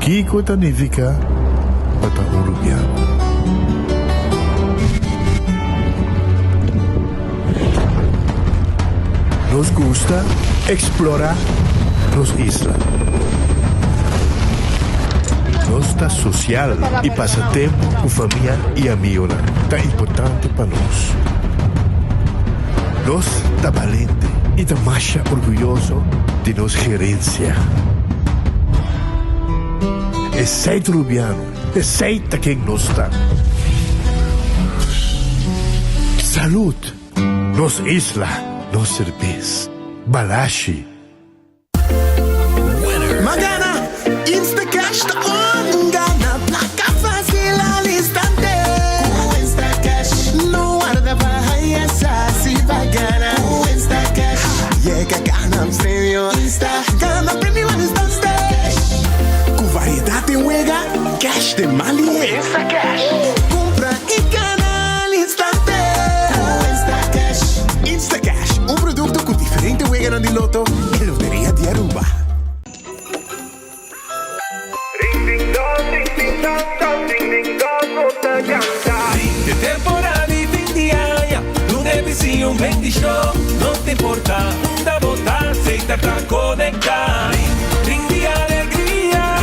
Kiko significa Patagorubiano. Nos gusta explorar las islas. Nossa social e passatempo com família e amigos tá importante para nós. Nós tá valente e tá mais orgulhoso de nossa gerência. Aceita Rubiano, aceita quem nós está. Saúde, nos isla, nos cerveza, balashi. Magana, Instacash tá on. Gana, placa fácil al instante. Instacash, no guarda para essa se vai ganhar. Instacash, llega gana premio. Gana premio al instante. Com variedade em Wega, cash de Mali. Instacash, compra e gana al instante. Instacash, Instacash, produto com diferente Wega di Loto e loteria di Aruba. De temporada e fim de aia, não deve ser vendi show. Não te importa, da botar, aceita pra conectar. Ring de alegria,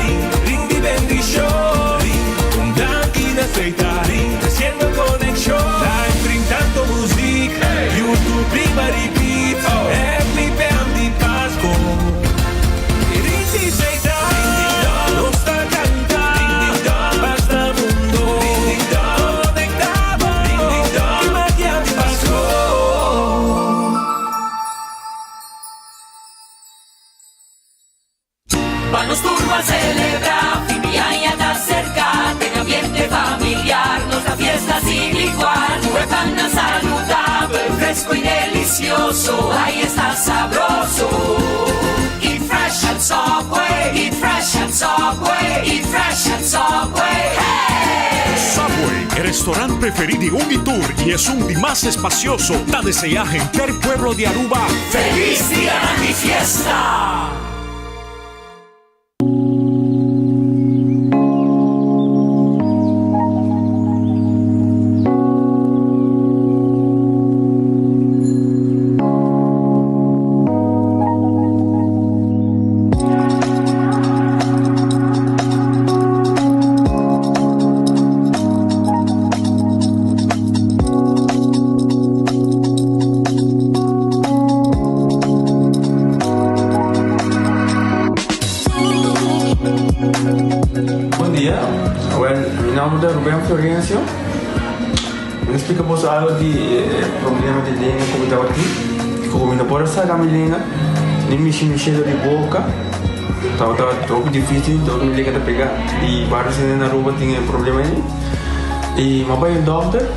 ring de vendi show. Danke aceita, haciendo conexión. Está enfrentando música, YouTube prima repeat. Happy band di Pasco. Ring di aceita, non sta cantando, basta mundo. Vamos turbo a celebrar, fin de año está cerca, en ambiente familiar, nos da fiesta sin igual, pan saludable, fresco y delicioso, ahí está sabroso. Eat fresh at Subway, eat fresh at Subway, eat fresh at Subway, hey! Subway, el restaurante preferido de Unitour y es un de más espacioso. Da deseaje en el pueblo de Aruba. ¡Feliz día de fiesta! Florencio, me explicamos algo de problema de língua como estava aqui, como não pode sair a minha língua, nem mexer de boca, estava todo difícil, todo me liga de pegar, e vários na rua tinha problema aí, e meu pai é doutor,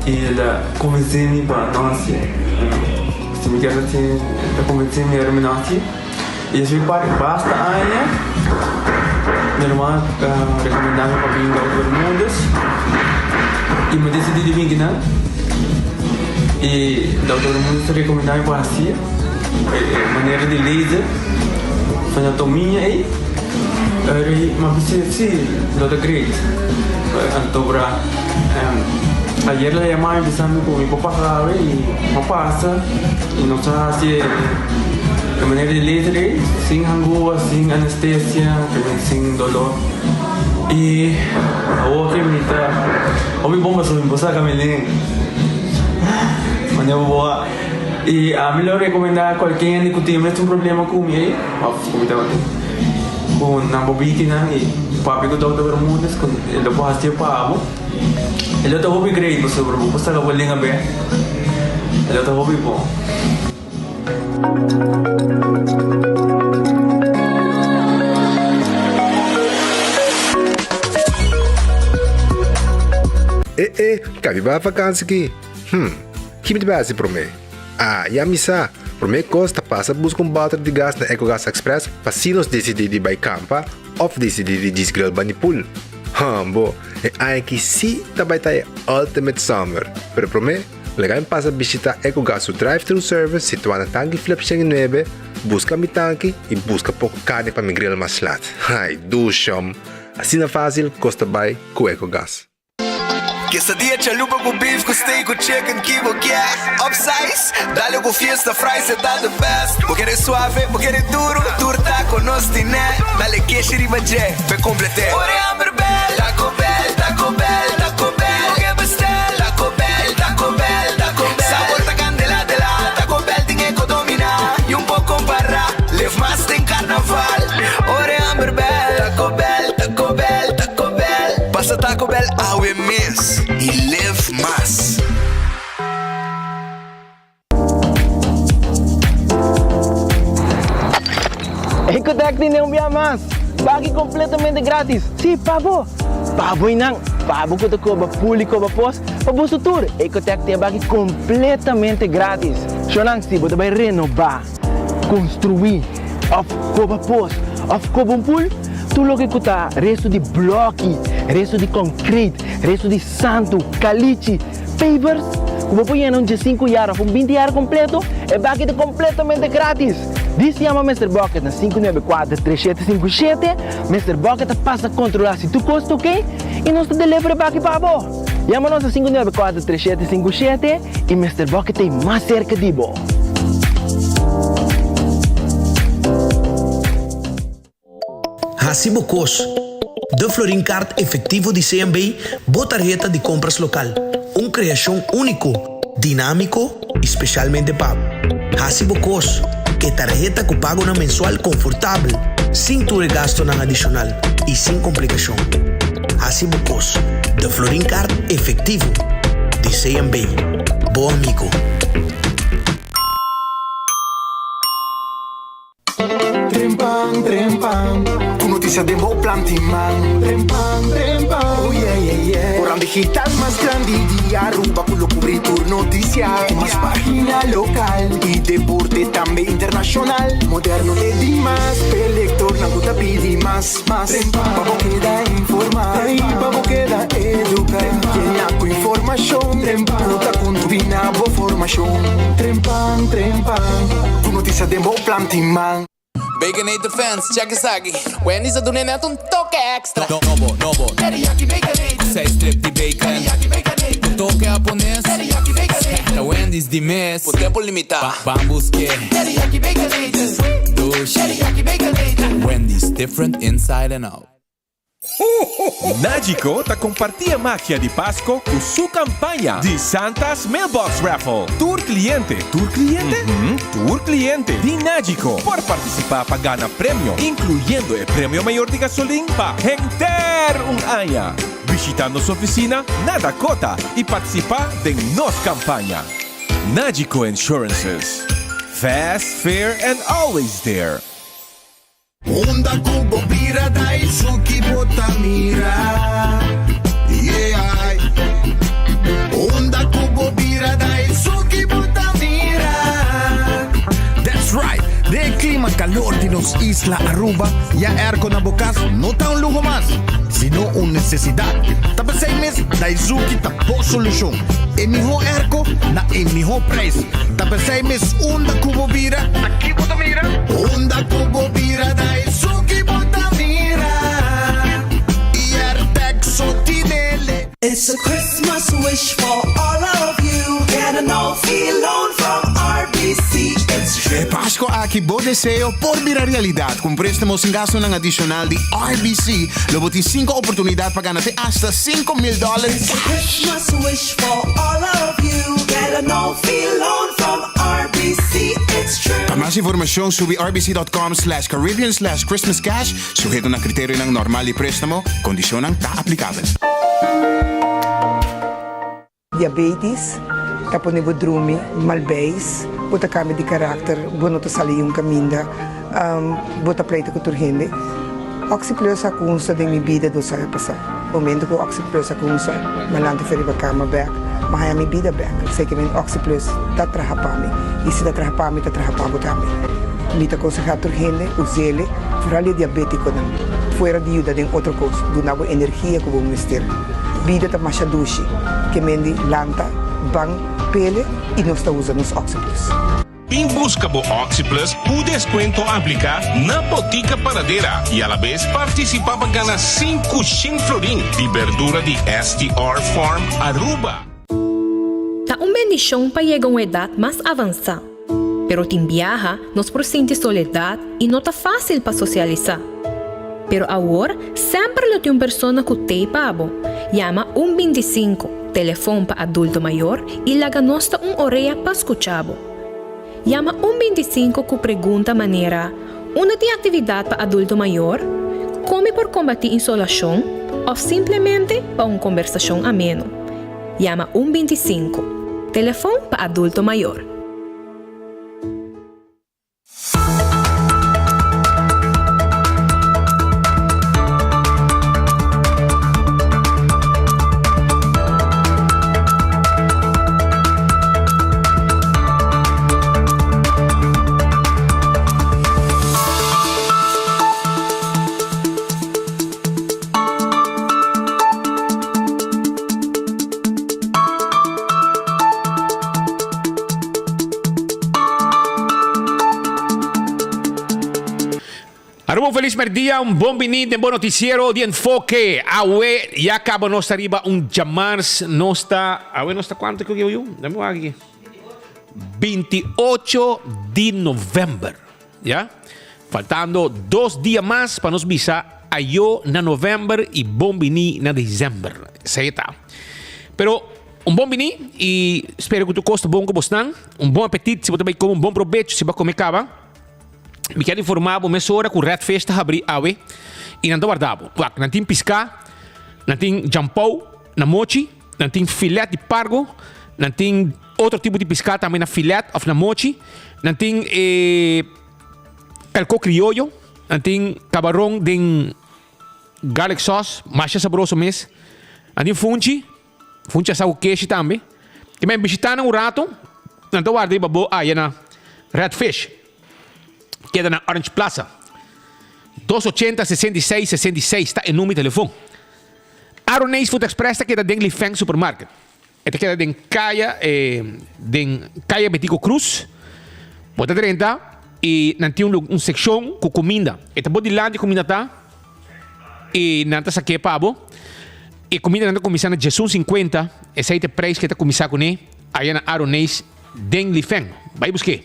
e ele convenceu-me para nós, se me quer assim, ele convenceu-me para nós, e eu basta aí. Minha irmã recomendava para vir ao Bermudas e me decidi de vir aqui, e o Dr. Bermudas recomendava para assim, maneira de laser, anatomia aí, mas sim, Dr. Great, então para ayer la llamaba empezando con mi papá grave y no pasa y nos hace de maneira de letra, sem angústia, sem anestesia, sem dolor. E a outra me tá, ouvi bomba sobre empossar camelinho, mas eu vou e a melhor recomendar qualquer que tenha um problema com ele, como estava com na bobina e papi que estava sobre muitas, com ele pode fazer para amo, ele está hobby great sobre o postar a bolinha bem, ele está hobby bom. Cabe ba vakansi aqui? Que me base para mim? Ya misa, para mim costa passa buscar balde de gás na EcoGas Express para se nos decidir de ir campa ou decidir de desgrill banipul. Bo, aqui sim também tá Ultimate Summer, pero para mim legal passa visitar EcoGas o drive-thru service situado na Tangi Flip 9 busca mi tanque e busca pouco carne para me grill mais lat. Ai, dushom. Assim na fácil, costa by com EcoGás. Quesadilla, chalupa com beef, com steak, com chicken, kibo, yeah. Upsize, dale com fiesta, fries, tá the best. Vou querer suave, vou querer duro, turta com nós tiné. Dale queixe e bajé, pe complete. Ore Amber Bell, Taco Bell, Taco Bell, Taco Bell. Vou que bestel, Taco Bell, Taco Bell, Taco Bell. Sabor ta candela de la, Taco Bell tem que dominar. E pouco para, live mais tem carnaval. Ore Amber Bell, Taco Bell, Taco Bell, Taco Bell. Passa Taco Bell, awe miss. E live mais. Ecotec tem um dia mais. Pague completamente grátis. Sim, pavo. Pavo e não. Pavo que tocou para público, para pós, para o tour. Ecotec tem pague completamente grátis. Chonang, se você vai renovar, construir, of coba pós, of coba pool, tu logo que tá resto de bloco, resto de concreto, resto de santo, caliche, pavers, como põe em de 5 horas, com 20 horas completo, é pague completamente grátis. Diz se chama Mr. Bucket na 594-3757. Mr. Bucket passa a controlar se tu custa ok e nós te delivery para aqui para você. Chama-nos a 594-3757 e Mr. Bucket tem mais cerca de você. Hasibo Cos, de Florin Card efetivo de CMB, botarjeta de compras local. Criação único, dinâmico, especialmente pago. Hasibo Cos, que tarjeta que pago na mensual confortável, sem tu gasto na adicional e sem complicação. Hasibo Cos, de Florin Card efetivo de CMB. Bom amigo. Trempang, trempang. Com notícia de bom plantiman. Trempang, trempang. Oh yeah, yeah, yeah. Orang digital mais grande de Aruba. Pulo cobrir por notícia. Mais página local. E deporte também internacional. Moderno de demais. Pelector na luta pedi mais. Trempang. Para queda informar. Para queda educar. Llena com informação. Trempang. Luta com duvina boa formação. Trempang, trempang. Com notícia de bom plantiman. Baconator fans, check isso aqui. Wendy's do Neneto toque extra. Novo. Teriyaki Baconator. 6 strip de bacon. Teriyaki Baconator. Toque japonês. Teriyaki Baconator. É Wendy's de mês. Por tempo limitado. Vamos que Teriyaki Baconator. Dush. Teriyaki Baconator. Wendy's different inside and out. Nágico ta compartia magia de Páscoa com sua campanha de Santa's Mailbox Raffle. Tour cliente de Nágico por participar para ganhar prêmio, incluyendo o prêmio maior de gasolina para render año. Visita nossa oficina na Dakota e participar de nossa campanha. Nágico Insurances. Fast, fair and always there. Honda Kubo Bira Daisuki Botamira. Yeah. Honda Kubo Bira Daisuki Botamira. That's right. De clima calor de nos Isla Aruba, ya airco na bokas no tá lujo más, sino una necesidad. Tapos 6 meses, Daisuki tapo solución. En mijo airco na en mijo preço. Tapos 6 meses, Honda Kubo Bira. Aqui Botamira. Honda Kubo Bira Daisuki Botamira. E Artex Sotinele. It's a Christmas wish for all of you. Get a no-fee loan from RBC. É Páscoa aqui, bom desejo por virar realidade. Com préstamos sem gasto ng adicional de RBC, lobo tem 5 oportunidades para ganhar hasta $5,000. It's a Christmas wish for all of you. Get a no-fee loan from RBC. It's true. Para mais informação, sube rbc.com/caribbean/christmascash. Sujeito na critério ng normal de préstamo, kondisyon ang ta-applicable. Diabetes, taponebodrumi, malbais, bota kami di karakter, buno to sali yung kaminda, bota pleito ko turhindi. Oxyplus ako sa ding bida do sa pasa. Momento ko Oxyplus ako sa malante feri ba kama back, mahaya mi bida back. Say kami Oxyplus tatrahapami, isi tatrahapami tatrahapabo tami. Lita ko sa turhindi, uzele, furali diabetiko na. Fuera di yuda ding otro cos, dunabo energia ko bumistir. Bida ta masyadushi, kemendi lanta, bang, pele, e nós está usando os Oxyplus. Quem busca o Oxy Plus, o desconto aplica na Botica Paradeira e a la vez participa para ganhar 5 chinflorim de verdura de STR Farm Aruba. Tá bendição para chegar a uma idade mais avançada. Pero tem viaja, nos presente soledad e não tá fácil para socializar. Pero agora, sempre tem uma pessoa que tem pabo. Llama 125, telefone para adulto maior e laga nosta orelha para escuchar. Llama 125 que pergunta maneira, uma tem atividade para adulto maior, come por combater insolação ou simplesmente para uma conversação ameno. Llama 125, telefone para adulto maior. Un feliz merdia, un buon venite, un buon noticiero di enfoque. Awe, ya acaba nos arriba un llamars, awe nos está cuánto que yo, dame aquí. 28 de novembro, ¿ya? Faltando 2 días más para nos visa a yo na novembro y bom vini na diciembre. Seita. Pero un bom vini y espero que tu costa bom que bostan, un bom apetite, se você vai comer un bom provecho, se vai comer cava. Me quero informar para essa hora que o Red Fish está abrindo awe e não está guardado. Não tem piscar, não tem jampou, na mochi, não tem filé de pargo, não tem outro tipo de piscar também na filé ou na mochi, não tem calco criollo, não tem camarão de garlic sauce, mais saboroso mesmo, não tem fungi assa o queijo também. Também visitando um rato, não está guardado aí na Red Fish. Queda na Orange Plaza. 280-66-66 está em número de telefone. Aronês Food Express está queda dentro do Feng Supermarket. Está queda dentro Caia Betico Cruz. Bota 30 e não tem uma seção com comida. Está bom de lá de comida tá. E não está saque pavo. E comida não está começando de 50. Esse aí é o preço que está começando com ele. Aí na Aronês dentro do Feng. Vai buscar.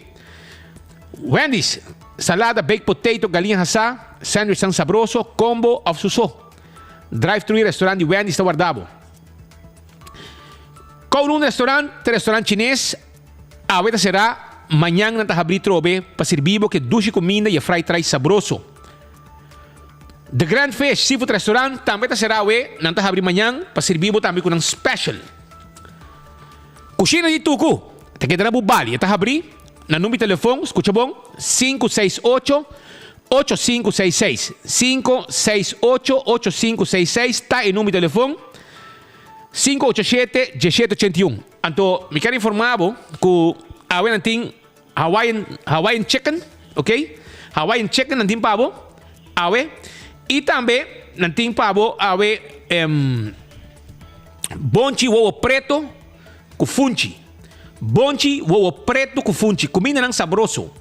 Wendy's. Salada, baked potato, galinha assada, sandwich tão sabroso, combo of suso. Drive-thru restaurante de Wendy's está guardado. Kowloon restaurante chinês, a vez será amanhã na abrir trobe para servir que duche comida e fried rice sabroso. The Grand Fish Seafood Restaurant também será na abrir amanhã para servir também com um special. Cozinha de Tucu, te quedará bubali, está abrir. Na número de telefone, escuta bom, 568-8566. 568-8566 está em número de telefone. 587-1781. Então, me quero informar que a tem Hawaiian Chicken, ok? Hawaiian Chicken não tem pavo, e também não tem pavo, bonchi ovo preto com funchi. Bonchi, ovo preto com funchi. Comida não sabroso.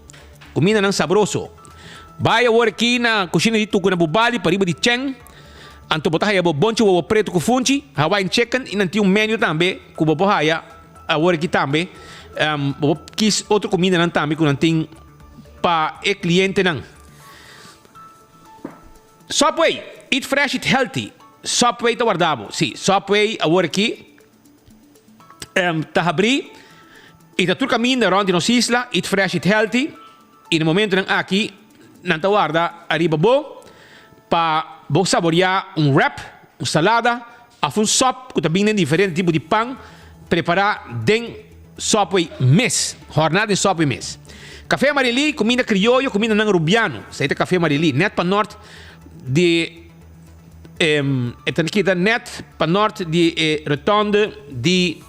Vai agora aqui na cozinha de Tucu na Bubali, para riba de Cheng. Então, botar aí bonchi, ovo preto com funchi, Hawaiian Chicken, e não tem menu também, que o bobo aí, agora aqui também. Quis outra comida não também, que não tem para o cliente não. Subway, eat fresh, eat healthy. Subway está guardado. Sim, Subway agora aqui. Está abrindo. E está tudo caminho around nos isla, eat fresh, eat healthy. E no momento aqui, não está guarda, arriba bom, para saborear wrap, salada, um sop, que também tem diferentes tipos de pão, preparar dentro Subway mês, jornada de Subway mês. Café Marili, comida criollo, comida não rubiano. Isso Café Marili, net para norte de... aqui da net para norte de Rotonde de...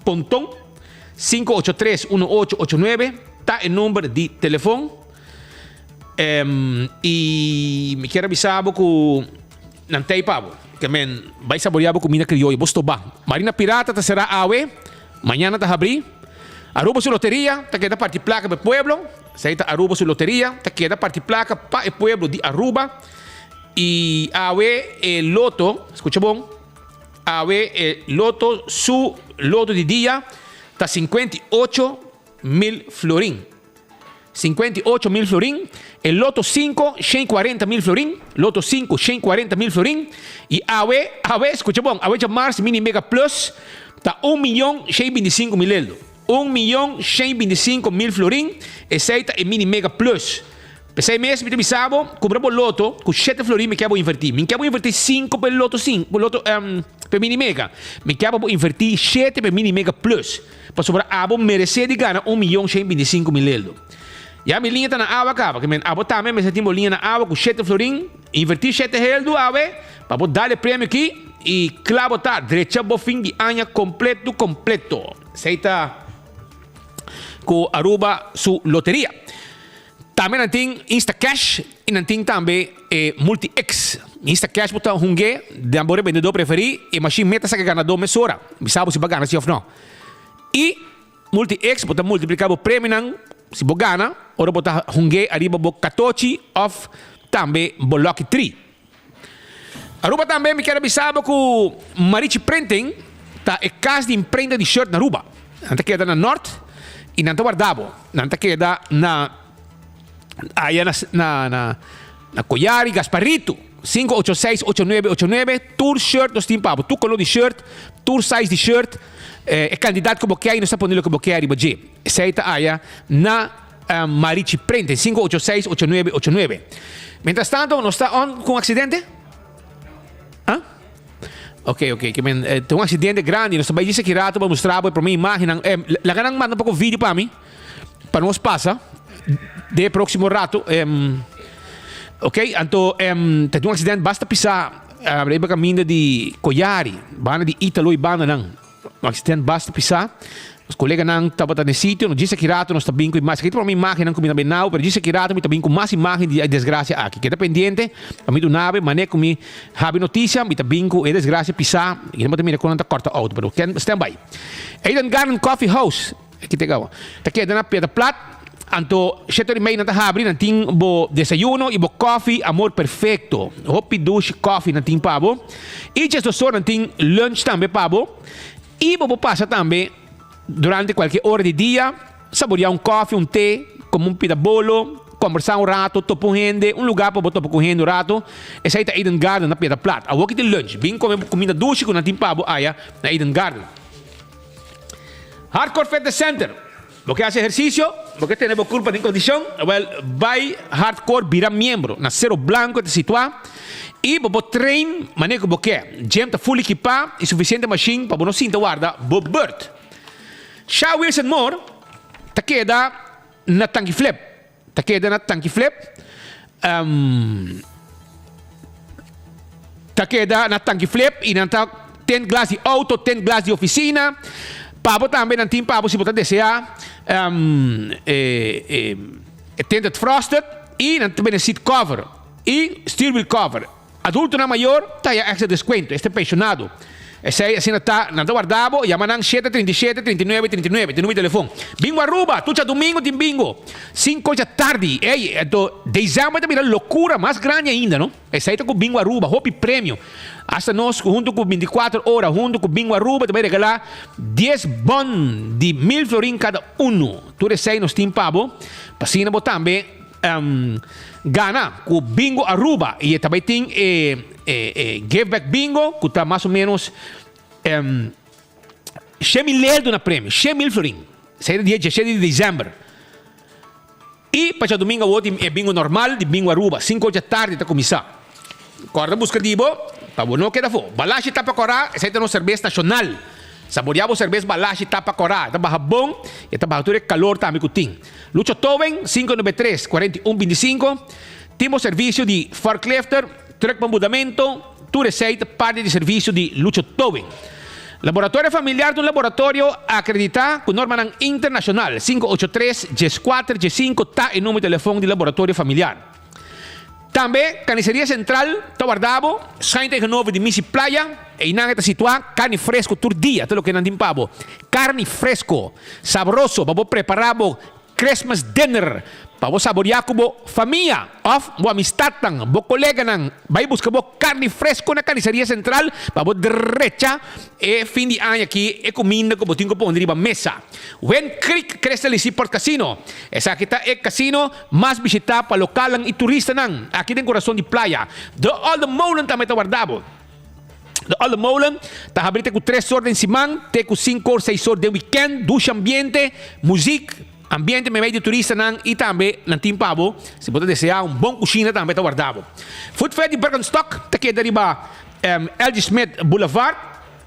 Pontão 583-1889 está em número de telefone e me quero avisar que não tem pavo que vai saborear a comida criolla bosto ba Marina Pirata será awe amanhã está abrir Aruba su loteria, te queda partir placa para pueblo. Aceita Aruba su loteria, te queda partir placa para el pueblo de Aruba. Y ave el loto, escucha bon, ave el loto, su loto de día, está 58.000 florín. 58.000 florín. El loto 5, 140.000 florín. Loto 5, 140.000 florín. Y ave, escucha bon, ave de Mars Mini Mega Plus, está 1.125.000 euros. 1.125.000 florín. Aceita el Mini Mega Plus. Pensei mesmo, me bisabo, compramos loto, com 7 florim, me quero invertir. Me quero invertir 5 per loto 5, per loto per mini mega. Me quero invertir 7 per mini mega plus. Para sobrar abo merecer de ganhar 1.125.000 euros. Ja, minha linha está na água, cara, que abo também, me sentimos linha na água com 7 florim, invertir 7 euros, para dar o prêmio aqui e claro, tá, direito ao fim de ano completo. Aceita com Aruba su loteria. Também não tem Instacash e não tem também Multi-X. Instacash botar um hungue, de ambos vendedor preferido, e machine meta saca ganador mesora. Me sabe se vai ganhar se ou não. E Multi-X botar multiplicar o prêmio não, se vai ganhar, ou botar hungue arriba bo 14 of também bo Lucky 3. Aruba também me quero avisar que Marichi Printing tá é casa de imprenta de shirt na Aruba. Não queda na norte e não guardavo. Não queda na aí na Collari, Gasparrito, 586-8989, tour shirt, nós temos para tu color de shirt, tour size de shirt, candidato que você aí, nós estamos pondo que você aí, mas aceita aí na Marichi Prente, 586-8989. Mientras tanto, nós está on com acidente? Hã? Ok, que tem acidente grande, nós estamos aí disse que rato para mostrar para mim imagem, la ganang manda um pouco vídeo para mim, para nós passar. De próximo rato, ok? Então, tem acidente, basta pisar, abrir o caminho de Collari, banda de Italo e banda não. Acidente, basta pisar. Os colegas não estavam no sítio, não disse que rato, nós estamos bem com imagem. Aqui para mim imagem não combina bem não, mas disse que rato, nós estamos com mais imagem de desgraça aqui. Queda pendente, a mim do nave, mané com me have notícia, nós estamos bem com a desgraça pisar, e não também quando corta auto, mas stand by. Eden Garden Coffee House, aqui tem agora. Tá aqui na Pedra Plata. Anto, 7:30 na abrir, nating bo desayuno e bo coffee, amor perfecto. Hopi douche coffee nating pabo. E just so nating lunch também pabo. E bo passa também durante qualquer hora de dia, saborear um coffee, um té, como um bolo, conversar rato, topo gente, lugar para topo com gente rato. Essa aí tá Eden Garden na Pedra Plata. A walk de lunch, bem comer comida douce com nating pabo aí na Eden Garden. Hardcore Fitness Center. Porque hace ejercicio, porque tenemos culpa de condición, well, vai hardcore virar miembro, na Cerro Blanco te situa e bo train manejo porque gym tá full equipado e suficiente machine para não sinta guarda bo bird. Shaw Wilson Moore tá queda na tanque flip, tá queda na tanque flip e não tá 10 glass de auto, 10 glass de oficina. Pabo também não tem pabo se você desejar tinted frosted e não tem seat cover e steering wheel cover. Adulto na maior tá aí extra desconto. Este pensionado. Esse aí assim tá não guardado. Llaman 737 39 39. Tem número de telefone. Bingo Aruba, tudo domingo tem bingo. 5 da tarde. Ei, dezembro também é loucura mais grande ainda, não? Esse aí tá com Bingo Aruba, Hopi Prêmio. Hasta nós, junto com 24 horas, junto com Bingo Aruba, também regalar 10 bon de 1.000 florin cada um. Tudo isso aí nós temos pabo. Passina também gana com Bingo Aruba. E também tem Give Back Bingo, que está mais ou menos 100.000 na prêmio, 100.000 florin. Isso aí é dia 17 de dezembro. E para domingo, o outro é Bingo normal de Bingo Aruba, 5 da tarde está começando. Corda busca dibo, para não queda fo. Balache tapa corá, essa é a nossa cerveja nacional. Saboreamos cerveja balache tapa corá, tá barra bom, e tá barra tudo calor também que tem. Lucho Toven 593-4125. Temos serviço de forklifter, truck para mudamento, tu receita parte de serviço de Lucho Toven. Laboratório familiar de um laboratório acreditado com norma internacional 583 G4 G5 tá em número de telefone de laboratório familiar. Também, Carniceria Central, Tawardabo, sai tegenover de Missy Playa, e inang está situada carne fresco todo dia, tudo que não tem pavo. Carne fresco, saboroso, para preparar Christmas dinner, para saborear como família, of bo amistad tang, bo colega nang, vai buscar bo carne fresco na Carniceria Central, para bo derecha, e fim de ano aqui, e comida como tinha para onde mesa. When Creek Crystal Seaport Casino, essa aqui está é casino mais visitado para local e turista nang, aqui tem coração de playa. The Old Molen também está guardado. The Old Molen está aberto com 3 horas de semana, tem com 5 ou 6 horas de weekend, ducha ambiente, música, ambiente meio de turista nang, e também não tem pavo, se você desejar bom cozinha também está guardado. Food Fair de Bergenstock, está aqui deriva L.G. Smith Boulevard,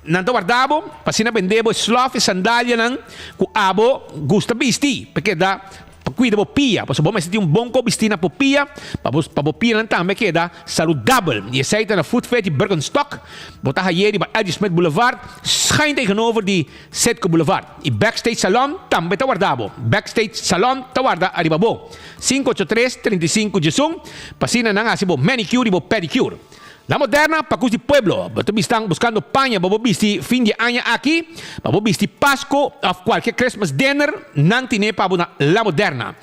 não está guardado, para se não vender slof e sandália nang, com abo gusta bisti, porque dá cuida bo pia, para se bom mas tem bom co bisti na popia, para pia nang também que dá saludável. E essa na Food Fair de Bergenstock, botar aí de L.G. Smith Boulevard, schijn tegenover die Setco Boulevard. E Backstage Salon também está guardado. Backstage Salon está guardado arribabo. 583-35 Jesung, pasina nang asibo manicure e pedicure. La Moderna, Pacus de Pueblo. Vocês estão buscando panha para visti fim de ano aqui, para visti Pasco of qualquer Christmas dinner, não tem para La Moderna.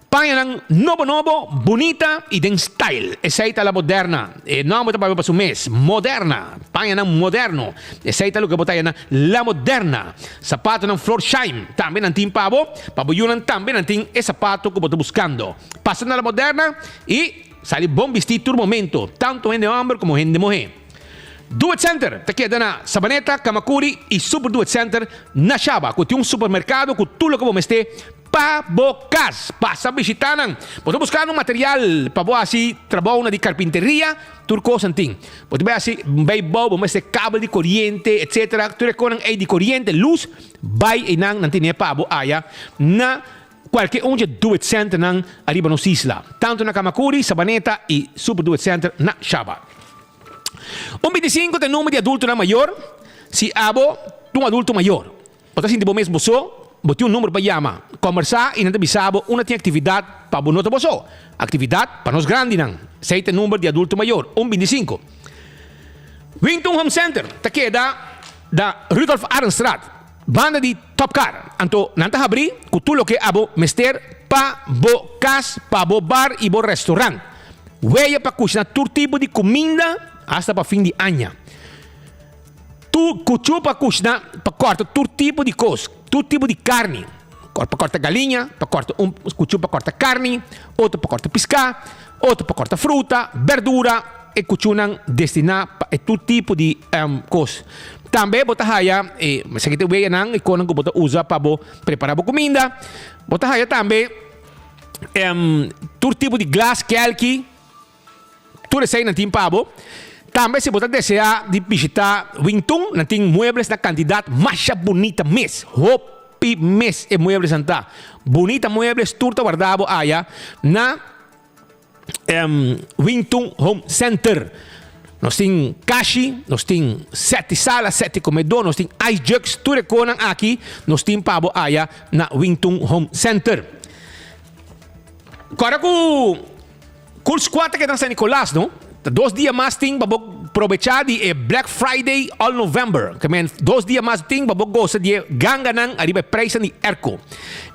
Panha ng novo, bonita e den style. Essa é a La Moderna. E não é para o mês. Moderna. Panha ng moderno. Essa é o que botaia na La Moderna. Sapato ng Florsheim. Também não tem pavo. Paboyunan também não tem esse sapato que você buscando. Passa na La Moderna e sali bom vestir todo momento, tanto gente de homem como gente de mulher. Do It Center, está aqui na Sabaneta, Kamakuri e Super Do It Center na Shaba, que tem supermercado com tudo que você tem para bocas, passa visitando. Você buscar material para você assim, trabalho de carpinteria, tudo coisa assim. Você vai assim, vai bom, você tem cabo de corrente, etc. Tudo que de corrente, luz, vai e não tem para você aya na qualquer onde Do It Center nang arriba nos isla. Tanto na Kamakuri, Sabaneta e Super Do It Center na Shaba. 25 tem número de adulto na maior, se abo um adulto maior. Pode ser tipo mesmo só, bote número para chamar, conversar e não te bisabo, uma tem atividade para o nosso boso. Atividade para nós grandes nang. Sei tem número de adulto maior, 25. Wington Home Center, tá aqui da Rudolf Arenstraat. Banda de Top Car. Anto, nanta abri, com tudo que abo mester pa bo cas, pa bo bar e bo restaurant. Weia pa cozinhar todo tipo de comida hasta pa fim de ano. Tu cuchu pa cozinhar, pa corta todo tipo de coisa, todo tipo de carne. Pa corta galinha, pa corta cuchu pa corta carne, outro pa corta pescar, outro pa corta fruta, verdura, e cuchu nang destinar pa todo tipo de coisa. Também bota haya, mas aqui tem o nang ikonan ko bota usa para preparar a comida. Bota haya também todo tipo de glass kelki, tudo isso aí não tem pabo. Também se bota desejar de visitar Wington, não tem muebles na quantidade mais bonita mês. Hopi mês e muebles anta. Bonita muebles turta guardado haya na Wington Home Center. Nós temos kashi, nós temos 7 salas, 7 comedores, nós temos ice jugs, tudo que aqui, nós temos para aya na Wington Home Center. Agora com o squad que está em San Nicolás, não? 2 dias mais tem para aproveitar de Black Friday all November. Que 2 dias mais tem para gostar de ganganang arriba preço de Erco.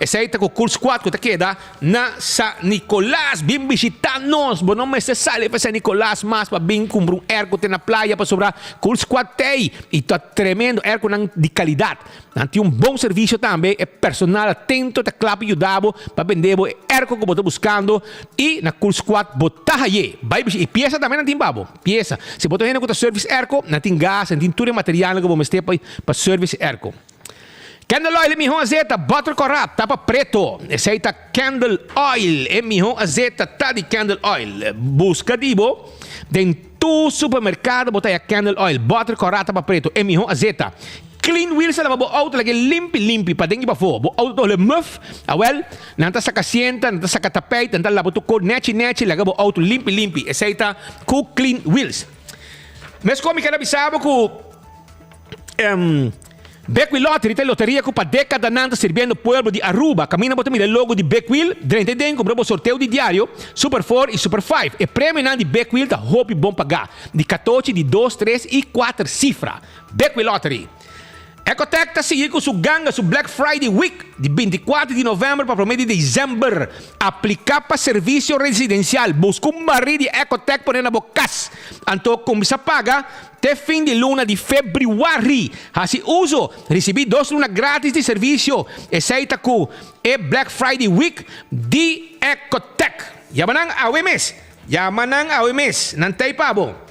Essa aí tá com o squad que está aqui na San Nicolás. Bem visitar-nos. Bom, não me se sale para San Nicolás mais para bem comprar um Erco na praia para sobrar. Com o squad tem. E tá tremendo Erco de qualidade. Tem um bom serviço também. É personal atento, tá claro e ajudado para vender o Erco que você está buscando. E na Cool Squad botar aí. E peça também não tem babo. Peça. Se você tem service Erco, não tem gás, não tem tudo material que você tem para service Erco. Candle Oil, mihong azeta, butter corrupt, tapa preto. Essa aí tá Candle Oil, mihong azeta, tá de Candle Oil. Busca dibo, dentro do supermercado, botar a Candle Oil, butter corrupt, tapa preto, mihong azeta. Clean wheels sa labo auto lagi limpi pa dengi pa fo bo auto le muff awel nanta sa kasienta nanta sa katapay nanta labo to ko nechi lagi bo auto limpi esaita ku clean wheels mes ko mi kana bisabo ku Beckwil Lottery è lotteria che per década nanta servindo il pueblo di Aruba. Cammina a il logo di Beckwil, durante il tempo comprò sorteo di diario, Super 4 e Super 5. E premi di Beckwil da hopi buon pagare, di 14, di 2, 3 e 4 cifra. Beckwil Lottery. Ecotec sta seguendo su ganga su Black Friday Week di 24 di novembre para promedi de dezembro. Aplicar para serviço residencial. Busca um barri de Ecotec por na bocas. Anto como se paga até fim de luna de fevereiro. Assim uso. Recebi 2 lunas grátis de serviço. E seita ku e Black Friday Week di Ecotec. Yamanang awemes. Yamanang awemes. Nantay pa bo.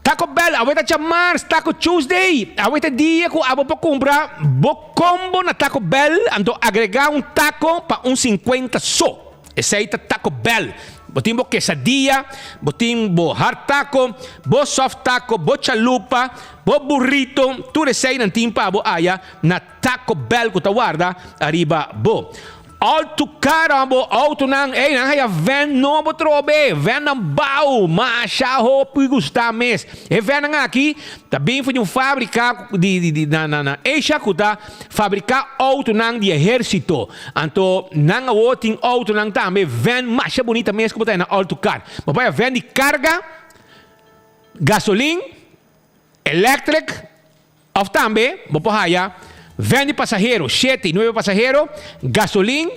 Taco Bell, aweta chamar, Taco Tuesday. Aweta dia que abo para comprar bo combo na Taco Bell, ando agregar taco para 50 só. Esse Taco Bell. Botim bo quesadilla, botim bo hard taco, bo soft taco, bo chalupa, bo burrito. Tu receita nantim pa abo aya na Taco Bell que ta guarda arriba bo. Alto caramba, auto nang, nang haya van no botrobe, van nang bau, masha hopi gusta mes. E van nang aqui, também foi fábrica na Asia kuta fabricar auto nang de exército. Anto nang awoting auto nang também van masha bonita mes como tá na alto car. Mas vai van de carga, gasolina, electric, of também, haya van de passageiro, 7 e 9 passageiro, gasolina,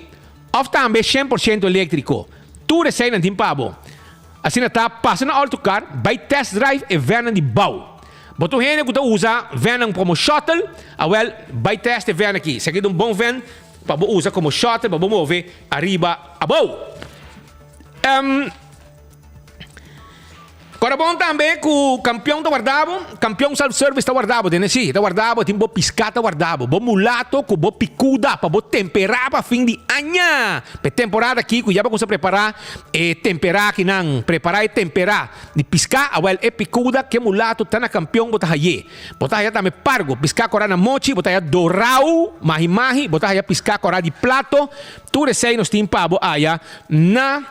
ou também 100% elétrico. Tudo é na Timpabo. Assim está, passa na autocar, vai test drive e van de bau. Boto gente que usa van como shuttle, vai test e van aqui. Se aqui um bom van, para usar como shuttle, para mover arriba a bau. Agora bom também que o campeão está guardado, campeão self-service está guardado, está guardado, tem bom piscar está guardado, bom mulato, com bom picuda, para bom temperar para fim de ano. Para temporada aqui, que já vai preparar e temperar aqui não, preparar e temperar, de piscar, é picuda que mulato está na campeão, botar aí também pargo, piscar agora na mochi, botar aí dorau, mahi, botar aí piscar agora de plato, tudo isso aí nós temos para aí na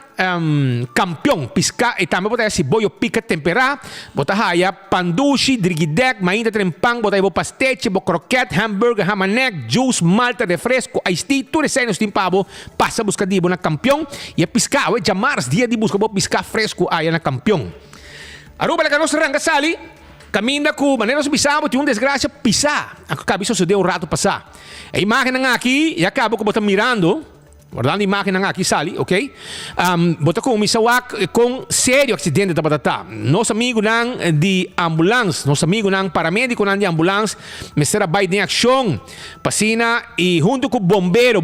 campeão, piscar e também botar esse boio pica temperar, botar aí pandushi, drigidek, mainda trempang, botar aí pastete, croquete, hambúrguer, hamanek, juice, malta, refresco, iced tea, tudo isso aí nós temos para passa buscar de na campeão e piscar, jamars dia de buscar piscar fresco aí na campeão. Aruba la nossa ranga sali, caminha com maneira de pisar, tem desgraça pisar, acaba isso se deu rato passar. A imagem aqui e acaba com botar mirando. Guardando a imagem aqui sali, ok? Bota com misawak com sério acidente da batata. Nosso amigo nang de ambulância, nosso amigo nang paramédico nang de ambulância, me será vai de ação, passina e junto com bombeiro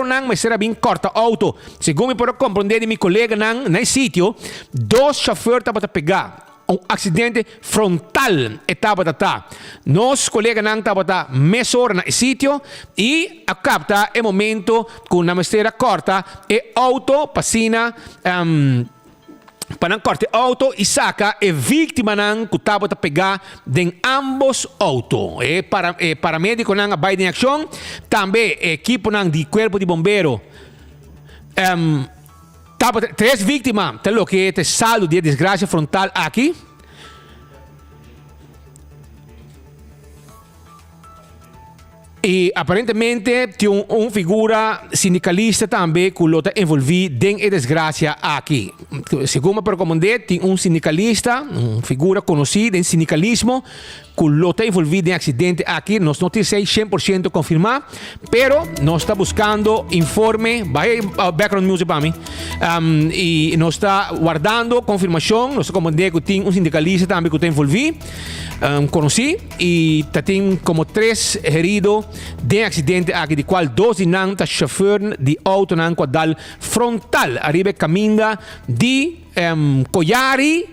nang me será bem corta auto. Segundo me pode compreender de meu colega nang na sítio, 2 chauffeurs para pegar. Acidente frontal etapa da nos colega nang taba mesor na sítio e a capta é momento com na mesteira corta e auto passina para corte auto e saca e vítima nang kutaba pegar den ambos auto e paramédico nang vai em ação também equipo nang de corpo de bombeiro tava 3 vítimas, te lo que é saldo de desgraça frontal aqui. E aparentemente tem figura sindicalista também que está envolvido em desgraça aqui. Segundo me recomendei, tem sindicalista, uma figura conhecida em sindicalismo, que está envolvido em acidente aqui. Nós não temos 100% confirmado, pero nós está buscando informe, vai background music para mim, e nós está guardando confirmação. Nós recomendei que tem sindicalista também que está envolvido, conheci, e tem como 3 heridos de acidente aqui, de qual 2 não está chauffeur de auto não quadal frontal, arriba caminha de Coiari,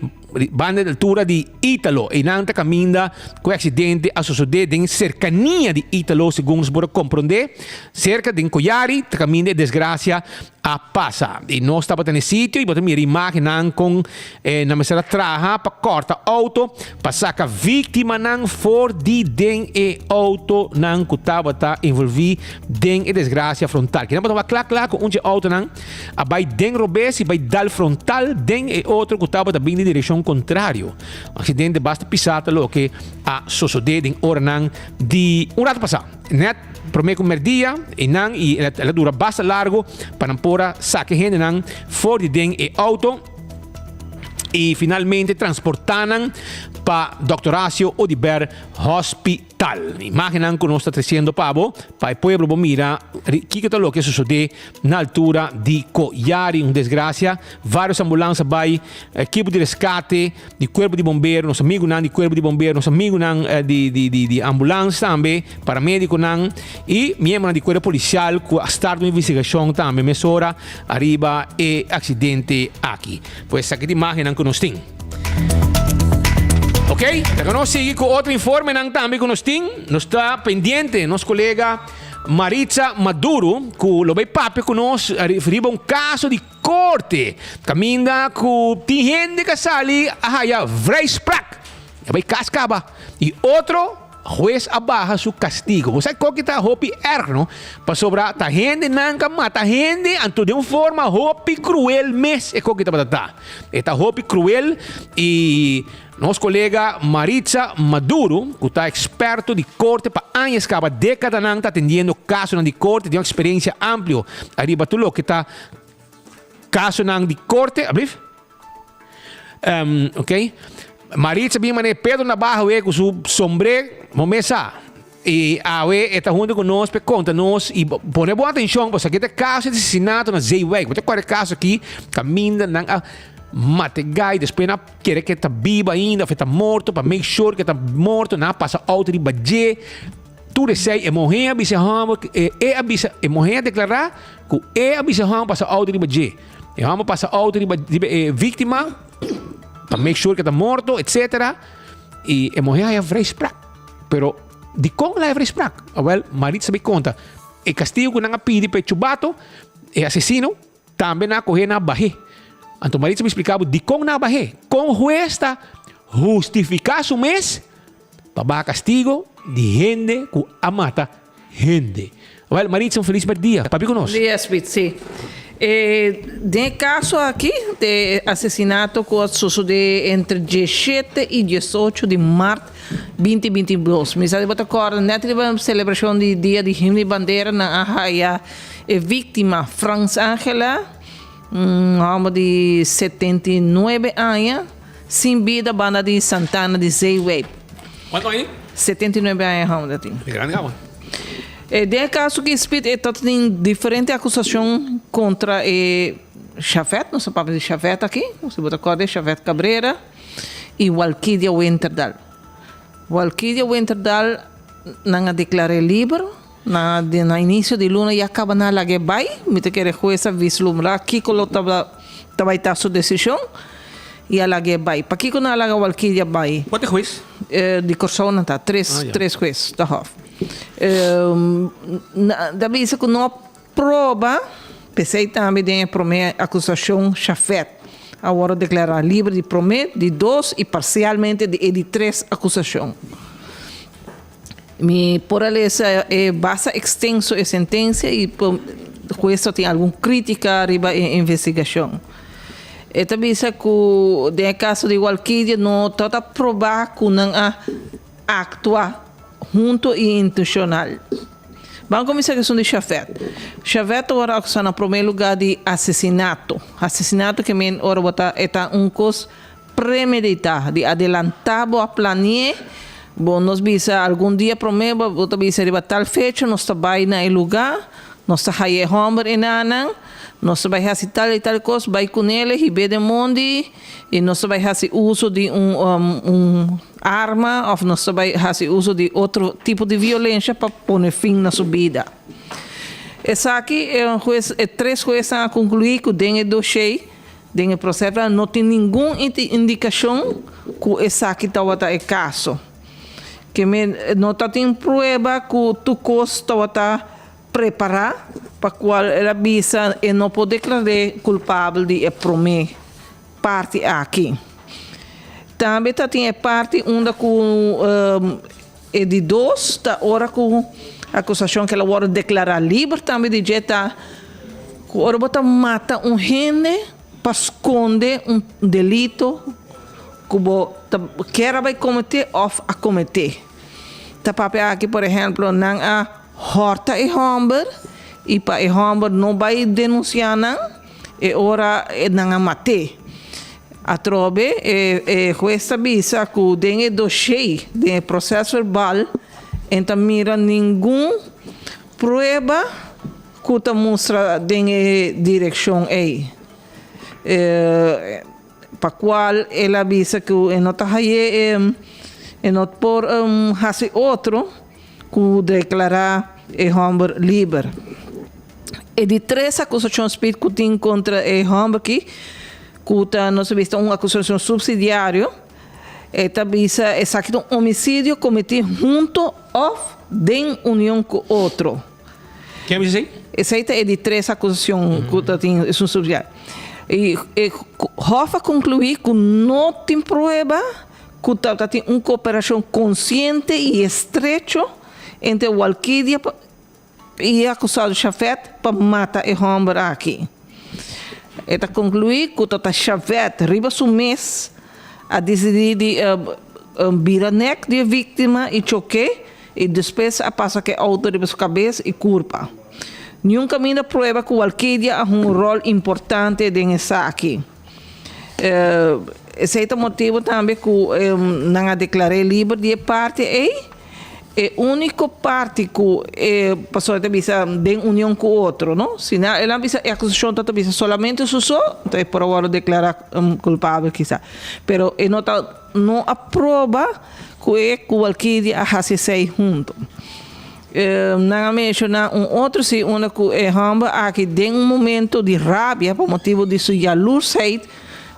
banda de altura de Italo, e não está caminha com acidente a suceder em cercania de Italo, segundo se pode compreender, cerca de Coiari, está caminha de desgraça a passa. E nós estamos nesse sítio e podemos imaginar com na mesa traja para corta auto, para sacar vítima não for de den e auto não que estava envolvido den e desgraça frontal. Que não pode claro com auto não, a vai den robes e vai dar frontal den e outro que estava bem em direção contrária. Acidente basta pisar lo que a suceder em hora não de rato passado. Net prometo um dia e não e ela dura bastante largo para não pôr saque gente não for de den e auto e finalmente transportaram para Dr. Horacio Odiber Hospital. Imaginam que nós estamos trazendo para o povo mira que é o que sucede na altura de Coyari, uma desgraça. Várias ambulâncias vai, equipe de resgate, de corpo de bombeiro, nosso amigo não de corpo de bombeiro, nosso amigo não de ambulância também, paramédico não e membro de corpo policial que start uma investigação também, mesura arriba e acidente aqui. Pois aqui imaginam que nós temos. Ok? Então nós seguimos com outro informe também que nós temos. Nós está pendente, nosso colega Maritza Maduro, que lo vai papo com nós, referiu um caso de corte. Caminha com tem gente que sali, vrijspraak. Vai cascaba. E outro juez abaja su castigo. Você sabe qual que está hopi erg, não? Para sobrar, tá gente nanca mata gente, anto de uma forma hopi cruel mes é qual que está. Está hopi cruel e nosso colega Maritza Maduro, que está experto de corte para anos, acaba década não está atendendo caso de corte, tem uma experiência ampla. Arriba tudo que está caso de corte, ok? Maritza bem mané Pedro na barra com su sombrero, momesa. E a está junto conosco, conta-nos e põe boa atenção, porque aqui tem caso de assassinato na Zeeweg. Você qual é o caso aqui? Caminha na mate gai, depois na quer que está vivo ainda, está morto, para make sure que está morto, na passa outro de badje. Tu sei, morrer avisa hama, avisa, morrer declarar que avisa hama passa outro de badje. E hama passa outro de vítima. Para make sure que está morto, etc. E morrer é vrijspraak. Pero, de como é vrijspraak? Well, Maritza me conta. O castigo que não pede para chubato, o assassino, também não corre na barre. Então, Maritza me explicava de como na barre. Com o juez está justificar su mês para castigo de gente que mata gente. Well, Maritza, feliz dia. Papi conosco. Yes, sim. De caso aqui de assassinato que sucedeu entre 17 e 18 de março de 2022. Me sabe botar cor, na celebração de Dia de Himno e Bandeira na Arraia, vítima Franz Angela, homem de 79 anos, sem vida, banda de Santana de Zeeweg. Quanto aí? 79 anos, homem de grande homem. De caso que tem diferentes acusações contra Chafet, não sabemos de Chafet aqui, você bota corda Chafet Cabrera e Walkidia Winterdal. Walkidia Winterdal não declarou livre, na início de luna e acaba na lague vai, me te quer jueza vislumbrar que colo estava a sua decisão e a lague vai. Para que na laga Walkidia vai? Quanto juiz? De Corsona tá, três juízes da Hof. Da vez que não prova, pensei também de prometer acusação Chafet. Agora declarar livre de prometer de 2 e parcialmente de 3 acusações. Por essa é bastante extenso a sentença e o juiz tem alguma crítica arriba a investigação. Esta vez que no caso de Walkidia não está provar que não atua junto e intencional. Vamos começar a questão de Chafet. Chafet agora está no primeiro lugar de assassinato. Assassinato que agora é coisa premeditada, de adelantar a planear. Bom, nós vimos algum dia primeiro, outra vez arriba tal fecha, nós estamos no lugar, nós estamos aí homem e nanang, nós vai fazer tal e tal coisa, vai com ele e vê de mundo e nós vai fazer uso de arma ou nós vai fazer uso de outro tipo de violência para pôr fim na sua vida. Essa aqui é 3 juízes a concluir que dentro do dossiê, dentro do processo, não tem nenhuma indicação que essa aqui estava é caso. Que não tem prova que tu costa está preparar para qual ela bisa e não pode declarar culpável de promê parte aqui. Também tem a parte onde é de dois, tá hora com a acusação que ela vai declarar livre também de jeito que ora bota mata gente para esconder delito que quer vai cometer ou a cometer. Tá papel aqui, por exemplo, não a horta e homem e para e homem não vai denunciar não e ora não a mate. A trobe juez avisa que tem dossiê de processo verbal então mira nenhum prova que te mostra de direção aí. Para qual ela avisa que não está aí não por fazer outro que declarar o homem livre. E de 3 acusações que tem contra o homem aqui, que nós vimos uma acusação subsidiária, esta avisa exato homicídio cometido junto ou em união com outro. Quem me diz? Essa é de 3 acusações que tem um subsidiário. E Hoffa concluiu que não tem prova que tem uma cooperação consciente e estreita entre o Alquidia e o acusado Chafet para matar o homem aqui. Ela concluiu que o Chafet riba um mês a decidir de virar neck de vítima e choque e depois a passa que auto riba sua cabeça e culpa. Nenhum caminho prova que o Alquidia tem rol importante nessa aqui. Esse é o motivo também que não declarei livre de parte é a única parte que passou a visa de união com o outro, não? Se não, ela visa a acusação toda visa solamente o então é por agora declarar culpável quizá. Pero não aprova que o Alquidia hace seis junto. Não mencionar outro se uma que é ramba aqui tem momento de rabia por motivo de sua luz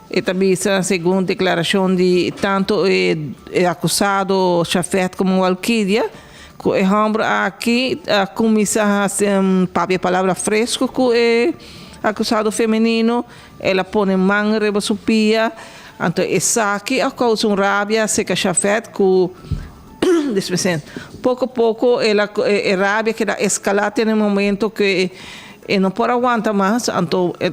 e também segundo declaração de tanto o acusado Chafet como o Alquidia que é ramba aqui começa a palavra fresco que é acusado feminino ela põe mão reba supia então essa aqui a causa rabia se que Chafet que pouco a pouco ela rabia que escalate no momento que não pode aguentar mais então é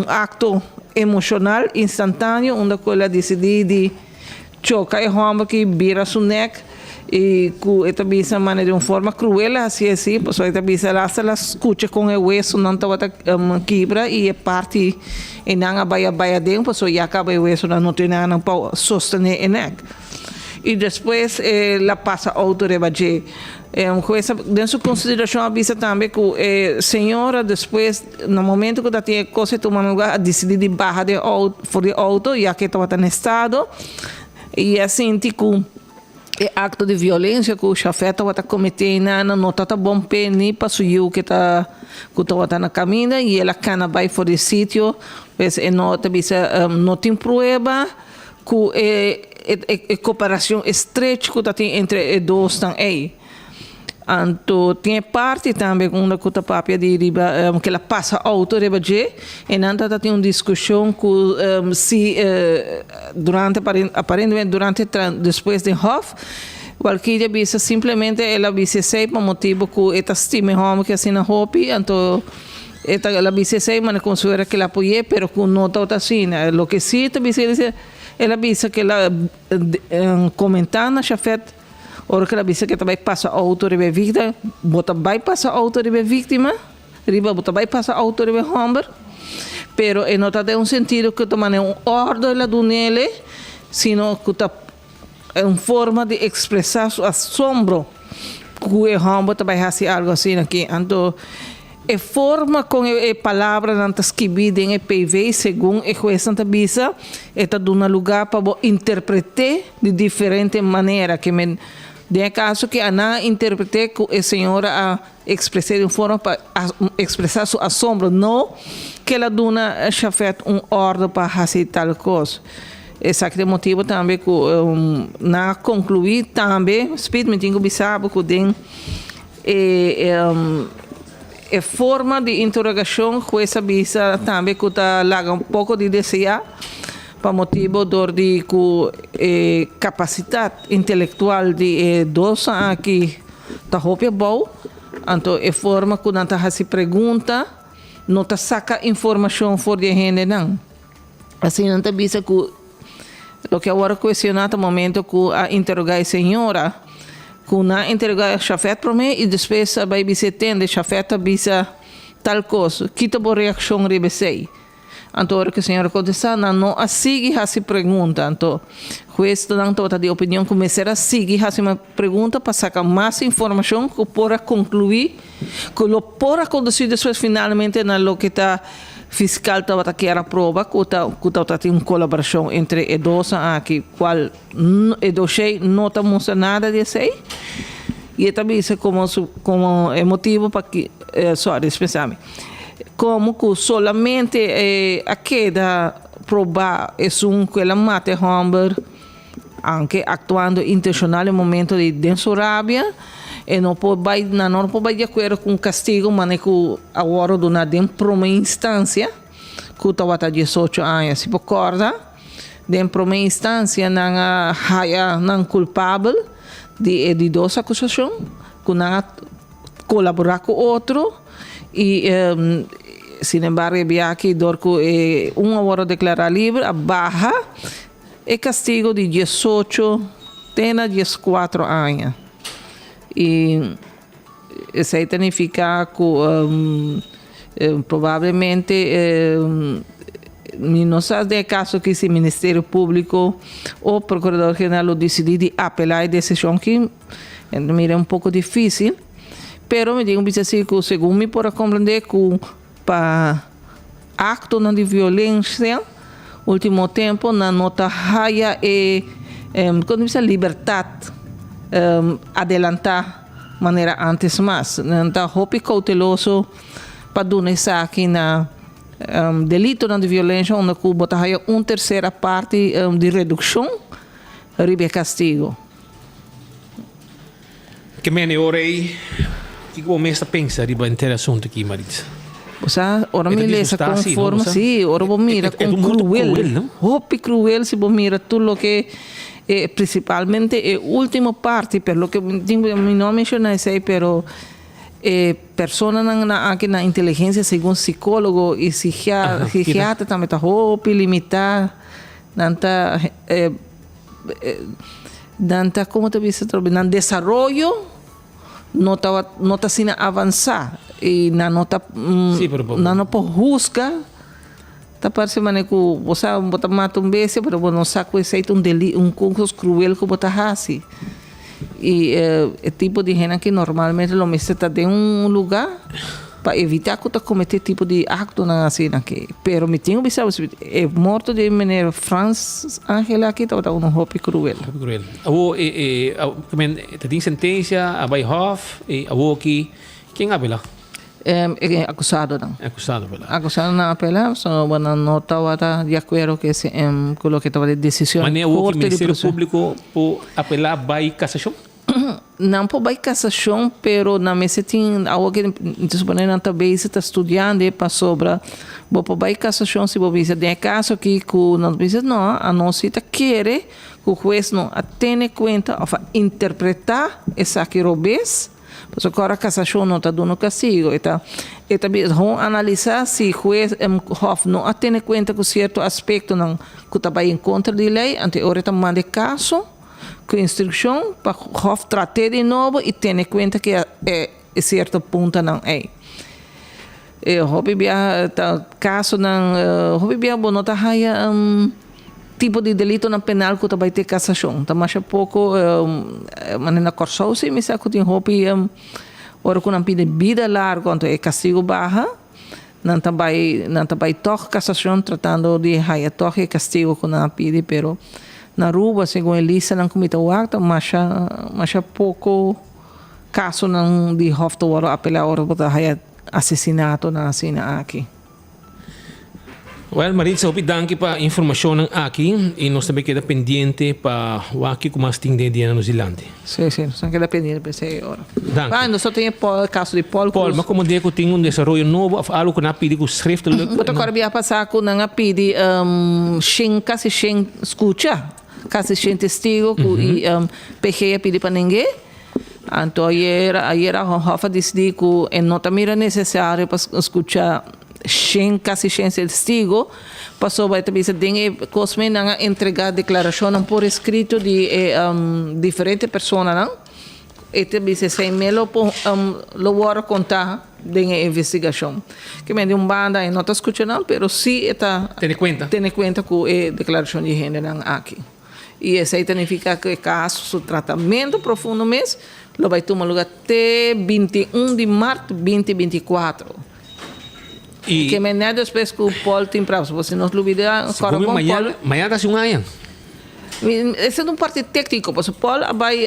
acto emocional instantâneo onde ela decidiu de chocar o homem que vira sua neck e que esta bisa de uma forma cruel assim pois esta bisa ela escuta com o hueso não estava quebra e é parte e não vai dentro pois já acaba o hueso não tem nada para sostener o neck e depois ela passa a autorebagir. Dentro da consideração avisa também que a senhora depois, no momento que tinha coisa tomando lugar, decidiu de barra de auto, já que estava no estado, e assim, tipo, acto de violência que o Chafet estava cometendo, não estava bom pé nem para o que estava na caminho, e ela cana vai fora do sítio, não tem prova que cooperação estreita que tem entre os dois também. Então, tem parte também quando a papia de riba que ela passa auto rebager e não tem uma discussão que se aparentemente depois de Hoff o Alquidia bisa simplesmente ela bisa sei por motivo que esta estima homem que assim na Hopi então ela bisa sei mas considera que ela apoie pero que não está assim lo que sí ela bisa que ela comentando na Chafet ora que ela bisa que também passa auto de vítima bota vai passa auto de vítima riba bota vai passa auto de homem pero não está um sentido que toma ordem ela do nele sino que está uma forma de expressar seu assombro que o homem também faz algo assim aqui então a forma com a palavra não está escrita em PV, segundo a juez Santa Bisa, está dando lugar para interpretar de diferente maneira. Que tem caso que a não interpretar que a senhora a expressar de uma forma para expressar seu assombro, não que ela dona a Chafet ordem para fazer tal coisa. Esse é o motivo também que na concluir também, speed me tenho bisabo que tem a forma de interrogação com essa visa também que está larga pouco de desejar para motivo de capacidade intelectual de dosa aqui tá roupa bom, então a forma que não tá se pergunta não tá saca informação fora de gente não. Assim não tá visa que o que agora questionar no momento que a interrogar a senhora, que na interrogar a chafeta para mim e depois vai dizer tende chafeta bisa tal coisa, que tá boa reação rebesei. Então, o que a senhora contesta, não a seguir a se pergunta. Então, juiz não toda de opinião começar a seguir a se pergunta para sacar mais informação que para concluir, que lo para conduzir depois finalmente na lo que está fiscal estava que era prova que está tem uma colaboração entre os dois aqui, qual o dossiê não está mostrando nada de sei. E também isso como é motivo para que, dispensar-me. Como que solamente a queda provar é que ela mata Humber, anche atuando intencional no momento de densorábia, e não pode de acordo com o castigo, mas que agora na primeira instância, que estava a 18 anos, se recorda, na primeira instância, não culpável de duas acusações, que não colaborar com outro, e sin embargo havia aqui que hora declarar livre a barra é castigo de 18 até 14 anos e isso aí significa que provavelmente não sabe de caso que esse Ministério Público ou Procurador-Geral decidir de apelar a decisão que mira um pouco difícil. Pero me digo assim que segundo me por compreender que para acto de violência último tempo na nota raia quando diz liberdade adelantar maneira antes mais então roupa cauteloso para donar aqui na delito de violência onde que bota raia terceira parte de redução ribe castigo que me orei que o mesmo pensa riba inteiro assunto aqui, Maritza? Ora me lesa conforme, sim, ora vou mira com cruel, roupa cruel se vou mira tudo o que principalmente a última parte, pelo que me não mencionei sei, pero persona aqui na inteligência segundo psicólogo e psiquiatra também tá roupa limitar, nanta como te disse, não desenvolvimento não está sendo avançar e não está não pode buscar tá parece mané que você bota mata beijo pero não sabe que é delito concurso cruel que bota assim e é tipo de gente que normalmente lo mete está em lugar para evitar que tá cometer tipo de acto na assim aqui pero me tenho visto é morto de maneira Franz Angela aqui tá um roupa cruel tem sentença a Bayhoff e a Woki quem apela acusado não acusado não apela só não estava de acordo que se coloque estava de decisão mas o Ministério Público por apelar by cassação não pode vai cassação, pero na mesa tem algo que supõe na tabela está estudando para sobra, vou para vai cassação se vou dizer tem caso que não diz não, a não se tá querer que o juiz não tenha conta ou interpretar essa que robês, porque agora a cassação não está dando castigo, então vão analisar se o juiz não tem conta com certo aspecto não que está vai em contra da lei, ante hora está manda caso com instrução para Hof tratar de novo e ter em conta que é certo ponto não é. Hobby bia caso não hobby bia bono tá haia tipo de delito na penal que vai ter cassação. Tá mais pouco maneira corsou se me saco tem hobby ora com pide vida largo quanto é castigo barra não tá vai toque cassação tratando de haia toque castigo com na pide pero na Aruba, segundo Elisa, não comita o acto, mas pouco caso não de Hoftouro apelar hora para assassinato na cena aqui. Well, Maritza, hopi danke pa informação aqui e nós também queda pendiente para o aqui como assim de dia no Zilante. Sim, sim, nós queda pendiente para essa hora. Danke. Ah, nós só tem o caso de Paul Cruz. Paul, mas como dia que tem desenvolvimento novo, algo que na pedi com schriftelijk. Mas agora via passar com na pedi quase sem escuta, quase sem testigo e PG pedi para ninguém. Então ayer a Hofa disse que não também era necessário para escutar quase sem testigo, passou vai também tem cosme na entregar declaração por escrito de diferentes pessoas não e também se sem melo por lo war contar de investigação que me de banda e não está escutando pero sim está tem conta com a declaração de renda não aqui e isso aí significa que caso o tratamento profundo mês lo vai tomar lugar até 21 de março 2024. Que me nada depois que o Paul tem para você não olvidar agora amanhã está um ano. Esse é um parte técnico, porque o Paul vai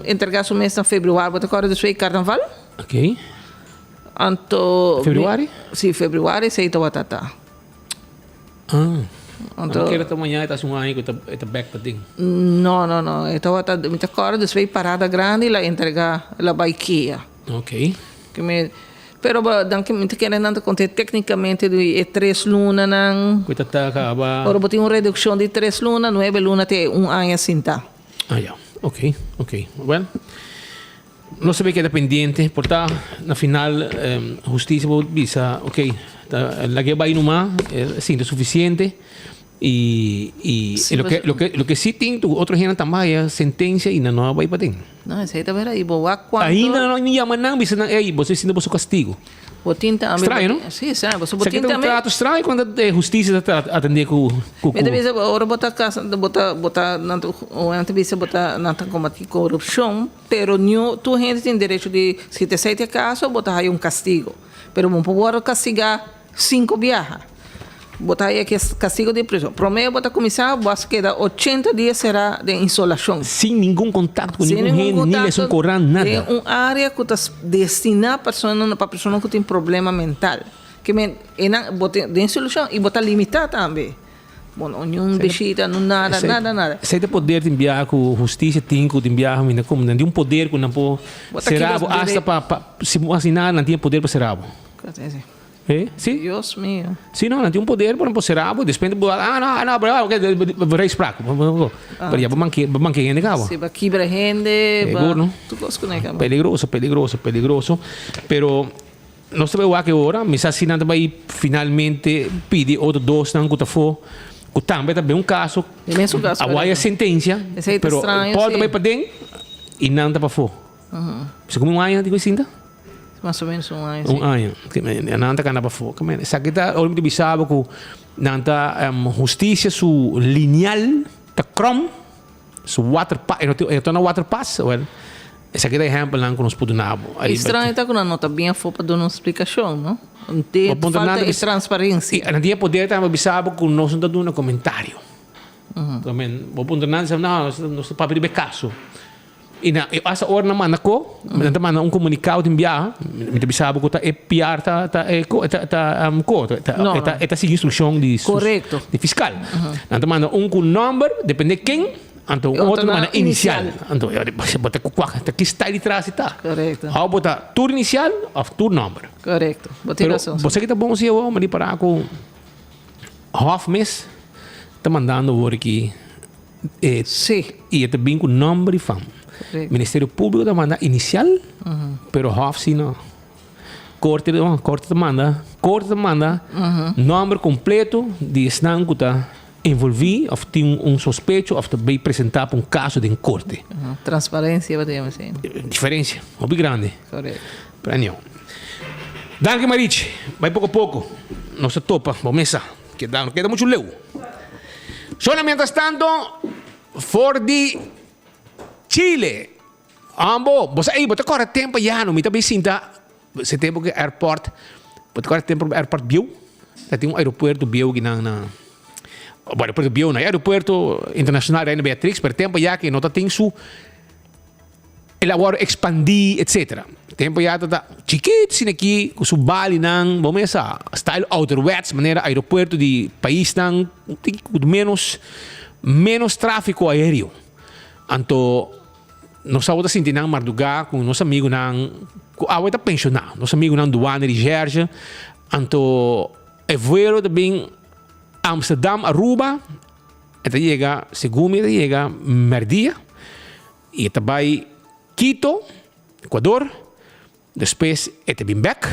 entregar seu mês em fevereiro, mas agora depois carnaval. Ok. Então fevereiro? Sim, fevereiro sei que vai estar. Então quero que amanhã está um ano que está back para ding. Não. Então vai estar agora depois parada grande e lá entregar ela vai Kia. Ok. Que me pero dan que me querem nada contar tecnicamente de 3 lunas não. Coita tá acaba. Ora botem uma redução de 3 lunas, 9 lunas até um ano assim tá. Ah, já. Ok. Well, não sabia que era pendiente, portanto, na final, justiça visa, ok, la que vai numa, sim, é suficiente. E lo que sí tem, outro gente também é sentença e não vai para dentro. Não, isso aí tá vendo aí, boa quanto. Ainda não chama não, bisa não, ei, você sinta você castigo. Estranho, não? Sim, sabe, você botin também. Um trato estranho quando a justiça está atender com. Mas vez ora botar casa, botar na combater corrupção, pero tu gente tem direito de se te aceita caso botar aí castigo, pero não pode castigar 5 viagens. Botar aí que castigo de prisão. Prometo botar comissário, basta queda 80 dias será de insolação. Sem nenhum contato com ninguém, nem é um corão, nada. É uma área que está destinada para pessoa que tem problema mental. Que tem solução e botar limitada também. Bom, nenhum visita, não nada. Se tem poder de enviar com justiça, tem que enviar como de um poder que não pode ser hasta para se assinar não tinha poder para ser abo. Sim? Deus meu. Sim, não tem poder para ser abo, depende não, vai fraco. Para já banque gente cabo. Se vai quebrar gente, tu gosta com ele. Peligroso. Pero não sabemos que agora, mas assinando vai finalmente pedir outro dois não que for. Que também um caso. A sentença. Pero pode vai para dentro e não está para fora. Se como ano digo assim, mais ou menos um ano. Um ano. Não está para fora. Isso aqui está, olha, me sabe que não está justiça su lineal, está crom, su water pass, eu estou na water pass, well. Esse aqui é exemplo lá que nós podemos. Estranho está com a nota bem fofa para dar uma explicação, não? Não tem falta de transparência. Não tinha poder também sabe que nós não dando um comentário. Também, o ponto nada não está para abrir caso. E na essa hora na manda ko, manda um comunicado enviar, me sabe que é piar tá seguir instrução de correto de fiscal. Então manda um com número, depende quem. Então outro manda inicial. Então você bota com que está ali atrás está. Correto. Ao botar tour inicial ou tour number. Correto. Você que tá bom se eu vou me parar com Hofmes tá mandando o aqui. Sim. E é também com número e fam. Ministério Público da manda inicial, pero Hof sim não. Corte da manda, número completo de estão que está envolvido, ou tem suspeito, ou vai apresentar para caso de corte. Transparência, podemos dizer. Diferença, muito grande. Correto. Para não. Danke, Mariche. Vai pouco a pouco. Não se topa, vamos começar. Queda muito leu. Só mientras tanto, for the Chile. Você corre tempo já, não me está bem sinta. Você tempo que airport, você corre tempo airport Biu. Tem aeroporto Biu que aeroporto Biu, aeroporto internacional da Beatrix, per tempo já que não tem agora expandir, etc. Tempo ya tá chiquito sin aqui, com subali nang, vamos essa style outerwets, maneira aeroporto de país nang, menos tráfego aéreo. Anto nós estamos sentindo nang Marduga com nosso amigo nang, agora tá pensionado, nosso amigo nang Duane de Gerge, anto é voo também Amsterdam, Aruba, eta chega, segundo chega Merdia, e também Quito, Equador, depois eta Bimbek,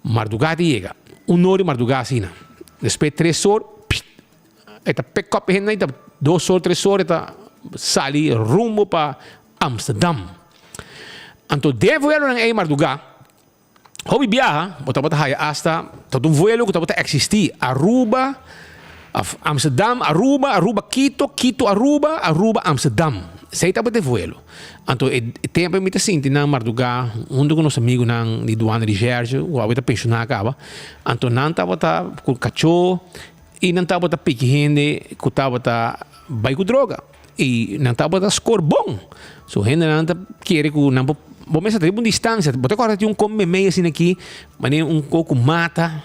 Marduga chega, hora Marduga sina, depois 3 horas, eta pick up hen, eta 2 horas, 3 horas, eta sali rumbo para Amsterdam. Anto de vuelo ng Marduga, hobby viaja, bota haya hasta todo vuelo que bota existir Aruba, Amsterdam, Aruba, Quito, Aruba, Amsterdam. Sei tá bota vuelo. Anto tempo me tá sentindo na Marduga, com nosso amigo nang de Duane de Gerge, o abita pensionar acaba. Anto não tá bota com cachorro e não tá bota pique gente, que tá bota vai com droga. E não tá bota score bom. So gente não tá querer que não vamos ter uma distância. Bota agora tem come meio assim aqui, mas pouco mata.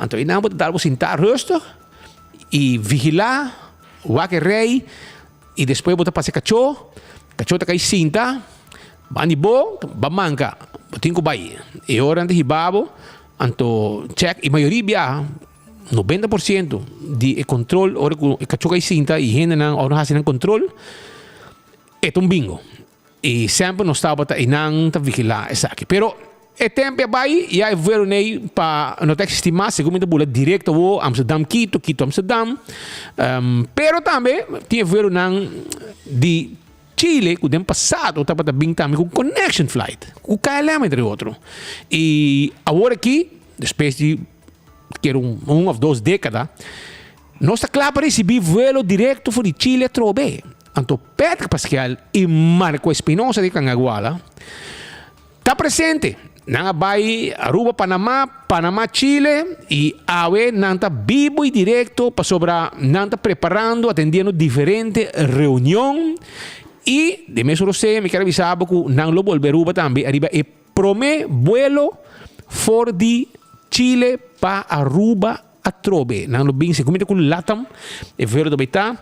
Então não bota dar sentar rustig e vigilar o que rei e depois bota passar cachorro tá cai cinta, bani bo, bamanca, botin ko bai. E ora ante hibabo, anto check e maioria viaja 90% de controle, ora que cachorro cai cinta e gente não ora hacen controle. É um bingo. E sempre nós estava e não tá vigilar essa aqui. Pero é tempo vai e aí veio nei para não ter estimar segundo a bula direto ao Amsterdam Quito Amsterdam. Pero também tinha veio nang de Chile que o tempo passado estava também com connection flight, com KLM entre outro. E agora aqui, depois de que era ou 2 décadas, nós está claro para receber voo direto de Chile a Trobe. Anto Pedro Pascal e Marco Espinosa de Cangaguala está presente. Nanga vai Aruba, Panamá, Chile e awe nanta vivo e direto para sobra nanta preparando, atendendo diferentes reuniões e de mesmo você me quero avisar que não lo volveruba também arriba e prome vuelo for de Chile para Aruba a Trobe. Não lo bem se comenta com Latam é vero do beita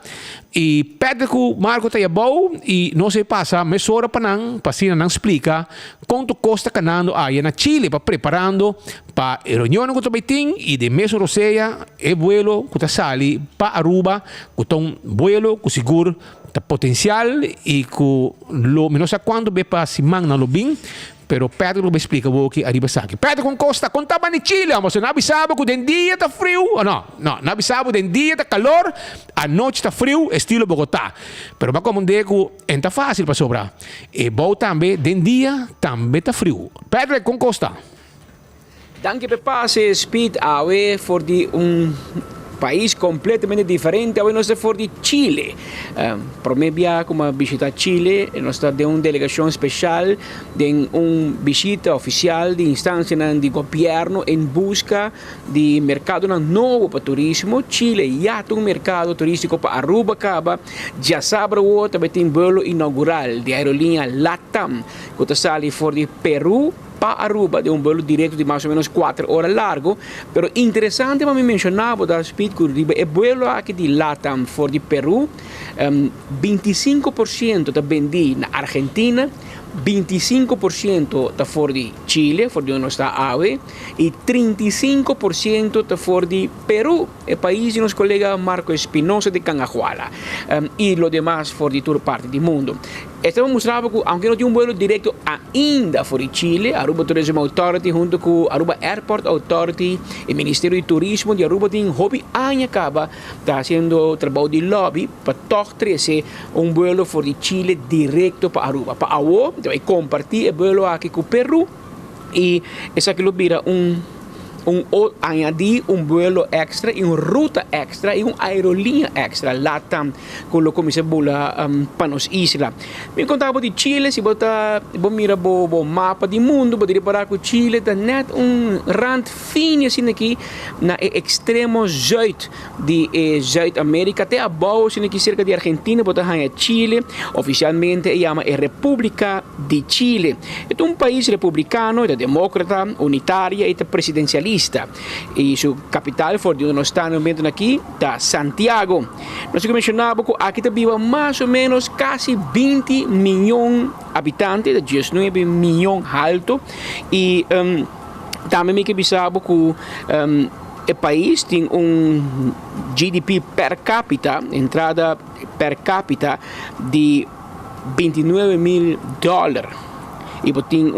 e pede que Marco tá bom e não se passa mesora para não passina não explica quanto custa canando aí na Chile para preparando para reunião com o beiting e de mesmo roseia é vuelo que tá sali para Aruba com vuelo com seguro tá potencial e com lo não sei quando be para simang na lo bem. Pero Pedro me explica o que arriba aqui. Pedro com Costa contava em Chile, mas não avisava que o dia está frio. Não avisava que o dia está calor, a noite está frio, estilo Bogotá. Pero vai como que está fácil para sobrar. E bom também, de dia também está frio. Pedro com Costa. Danke per passe speed awe for di país completamente diferente a nós for de Chile. Para mim, como visitar Chile, nós estamos de uma delegação especial, de uma visita oficial de instância de governo em busca de mercado novo para turismo. Chile já tem um mercado turístico para Aruba, Caba, já sabe o também tem voo inaugural de aerolínea Latam, que está ali for de Peru para Aruba de un vuelo directo de más o menos 4 horas largo, pero interesante para mí mencionaba da Speed que el vuelo aquí de Latam for de Perú, 25% está vendido en Argentina, 25% está for de Chile, for de donde está AVE, y 35% está for de Perú, el país de nuestro colega Marco Espinosa de Cangajuala, y los demás for de toda parte del mundo. Estamos mostrando que, aunque no tiene un vuelo directo ainda for de Chile, Aruba Tourism Authority, junto con Aruba Airport Authority, el Ministerio de Turismo de Aruba, tiene hobby año acaba, está haciendo trabajo de lobby para todos 13 un vuelo for de Chile directo para Aruba. Para Aruba, compartir el vuelo aquí con Perú, y esa que lo mira añadir un vuelo extra y una ruta extra y una aerolínea extra LATAM con lo que se bula para nos isla. Me contava de Chile, se bota mira bo mapa do mundo, poderia parar com Chile, tá net rand fino assim aqui na extremo zuid de Zuid-América até a boa assim aqui cerca de Argentina, bota a Chile, oficialmente se chama República de Chile. É um país republicano, é democrata, unitária e presidencialista. E sua capital, for de onde nós estamos aqui, está Santiago. Nós mencionamos que aqui vive mais ou menos quase 20 milhões de habitantes, 19 milhões alto. E também me que pensava que o país tem GDP per capita, entrada per capita de $29 mil. E tem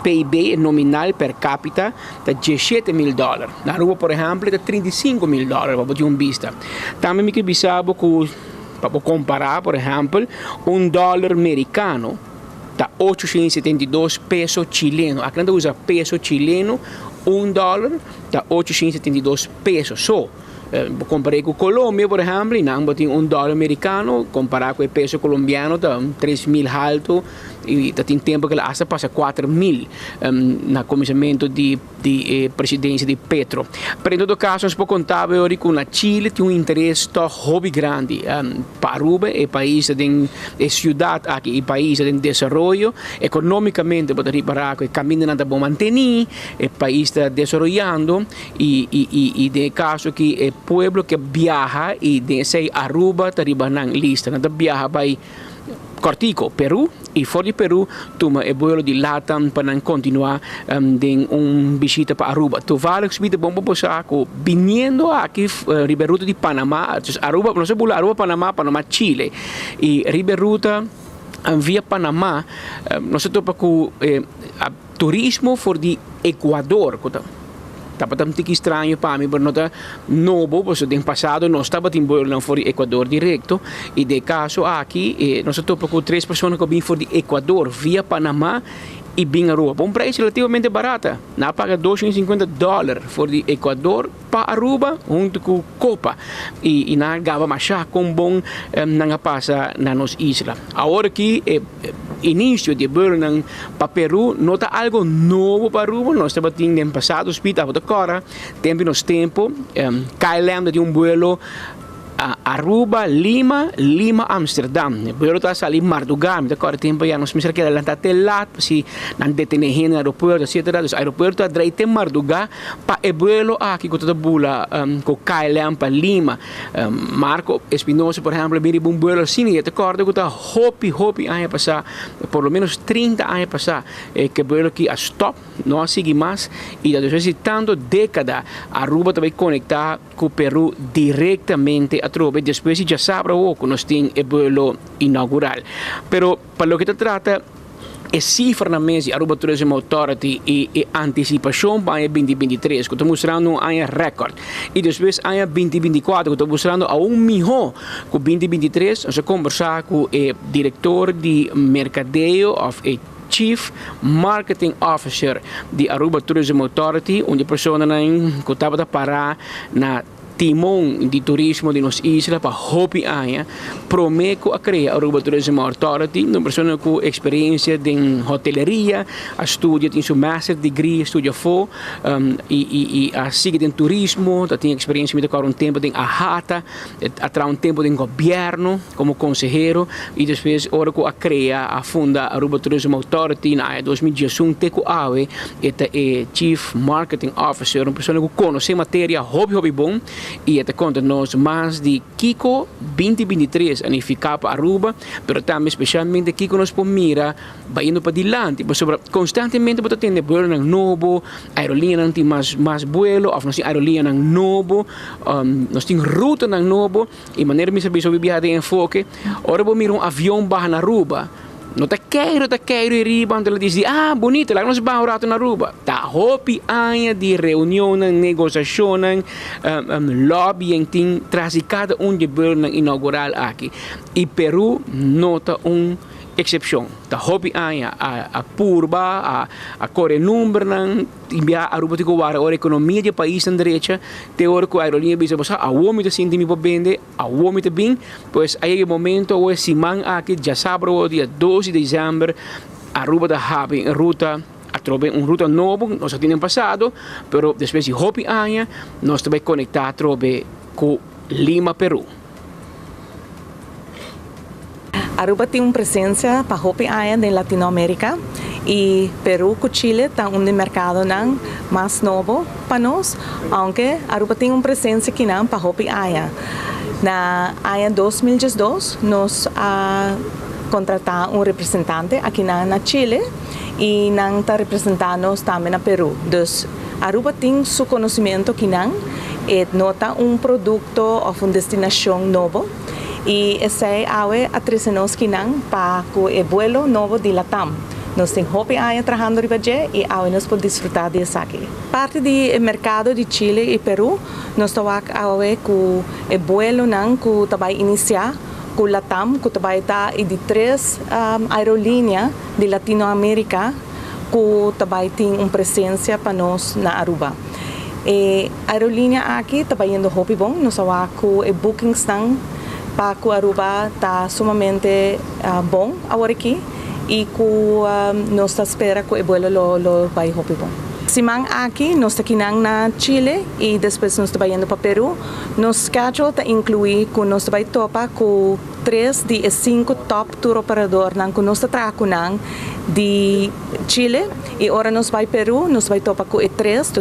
PIB nominal per capita de $17 mil. Na Aruba, por exemplo, de $35 mil, para ter vista. Também me que pensava que, para comparar, por exemplo, $1 americano está 872 pesos chilenos. Aqui não usa peso chileno, $1 está 872 pesos. Comparei com Colômbia, por exemplo, e não tem $1 americano, comparar com o peso colombiano, está 3 mil alto, e tem tempo que ela passa 4 mil no começamento de presidência de Petro. Mas em todo caso, nós podemos contar que na Chile tem interesse hobby grande. Para Aruba é país é cidade aqui, é país em desenvolvimento, economicamente pode reparar que o caminho não está bom manter, é país está desenvolvendo e de caso que é pueblo que viaja e desse Aruba está na lista, não viaja para Cortico, Peru, e fora de Peru, toma o vuelo de LATAM para continuar de visita para Aruba. Tu vale que subir bom para saco, vindo aqui Riberuta de Panamá, Aruba, não sei se Aruba, Panamá, Chile, e Riberuta via Panamá, nós topa com turismo for de Equador, estava um pouco estranho para mim, porque não está novo, porque no passado não estava em vuelo for Equador direto, e de caso aqui, nós estamos com 3 pessoas que vêm for de Equador via Panamá e vêm a Aruba. Um preço relativamente barato, não paga $250 for de Equador para Aruba, junto com Copa, e não gava machá com bom não passa na nossa isla. Agora que início de vuelo para Peru, não está algo novo para Aruba, nós estamos no passado, hospital agora, temos tempo, KLM de vuelo Aruba, Lima, Amsterdam. Pero está salir Mardugam, de acordo tempo já nós pensamos que ela está até lá, se não detém no aeroporto, etc. Os aeroportos atrás Mardugam para o vuelo aqui que está bula com KLM para Lima. Marco Espinosa, por exemplo, vem um vuelo assim, de acordo que está hopi anos passar, por lo menos 30 anos passar, que vuelo que a stop não sigue mais e depois de tanto década Aruba também conectar com o Peru diretamente a Aruba, depois já sabe que nós temos o vuelo inaugural. Pero para o que se trata é cifra na mesa Aruba Tourism Authority e antecipação para 2023, que está mostrando um recorde. E depois em 2024, que está mostrando a melhor que 2023, nós vamos conversar com o diretor de mercadeo Chief Marketing Officer de Aruba Tourism Authority, onde a pessoa que estava para na timão de turismo de nossa isla para hobby aia prometo a criar Aruba Tourism Authority, uma pessoa com experiência em hotelaria, a estudia tem seu master degree, estudia fo e a siga em turismo, tem experiência muito com um tempo em AHATA, atrás um tempo em governo como conselheiro e depois hora que a criar a funda Aruba Tourism Authority na 2018 teco awe é Chief Marketing Officer, uma pessoa que conhece matéria hobby bom e até conta nós mais de Kiko 2023 a ficar para Aruba, mas também especialmente Kiko nós por mira vai indo para dilante, constantemente para ter vuelo novo, aerolínea não tem mais vuelo, ou nós tem aerolínea novo, nós tem ruta novo e maneira me saber sobre viagem de enfoque, ora vou mirar avião barra na Aruba. Não está quero ir riba, então ela diz, bonito, lá nós vamos orar na Aruba. Tá hopi anos de reunião, negociação, lobbying, tem traz cada de vuelo inaugural aqui. E Peru nota excepção. Da hobby a purba, a corre número não enviar a Aruba tico a economia do país na direita, teórico a aerolínea bisa bosa a homem te sente mi bende, a homem te bem, pois aí o momento o simang aqui já sabe o dia 12 de dezembro Aruba da habe em ruta a trobe ruta novo, nós já tínhamos passado, pero depois de hobby nós também conectar trobe com Lima, Peru. Aruba tem uma presença para Hopi Aya na Latinoamérica e Peru com Chile tem um mercado não mais novo para nós, aunque Aruba tem uma presença aqui não para Hopi Aya. Na Aya 2012 nós contratamos um representante aqui na Chile e não está representando nós também na Peru. Então Aruba tem seu conhecimento aqui não e nota um produto ou uma destinação novo. E esse é a atração que não para o vuelo novo de Latam. Nós temos Hopi Aya trabalhando ribaje e nós podemos desfrutar disso aqui. Parte do mercado de Chile e Peru, nós estamos com o vuelo não que vai iniciar com Latam, que vai estar de 3 aerolíneas de Latinoamérica que vai ter uma presença para nós na Aruba. A aerolínea aqui está indo Hopi bom, nós estamos com o bookings não para que Aruba está sumamente bom agora aqui e que nós esperamos que o vuelo vai Hopi bom. Simang aqui, nós estamos aqui na Chile e depois nós estamos indo para Peru. Nosso schedule está incluído que nós vamos topar com 3 de 5 top tour operadores que nós trabalhamos de Chile e agora nós vamos para Peru, nós vamos topar com 3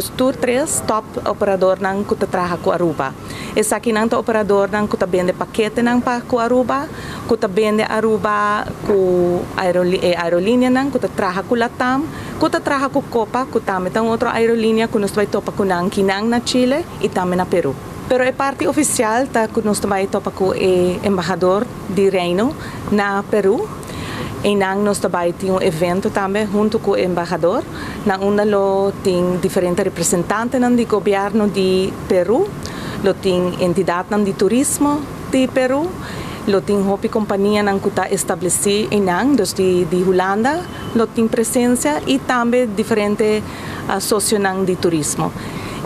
top operadores que trabalham com Aruba. Esse aqui é o operador que vende paquete para Aruba, que vende Aruba com aerolínea que trabalha com Latam, que trabalha com Copa, que também tem outra aerolínea que nós vamos topar com na Chile e também na Peru. Pero a parte oficial está que nós vamos topar com o embaixador de Reino na Peru. E nós também temos um evento também junto com o embaixador. Na onde tem diferentes representantes do governo de Peru, tem entidade de turismo de Peru, tem Hopi companhia que está estabelecida de Holanda, tem presença e também diferentes sócios de turismo.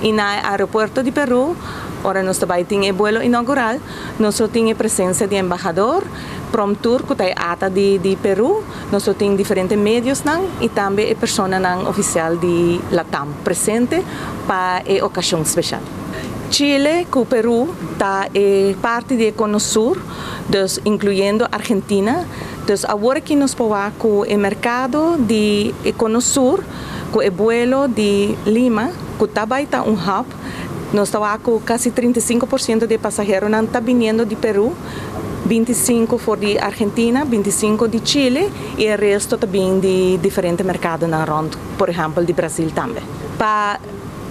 E no aeroporto de Peru, agora nós também temos o vuelo inaugural, nós temos a presença de embaixador, promotor que está de Peru, nós temos diferentes meios e também a pessoa oficial de Latam presente para a ocasião especial. Chile com Peru está parte de Econosur, incluindo Argentina. Agora que nós podemos com o mercado de Econosur, com o vuelo de Lima, que também está um hub, nós estamos com quase 35% de passageiros que estão vindo de Peru, 25% for de Argentina, 25% de Chile e o resto também de diferentes mercados na ronda, por exemplo, de Brasil também. Para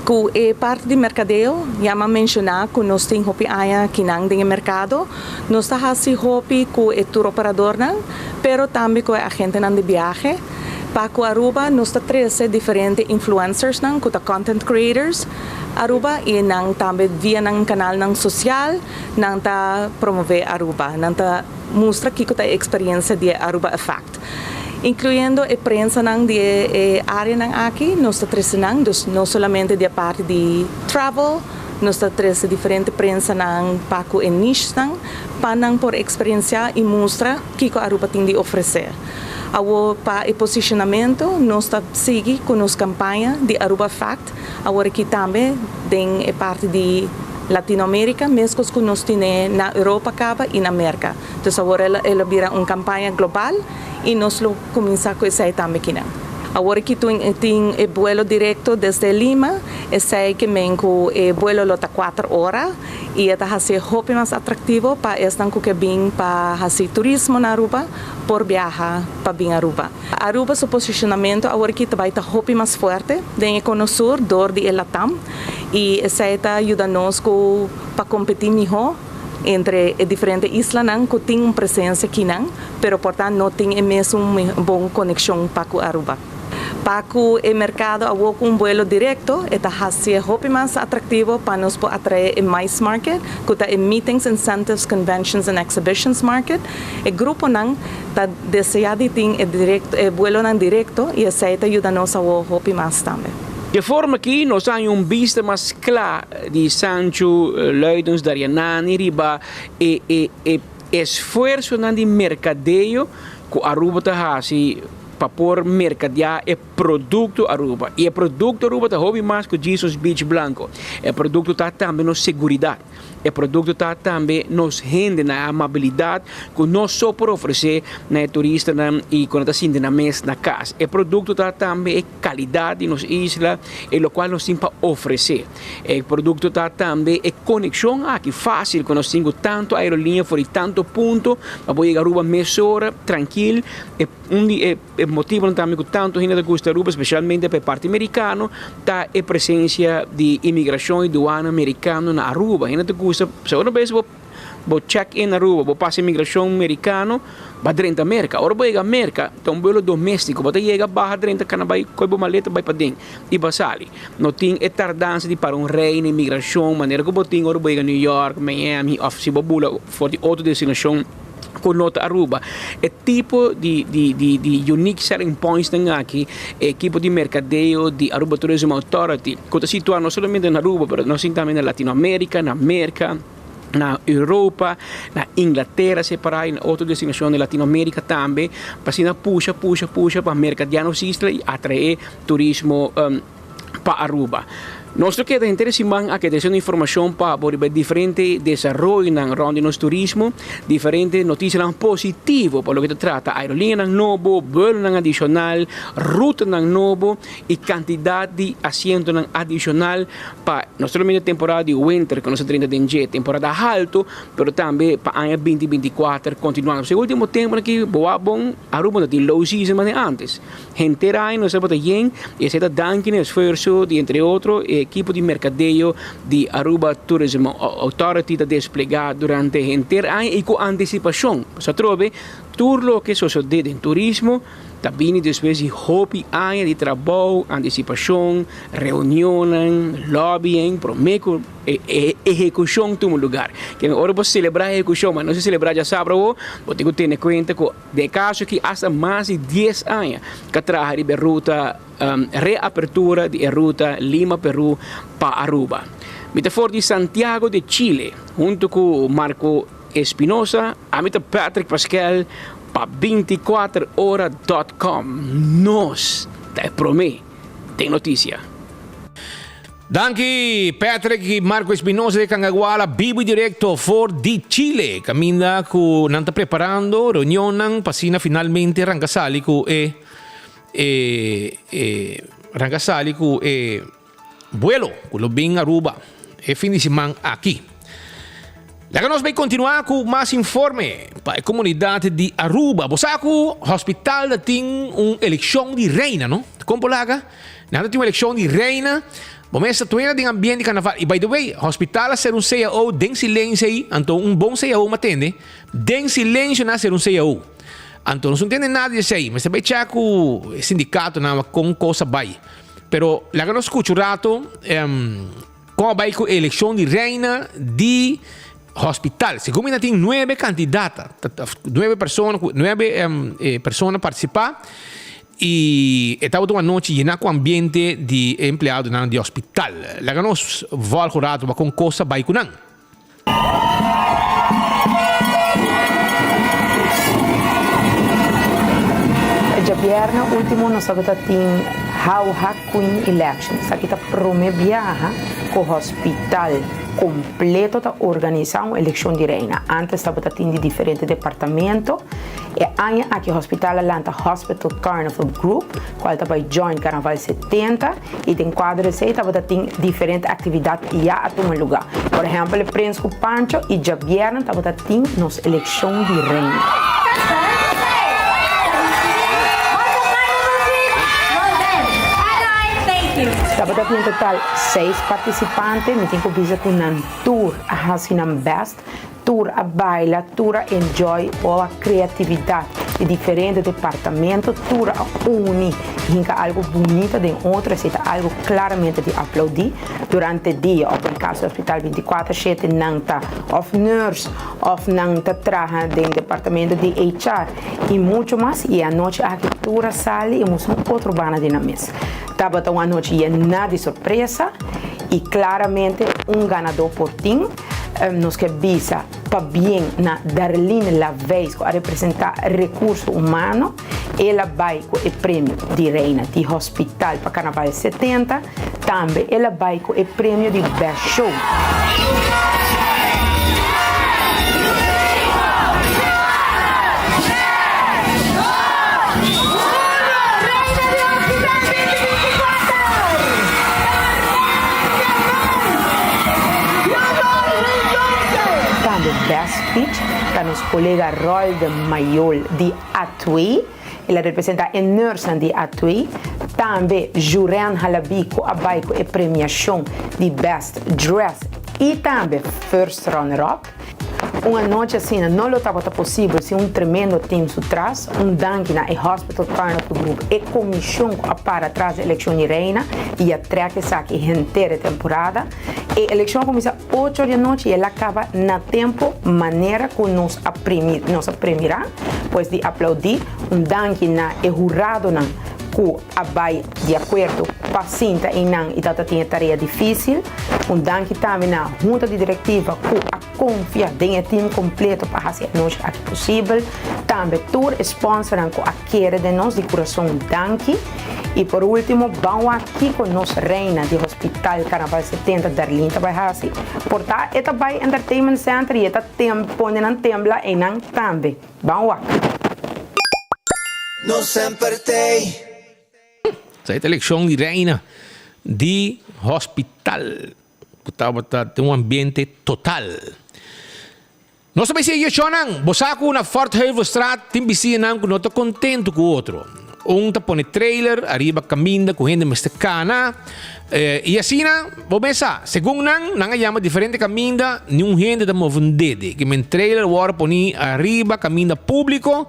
a parte de mercadeo, já mencionar que nós temos Hopi Aya aqui no mercado, nós estamos Hopi com o tour operador, mas também com a agente de viagem. Para Aruba, nós temos 13 diferentes influencers, com content creators, Aruba e também via um canal social, para promover Aruba, para mostrar que a experiência de Aruba Effect. Incluindo a prensa de área aqui, nós temos não somente da parte de travel, nós temos diferentes prensa para o niche, para por experiência e mostrar o que a Aruba tem de oferecer. Para o posicionamento, nós seguimos com nossa campanha de Aruba Fact, agora aqui também tem a parte de Latinoamérica, mesmo que nós temos na Europa e na América. Então agora ela vira uma campanha global e nós começamos com isso também aqui. Agora que tem o vuelo direto desde Lima, esse que vem com o vuelo lota 4 horas e está fazer Hopi mais atrativo para estar que vem para fazer turismo na Aruba por viajar para vir a Aruba. Aruba seu posicionamento agora que vai estar Hopi mais forte, tem Econosur dor de Latam e esse está ajuda-nos para competir melhor entre diferentes islas que têm uma presença aqui, mas portanto não tem mesmo uma boa conexão para a Aruba. Paco el mercado hago un vuelo directo, está hacia hopi más atractivo para nos atraer en mais market, kuta en meetings, incentives, conventions and exhibitions market. El grupo nang ta desea de ting el vuelo nang directo y aceita ayudanos a hopi más también. De forma que nós temos vista mais clara de Sancho, Leidens, Darianani, riba e esforço de mercadeio que Aruba está assim para pôr mercadear é produto Aruba. E o produto Aruba está hobby mais que Jesus Beach Blanco. O produto está também na segurança. O produto está também nos rende na amabilidade que nós só por oferecer na turista e quando está sendo na mesa na casa. O produto está também a qualidade nos isla e o qual nós temos para oferecer. O produto está também a conexão aqui fácil quando nós temos tanto aerolinha por tanto ponto para poder Aruba meia hora tranquilo. O motivo também que tanto gente gosta Aruba, especialmente para a parte americana, está a presença de imigração e doana americana na Aruba. Gente gosta, se uma vez vou check-in na Aruba, vou passar imigração americana, vai dentro da América. Agora vou chegar à América, então um vuelo doméstico, vou chegar barra dentro, que vai com a maleta, vai para dentro e vai sair. Não tem a tardança de para rei na imigração, maneira que vou ter, agora vou chegar a New York, Miami, ou se vou bula, for de outra destinação. Com nota Aruba, é tipo de unique selling points aqui, é tipo de mercadeio de Aruba Tourism Authority, que está situado não somente na Aruba, mas também na Latinoamérica, na América, na Europa, na Inglaterra, separar em outra destinação na Latinoamérica também, para assim puxa para mercadear nos islas e atrair turismo para Aruba. Nós queremos interessar a que tenhamos informação para diferentes desenvolvimentos na ronda de turismo, diferentes notícias positivas para o que se trata, aerolínea novo, vuelo adicional, ruta novo e quantidade de asientos adicional para não somente a temporada de winter, que nós temos de temporada alta, mas também para o ano 2024 continuando. O último tempo aqui, bom, Aruba tem low season antes. Gente aí, nós sabemos que e se dá esforço de entre outros equipo de mercadeio de Aruba Tourism Authority está desplegado durante o inteiro ano e com antecipação. Você trova tudo o que sucede em turismo, também depois de hobby ano de trabalho, antecipação, reuniões, lobbying, prometo execução de um lugar. Que agora você celebrar a execução, mas não se celebrar já sabe, você tem que ter em conta que de caso que há mais de 10 anos que traz a ruta reapertura de ruta Lima-Peru para Aruba. Me for de Santiago de Chile, junto com Marco Espinosa, a mim Patrick Pascal, para 24horas.com. Nós, te prometo, tem notícia. Danke Patrick Marco Espinosa de Cangaguala, vivo e direto for de Chile. Caminda ku nanta preparando reunião nang pasina finalmente rangasali ku rangasali ku vuelo ku lobing Aruba e fin de semana aqui. Laga nós vai continuar com mais informe para a comunidade de Aruba. Bosaku hospital tem eleição de reina, não? Como laga? Nada tem uma eleição de reina. Bomesta tuena ding ambiente de carnaval. E by the way, hospital ser CAO, den silêncio aí, então bom CAO matende, den silêncio na ser CAO. Então não entende nada disso aí, mas você vai checar com o sindicato na com coisa vai. Pero lá que nós escuto rato, como vai com a eleição de reina de hospital. Segundo ainda tem 9 candidatas, 9 pessoas participar. E estava uma noite llena com ambiente de empregado de hospital. Lá que nós voltamos com coisa vai com não. Já viernes último nós sabemos que How Queen Elections. Aqui está promovida com o hospital completo para organizar uma eleição de reina. Antes estava em diferentes departamentos. E aqui o Hospital Atlanta Hospital Carnival Group, qual estava join Carnaval 70, e tem quadro 6 estava em diferentes atividades e já a tomar lugar. Por exemplo, o Prince Pancho e já viernes estava em nossa eleição de reina. Estava em total 6 participantes, me tenho que dizer que um tour a Hasinam Best, tour a baila, tour a enjoy ou a criatividade. de diferentes departamentos, tudo une, hinca algo bonito de outro, é algo claramente de aplaudir durante o dia, ou em caso do hospital 24/7, não está of nurse, of não está trabalhando no departamento de HR, e muito mais, e a noite a arquitetura sale, e temos outro bana de na mesa. Estava uma noite e nada de surpresa, e claramente ganador por tim, nos que visa para bem na Darlene Lavez a representar recurso humano, ela vai com o prêmio de reina de hospital para Carnaval 70, também ela vai com o prêmio de Best Show. Best Speech para nosso colega Roy de Mayol de Atui. Ele representa a nurse de Atui. Também Julian Halabico abaixo a premiação de Best Dress e também First Runner-Up. Uma noite assim não estava possível se tremendo time atrás, danke na Hospital Carnival Group e comissão para trás da eleição de reina e a treca saque inteira temporada. E a eleição começa 8 da noite e ela acaba na tempo, maneira que nos aprimirá, pois de aplaudir, danke na jurado na que abai de acordo paciente e não e tata tinha tarefa difícil, danke também na junta de diretiva que a confia em time completo para fazer nós aqui possível, também tour sponsor que a querer de nós de coração danke. E por último, vamos aqui com nossa reina de Hospital Carnaval 70, Darlene Tabajasi. Portanto, esta vai Entertainment Center e esta tempo não tembla e não também. Vamos aqui. No sempre tem. Essa eleição de reina de hospital. Tem ambiente total. Nós também se questionam, bosaco na Fort Haven Strat, tem vizinho que não está contente com o outro. Tá põe trailer, arriba caminda, correndo mas cana. E assim, vou pensar, segundo não chama diferente caminda, nenhum gente da movendede. Que men trailer, agora põe arriba, caminda público,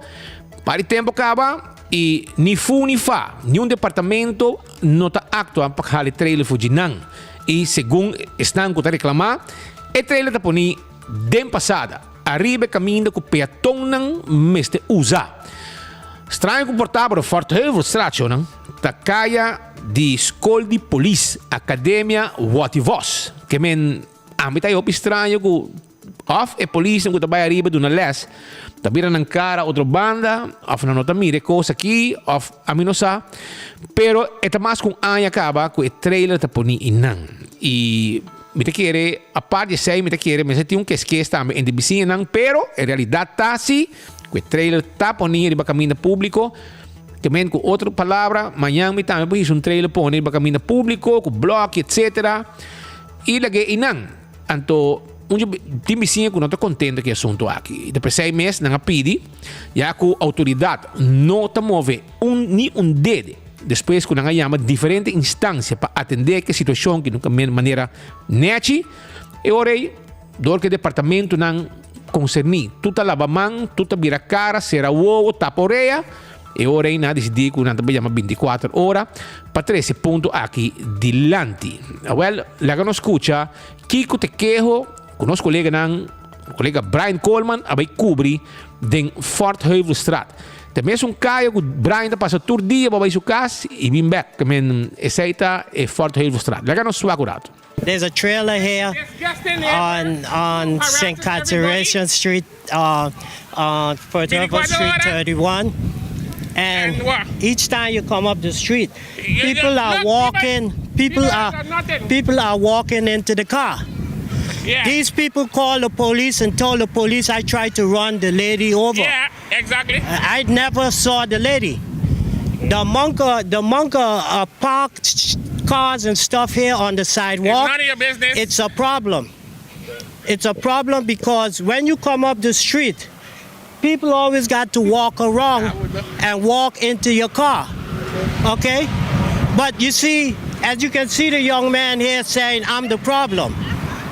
para o tempo acaba, e ni fu ni fa, nenhum departamento não está actuando para fazer trailer fugir não. E segundo estão que reclamar, o trailer está põe den passada, arriba caminda com o peatão não mas usa. Estranho comportamenто Fort Haven Stratio, não? Da caia de escola de polícia, academia Wativos, que men ambita eu estranho que of e polícia que trabalha arriba de uma les, tá vira na cara outra banda, of na nota mire coisa aqui, of a mim não sabe, pero é mais com anha acaba que o trailer tá poni inang e me te querer a parte de sei me te querer, mas tem que esquecer também em de vizinha não, pero em realidade tá assim. O trailer está poniendo en camino público, que men con otra palabra, mañana me también pues un trailer pone en camino público, con blog, etc. Y la que inan, anto un tim vizinho que não está contente com o assunto aqui. Depois de 6 meses, não pedi, já que a autoridade não está move nem dedo. Depois que não chama diferentes instâncias para atender a situação que de maneira nete, e orei, do que o departamento não concerni, tuta lava mão, tuta vira cara, será o taporeia, e ora aí decidi que não trabalhamos 24 horas para esse ponto aqui dilante. Well, lá que nos escuta, Kiko te quejo, com nosso colega Brian Coleman, vai cobrir de Fort Haven Strat. Também é caio que Brian passa todo dia para sua casa e vem back, que men aceita e Fort Haven Strat. Lá que nos sua curado. There's a trailer here on St. Conservation Street, Fort Haven Street 31. And each time you come up the street, people are walking. People are walking into the car. Yeah. These people called the police and told the police I tried to run the lady over. Yeah, exactly. I never saw the lady. The monk parked cars and stuff here on the sidewalk. It's none of your business. It's a problem. It's a problem because when you come up the street, people always got to walk around and walk into your car. Okay? But you see, as you can see the young man here saying, I'm the problem.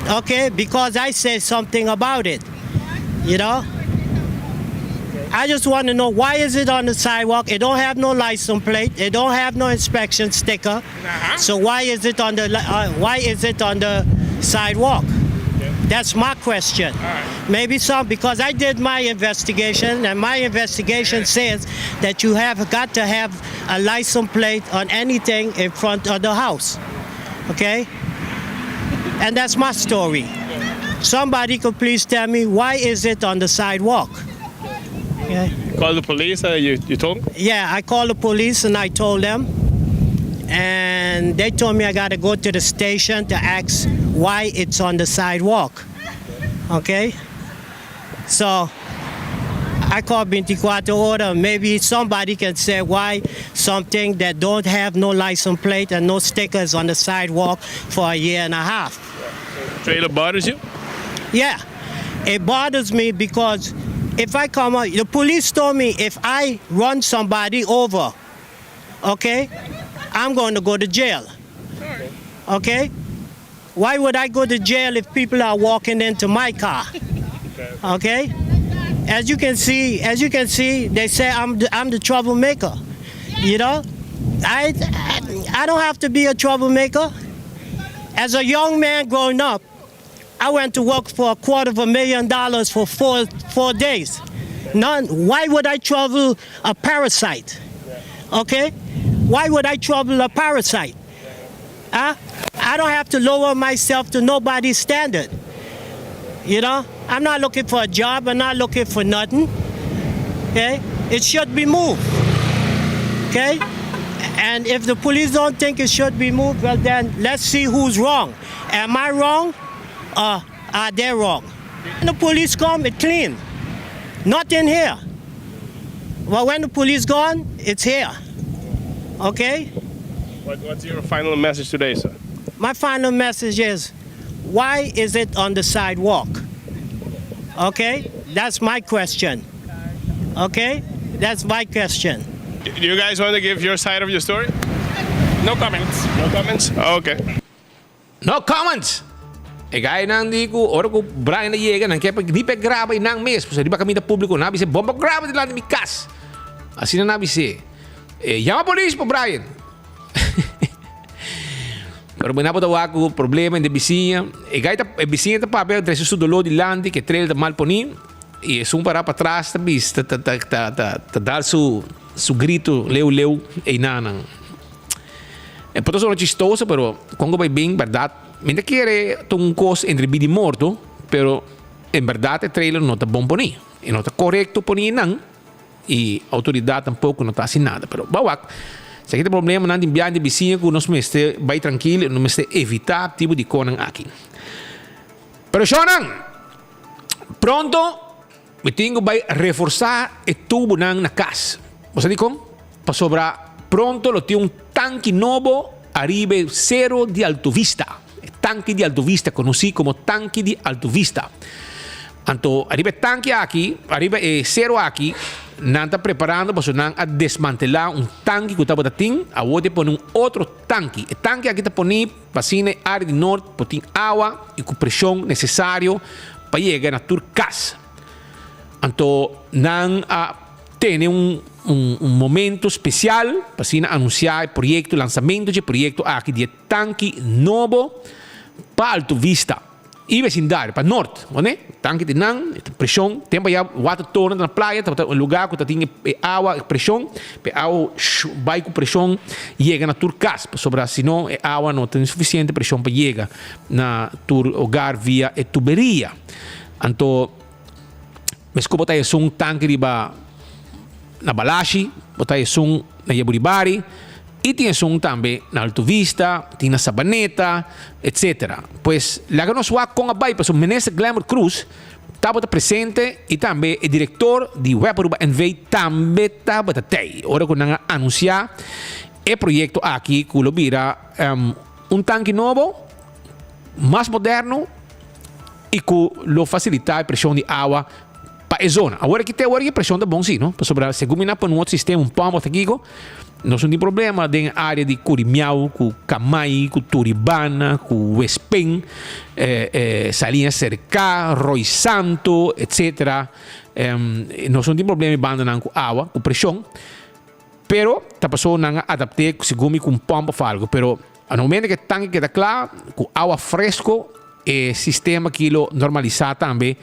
Okay? Because I say something about it. You know? I just want to know, why is it on the sidewalk? It don't have no license plate. It don't have no inspection sticker. So why is it on the sidewalk? That's my question. Maybe some, because I did my investigation, and my investigation says that you have got to have a license plate on anything in front of the house. Okay? And that's my story. Somebody could please tell me, why is it on the sidewalk? Okay. You called the police, you told them? Yeah, I called the police and I told them. And they told me I got to go to the station to ask why it's on the sidewalk. Okay? So I called 24 Horas. Maybe somebody can say why something that don't have no license plate and no stickers on the sidewalk for a year and a half. Trailer bothers you? Yeah, it bothers me because if I come out, the police told me if I run somebody over, okay, I'm going to go to jail. Okay? Why would I go to jail if people are walking into my car? Okay? As you can see, they say I'm the troublemaker. You know? I don't have to be a troublemaker. As a young man growing up, I went to work for $250,000 for 4 days. Why would I trouble a parasite? Okay? Why would I trouble a parasite? I don't have to lower myself to nobody's standard. You know? I'm not looking for a job. I'm not looking for nothing. Okay? It should be moved. Okay? And if the police don't think it should be moved, well then, let's see who's wrong. Am I wrong? Or are they wrong? When the police come, it's clean. Not in here. Well, when the police gone, it's here. Okay? What's your final message today, sir? My final message is, why is it on the sidewalk? Okay? That's my question. Okay? That's my question. Do you guys want to give your side of your story? No comments. No comments? Oh, okay. No comments! E gaya nang di ko, ora ko Brian na yega, nang kaya di pa graba inang mes, pusa di ba kami na publiko, nabi se bomba graba nila ni Mikas. Assim na nabi se, llama a polícia po Brian. Pero binapotawa ko problema de vizinha, e gaya ta vizinha ta papel, tres su dolor de landi, que trail ta mal ponin, e sum para trás ta bis, ta dar su grito leu e nanang. E poi sono chistoso, però quando vai bem, verdade, me quiere un cos entre vida y morto, pero en verdad el trailer no está bom poner, y no está correcto poner nada, y autoridad tampoco no está haciendo nada, pero bawak, se hay problema nada enviar de vizinho que nos meste vai tranquilo, nos meste evitar tipo de conan aqui. Pero Shonan, pronto me tengo vai reforzar el tubo na casa. Você diz para sobrar pronto lo tiene un tanque nuovo arriba zero di Altovista. Tanque di Altovista, conocido como tanque di Altovista. Anto, arriba tanque aqui, arriba zero aqui, nanta preparando para a desmantelar un tanque que está botating, a volte pone un otro tanque. El tanque aqui está ponido para cine área del norte, potin agua y con presión necesario para llegar a tu casa. Anto, nan tiene un momento especial para anunciar el proyecto, lanzamiento del proyecto aquí de tanque nuevo para Alto Vista y vecindario, para norte, ¿no? Tanque de nan, presión, tiempo ya water torno en la playa, un lugar que tiene agua, presión, pero agua va con presión llega a tu casa, sobre si no agua no tiene suficiente presión para llegar a tu hogar vía tubería. Entonces, me escupo que es un tanque de na Balashi, botar som na Yaburibari, e tinha som também na Alto Vista, tinha na Sabaneta, etc. Pois, lá que nós vamos com a Bai, para o ministro Glamour Cruz, estava presente e também o diretor de Webaruba NV também estava aí. Ora, quando nós anunciar o projeto aqui, que vira um tanque novo, mais moderno, e que lo facilitar a pressão de água para a zona. Agora que tem a pressão tá bom sim, não? Para segundo na para um outro sistema um pombo aqui, não tem problema em área de Curimiau, com Camai, com Turibana, com Wespen, Salinha Cercá, Roy Santo, etc. Não tem problema em banda com água, com pressão. Pero tá passou não adaptar segundo com pombo falgo, pero no momento que tanque que está claro, com água fresco, sistema que lo normalizar também.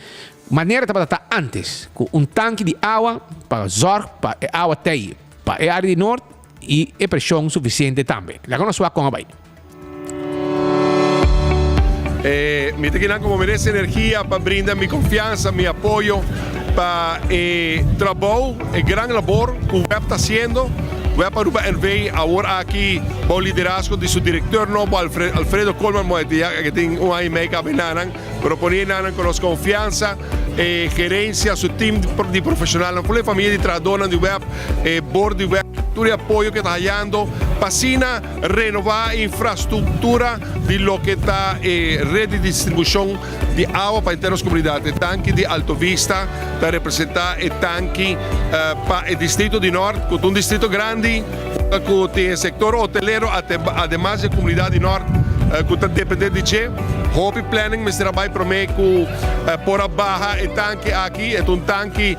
Maneira para estar antes, com tanque de água para zorg, para a água tei, para a área de norte e a pressão suficiente também. Lá que nós vamos com a baia. Me tengo como merece energía para brindar mi confianza, mi apoyo para el trabajo, el gran labor que usted está haciendo. Voy a Aruba NV ahora aquí por liderazgo de su director nuevo Alfredo Colman, que tiene un año y medio pero poniendo con los confianza, gerencia, su team de profesionales, la familia de trabajadores de web, board de web, todo el apoyo que está hallando, para renovar infraestructura de lo que está red de distribución de agua para enteras comunidades. El tanque de Alto Vista para representar el tanque para el distrito de Norte, con un distrito grande, con el sector hotelero, además de la comunidad de Norte, que depende de che. Hopi Planning, me trabalho para mim com por baja el tanque aqui, é tanque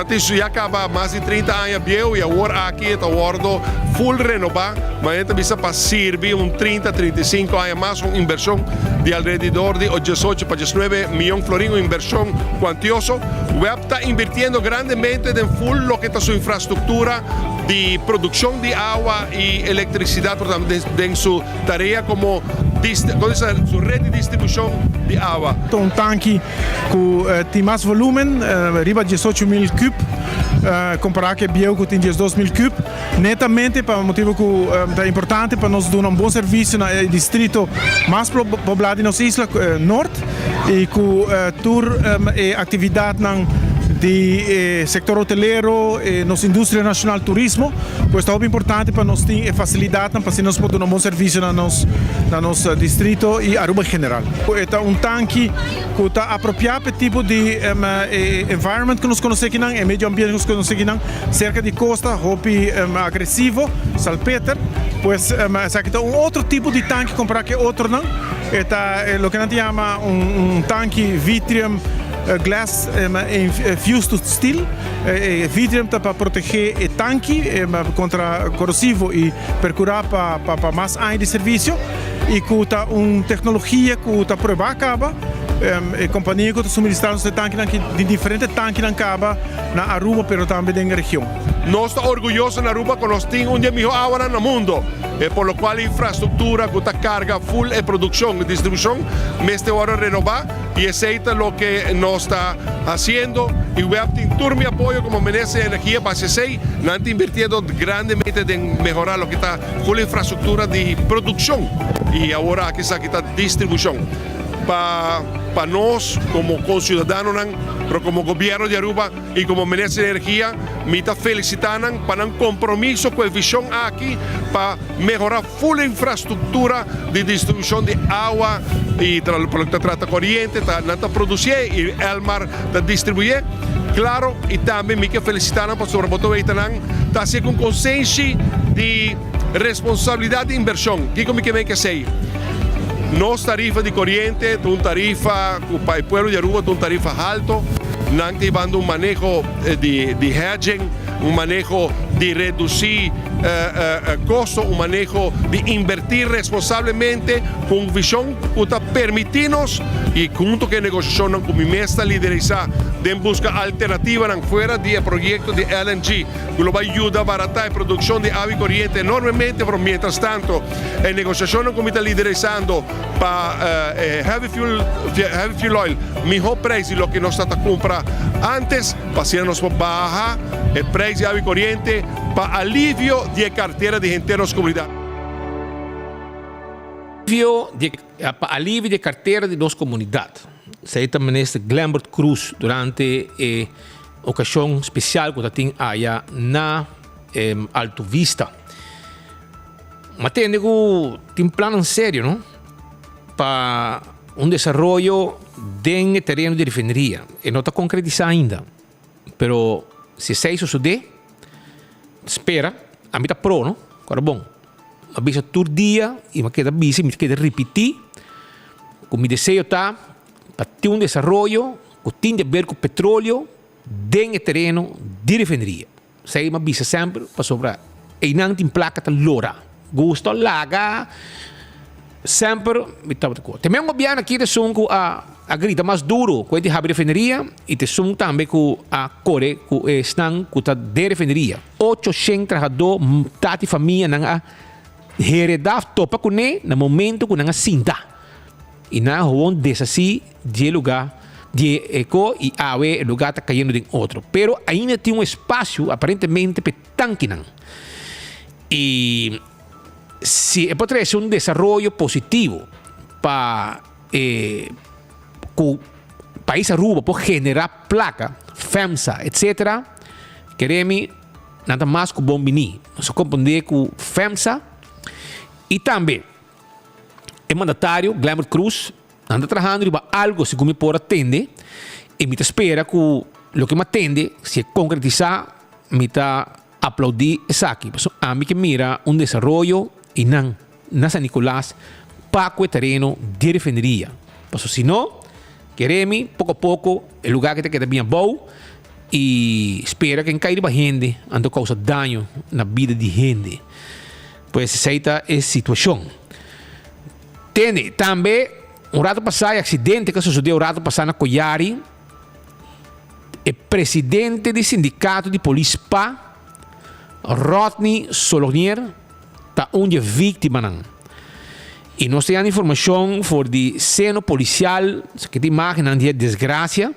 que já acaba mais de 30 anos e agora aqui está guardo full renovado, mas a gente precisa para servir 30, 35 anos mais, uma inversão de alrededor de 18 para 19 milhões de florins, uma inversão quantiosa. O web está invirtiendo grandemente en full lo que está su infraestructura de producción de agua y electricidad, en su tarea como su red de distribución de agua. Un tanque que tiene más volumen, arriba de 18.000 cubos, comparado con Biel que tiene 12.000 cubos. Netamente, para un motivo que es importante para nosotros dar un buen servicio en el distrito más poblado de nuestra isla norte y que tour actividad de sector hotelero, nuestra industria nacional turismo, pues es muy importante para nos tener facilidad para que nos podamos dar un buen servicio en nuestro distrito y Aruba en general. Es un tanque que está apropiado para el tipo de environment que nos conocemos, el medio ambiente que nos conocemos, cerca de costa, hopi agresivo, salpeter, pues es un otro tipo de tanque comparado que otro no. Es lo que nos llama un tanque Vitrium glass fused to steel. Vidrium para proteger el tanque contra corrosivo y percurar para más años de servicio. Y que está una tecnología que está pruebada acaba. Companhia que está suministrando este tanque de diferentes tanques en Caba, en Aruba, pero también en la región. Nós estamos orgulhosos en Aruba que nós temos de mejor agua en el mundo, por lo cual la infraestructura que está carga full de producción y distribución, me está ahora renovar y aceita lo que nos está haciendo. Y voy a tener mi apoyo como merece energía para CC, no está invirtiendo grandemente en mejorar lo que está full infraestructura de producción y ahora aquí está distribución. Para nós, como conciudadanos, pero como gobierno de Aruba y como Ministro de Energía, me está felicitando para un compromiso con la visión aquí para mejorar full infraestructura de distribución de agua y trata corriente, para producir y el mar distribuir. Claro, y también me felicitando por sobre todo está haciendo un consenso de responsabilidad de inversión. ¿Qué me que hacer? Nos tarifa de corriente, una tarifa para el pueblo de Aruba, una tarifa alta, están llevando un manejo de hedging, un manejo de reducir costos, un manejo de invertir responsablemente con visión que está permitirnos y junto con negociación con mi mesa liderazga de buscar alternativas fuera del proyecto de LNG, que lo va a ayudar a abaratar la producción de agua y corriente enormemente, pero mientras tanto, en negociación con mi liderazando para heavy fuel oil, mejor precio de lo que nos está comprar antes, para nos bajar el precio de agua y corriente para alivio de cartera de gente de las comunidades. Alivio de cartera de las comunidades. Zei o minister Glambert Cruz durante a ocasião especial que tem allá na Alto Vista. Mas tem um plano sério, não? Para desenvolvimento de terreno de refineria. E não está concretizado ainda. Pero se sei sucede, espera, a mim tá pronto, agora bom. A bisa todo dia e me queda busy, me queda repetir. Com meu desejo tá para ter desenvolvimento, que tem a ver com petróleo, dentro do terreno de refinaria. Sei uma bisa sempre para sobrar. E não tem placa tá lora. Gosto laga sempre me tá com. Também um biano aqui de som com a grita mais duro, com a refinaria e de som também com a core, com estão com a de refinaria. 800 trabalhadores, tati família na heredar topa com ne no momento com na cinta. E na rua desassi de lugar de eco e awe lugar está caindo em outro. Pero ainda tem espaço aparentemente para tanquinan. E se pode ser desenvolvimento positivo para o país aruba por generar placa, FEMSA, etc. Queremos nada mais que bom bini. Nós compreender com FEMSA e também o mandatário Glamour Cruz anda trabalhando para algo se como por atender e me espera que o que me atende se concretizar me está aplaudir isso aqui. A mim que mira desenvolvimento e não na San Nicolás para o terreno de refinaria. Se não, queremos pouco a pouco o lugar que queda bem bom e espera que não caia para gente ando causa dano na vida de gente. Pois aceita essa situação. Tem também rato passado acidente que sucedeu rato passado na Coiari. O presidente do sindicato de polícia PA, Rodney Solonier, está uma vítima. E nós temos informação sobre o cena policial, que te imagina de desgraça.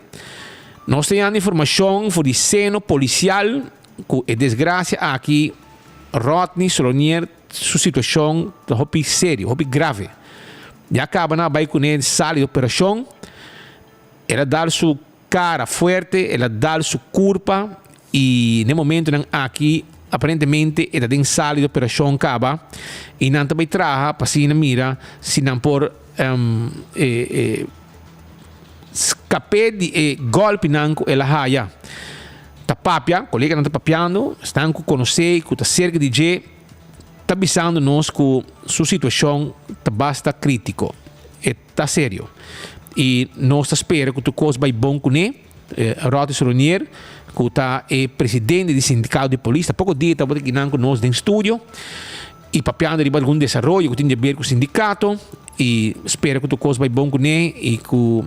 Nós temos informação sobre o cena policial, que é desgraça aqui, Rodney Solonier, sua situação é séria, é grave. Já acaba na vai com ele sala de operação, ela dá sua cara forte, ela dá sua culpa e no momento aqui aparentemente ela tem sala de operação acaba e não também traga para se mira se não por escape de golpe não ela raia tá papia colega não tá papiando estão com conhecer com tá cerca de je está avisando nós que sua situação está bastante crítico, está sério. E nós esperamos que tu coisa vai bom com ele, Rodney Solonier, que está presidente do sindicato de polícia, pouco dia estava aqui com nós no estúdio, e papiando de algum desenvolvimento que tem a ver com o sindicato, e espero que tu coisa vai bom com ele, e que o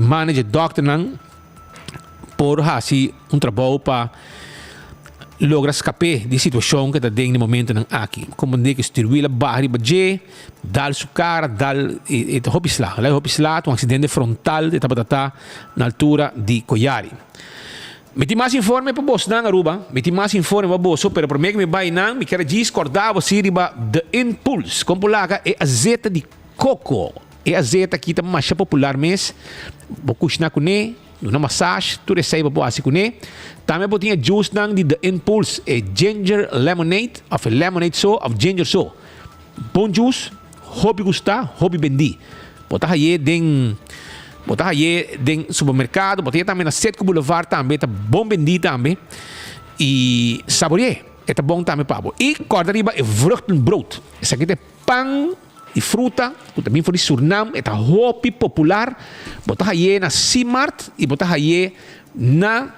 manager doctor não por fazer trabalho para logra escapar de situação que está dentro no momento aqui. Como dizer que distribuir a barra de dar sua cara, dar e hopisla, um acidente frontal de tabatata na altura de Coiari. Me tem mais informe para você na Aruba, me tem mais informe para você, pero por mim me vai não, me quero discordar você riba The Impulse, como lá é azeite de coco, é azeite que está mais popular mesmo, vou cozinhar com ele. Uma massagem, tudo isso aí para assim com ele. Também pode ter juice de The Impulse, é ginger lemonade, ou lemonade so, ou ginger so. Bom juice, hobby gostar, hobby bendi. Botar aí den supermercado, botar também na Setco Boulevard também, tá bom bendi também. E saborear, é bom também para você. E corda riba é vruchtenbrood. Esse aqui é pão e fruta, também foi de Suriname, é hobby popular. Botar aí na Simart e botar aí na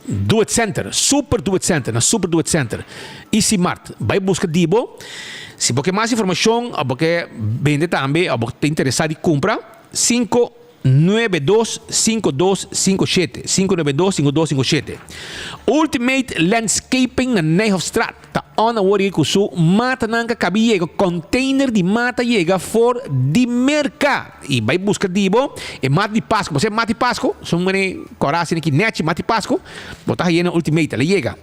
Do It Center, Super Do It Center, na Super Do It Center. E Simart, vai buscar dibo. Se você quer mais informação, ou você vende também, ou você está interessado em comprar, 592-5257. 592-5257. Ultimate Landscaping na Nijhoffstraat. Ta on worry kusu mata nanga kabiye container di mata yega for di merca. E vai buscar dibo e mata di Pasco. Você mata di Pasco, são mane corasi niki net mata di Pasco. Botar aí na Ultimate, ela chega.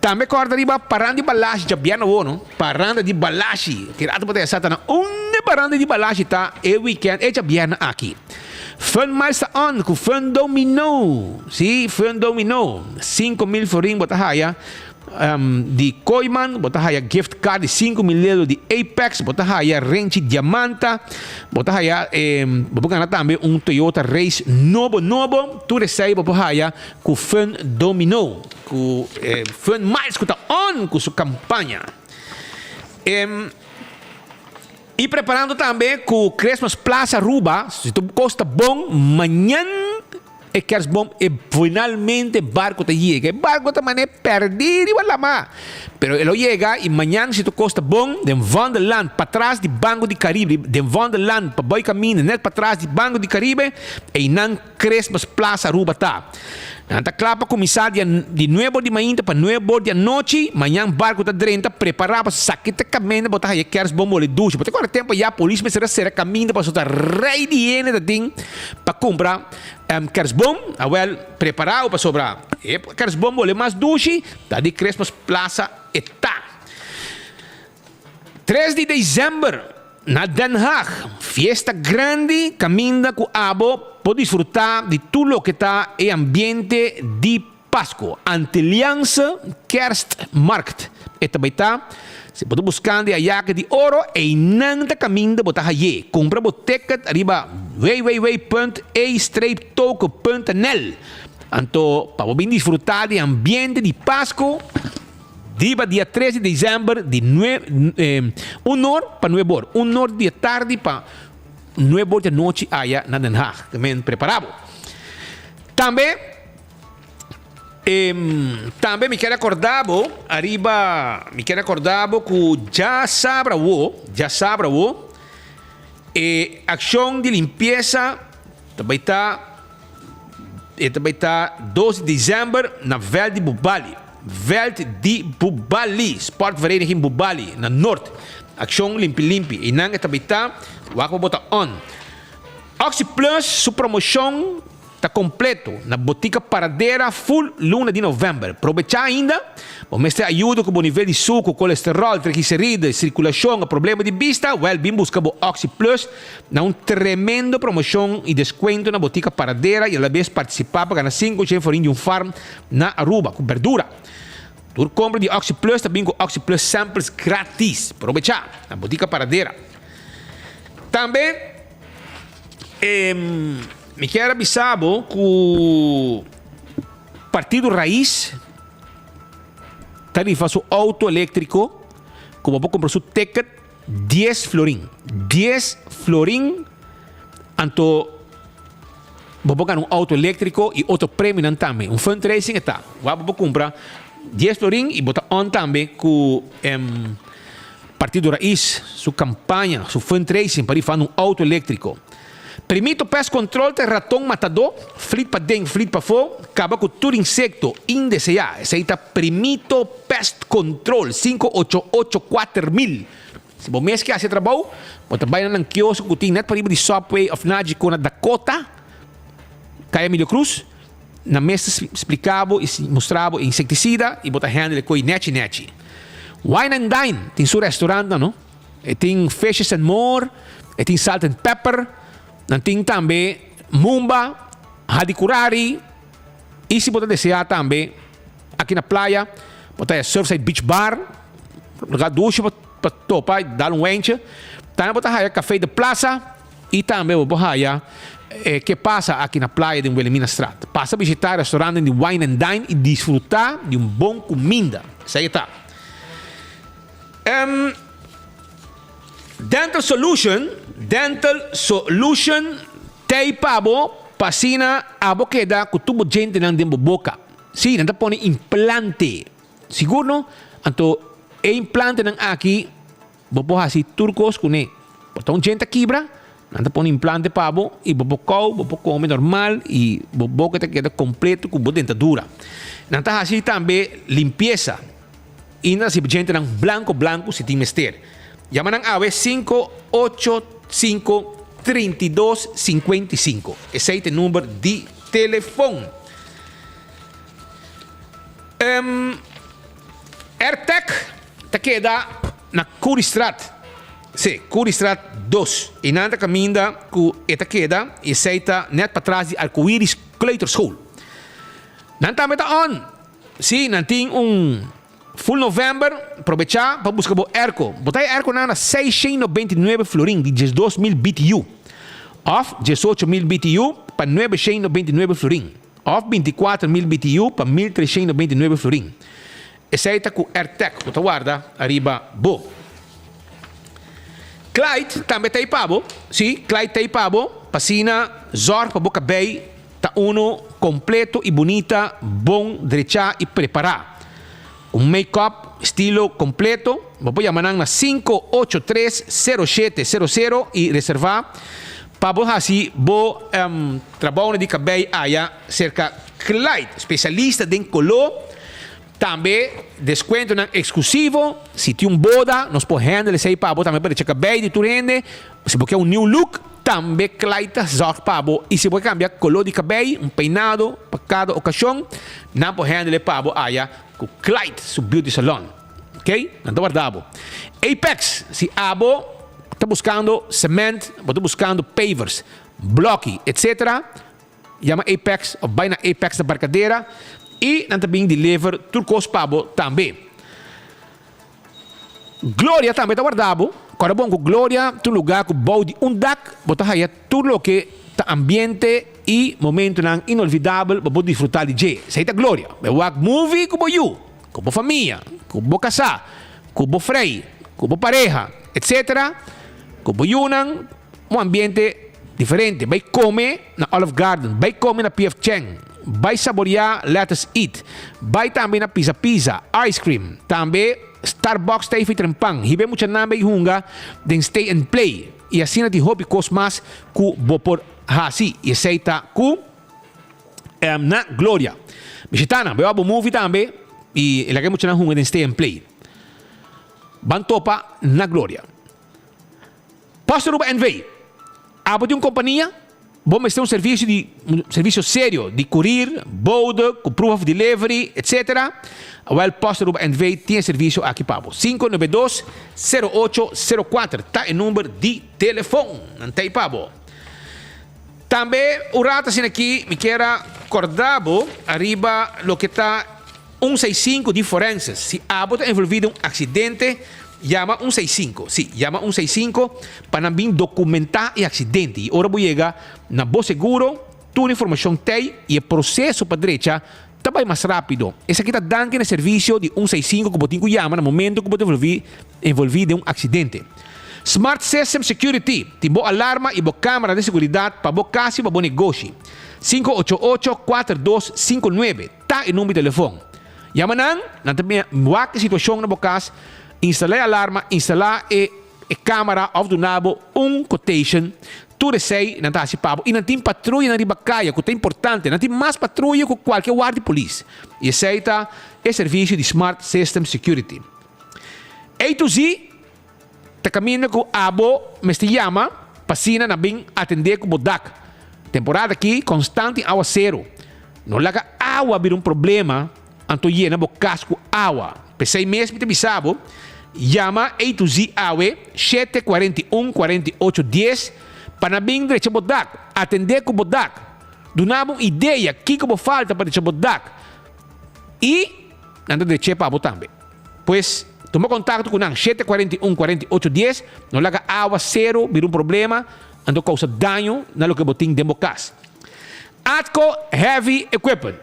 Também corda riba paranda di balashi jabiano wono. Paranda di balashi. Kirato pode estar na paranda di balashi tá e weekend e jabiano aqui. Fun mais on com fun dominó. Sim, fun dominó. 5,000 florin botar aí. de Koiman, bota haya gift card de 5 mil euros de Apex, bota haya Renchi Diamanta, bota haya bota ganhar também Toyota Race novo, tu recebe bota haya com Fun Domino, com Fun mais que tá on com sua campanha. E preparando também com Christmas Plaza Aruba, se tu gosta bom, amanhã é que bom e finalmente barco te chega. Barco também é perdido e wala ma. Pero ele chega e amanhã se tu gosta bom, de Wonderland para trás de Banco de Caribe, de Wonderland para boi caminho, net para trás de Banco de Caribe, e nan Christmas Plaza Aruba tá. Nanta clapa comissária de 9 de manhã para 9 da noite, manhã barco da 30 preparava saqueta caminho, botar aí queres bom mole ducha. Porque agora tempo já a polícia será caminho para soltar rei de ene da ding para comprar queres bom, well preparado para sobrar. E queres bom mole mais ducha, da de Christmas Plaza está. 3 de dezembro na Den Haag, fiesta grande, caminha com abo, pode desfrutar de tudo o que está em ambiente de Páscoa. Anteliança Kerstmarkt. E também está, se pode buscar de ayaque de ouro e não está caminho de botar aí. Compra o ticket arriba www.a-toco.nl. Então, para bem desfrutar de ambiente de Páscoa, diba dia 13 de dezembro, de 1 hora para 9 horas. 1 hora de tarde para 9 horas da noite, aí na Den Haag. Também preparado. Também me quero acordar, que já sabe ação de limpeza também está 12 de dezembro na Veld de Bubali. Veld de Bubali, sportvereniging Bubali, na Norte. Ação limpi. E não também está, vou botar on. Oxy Plus, sua promoção está completo na botica paradeira full luna de novembro. Aproveitar ainda, o mestre ajuda com o nível de suco, colesterol, triglicerídeos, circulação, problema de vista. Bem busca o Oxy Plus na tremendo promoção e desconto na botica paradeira e a la vez participar para ganhar 5 florim de farm na Aruba com verdura. Tu compra de Oxy Plus também com Oxy Plus samples grátis. Aproveitar na botica paradeira. Também me quero avisar que o Partido Raiz está fazendo auto elétrico, como vou comprar seu ticket, 10 florim. 10 florim, então vou ganhar auto elétrico e outro prêmio também. Fundraising está. Vou comprar 10 florim e botar on também com Partido Raiz, sua campanha, seu fundraising para ir fazer auto elétrico. Permito pest control de ratão matador, flit para dentro, flit para fora, acaba com todo insecto indesejado. Esse aí está Permito Pest Control 5884.000. Se você mês que hace trabalho, você trabalha num quiosco que tem net para ir de Subway of Naji com a Dakota, Caia Emilio Cruz, na mesa explicava e mostrava inseticida e bota handle com neti. Wine and Dine, tem seu restaurante, não? E tem Fishes and More, e tem Salt and Pepper, tem também Mumba, Hadikurari, e se você desejar também, aqui na praia, você Surfside Beach Bar, lugar ducha para topar, dar enche. Também você café de plaza e também você que passa aqui na praia de Wilhelmina Straat. Passa a visitar o restaurante de Wine and Dine e desfrutar de bom comida. Isso aí está. Dental Solution tem pabo pasina abo queda com tubo gente na dentro boca. Sim, não põe implante. Seguro? Então, implante não aqui, vou assim turcos com ele. Então, gente quebra, não põe implante pabo e vou come normal e vou que queda completo com dentadura. Não está assim também limpeza. E não se gente não branco se tem mester. Llaman a AVE 585-3255. Esse é o número de telefone. AirTech te queda na Curistrat. Sim, Curistrat 2. E nada caminha com esta queda e aceita net para trás de Arco-Íris Claytor School. Não está on. Sim, não tem Full November, aprovechar para buscar o ERCO. Botar ERCO na 699 florin de 12.000 BTU. Of 18.000 BTU para 999 florin. Of 24.000 BTU para 1.399 florin. Essa aí está com AirTech. Botar guarda, arriba, bo. Clyde também está aí pabo. Sim, Clyde está aí pabo. Passina, zor para boca bem. Está uno completo e bonita, bom, derecha e preparar. Um make-up estilo completo. Vou chamar na 583-0700 e reservar. Para você assim, vou trabalhar de cabelo cerca Clyde, especialista em color. Também desconto exclusivo. Se tem boda, nós podemos handle aí para você também para checar cabelo de tu rende. Se você quer um new look, também Clyde zorg para você. E se você cambiar color de cabelo, peinado para cada ocasião, não pode handle para você com Clyde, seu beauty salon. Ok? Não está guardado. Apex, se abo está buscando cement, está buscando pavers, bloque, etc. Chama Apex, ou vai na Apex da barcadeira. E não também deliver turcos pabo também. Glória também está guardado. Quando bom com Glória, tu lugar com bom de dak, botar aí tudo o que tá ambiente e momento não inolvidável para desfrutar de J. Sei tá Glória. Eu vou movie com you, com família, com casar, com frei, com pareja, etc. Com yunan, um ambiente diferente. Vai comer na Olive Garden, vai comer na PF Chang. Vai saborear Let Us Eat. Vai também na Pizza Pizza, Ice Cream. Também Starbucks tem feito trempang. Hibe muita name e hunga den Stay and Play. E assim na de hobby cosmas ku bopor hasi. E aceita ku na Glória. Visitana, veo abo movie também. E lagay muita na hunga den Stay and Play. Bantopa na Glória. Posto Ruba NV. Abo de uma companhia. Vamos ter um serviço sério de courier, boda, com proof of delivery, etc. O Posto Ruba NV tem serviço aqui para você. 592-0804. Está em número de telefone. Não tem para você. Também, o rata assim aqui, me quer acordar, arriba, o que está 165 de forenses. Se a está envolvido em um acidente, chama 165. Sim, chama 165 para também documentar o acidente. E agora vou chegar na Bo Seguro, toda a informação tem e o processo para a direita também mais rápido. Esse aqui está dando no serviço de 165 que você chama no momento que você envolvido em um acidente. Smart System Security, tem boa alarma e boa câmera de segurança para boa casa e para bom negócio. 588-4259, está em número de telefone. Chama não também uma situação na boa casa. Instalar a alarma, instalar a câmera of do nabo, quotation, tudo sei, não está assim pabo. E não tem patrulha na ribacaia, que é importante, não tem mais patrulha que qualquer guarda de polícia. E aceita o serviço de Smart System Security. A to Z, está caminhando com a abo, me se chama, passina na bem atender com o DAC. Temporada aqui, constante aguacero. Não laga água vir problema, anto llena bo casco água. Pensei mesmo te bisabo. Llama A to Z AWE 741-4810 para bem direito bodak. Atender com bodak. Donamos ideia que como falta para direito bodak. E anda direito para também. Pois toma contato com 741-4810. Não laga água zero, vir problema, ando causa dano na lo que botin de bocas. Atco Heavy Equipment.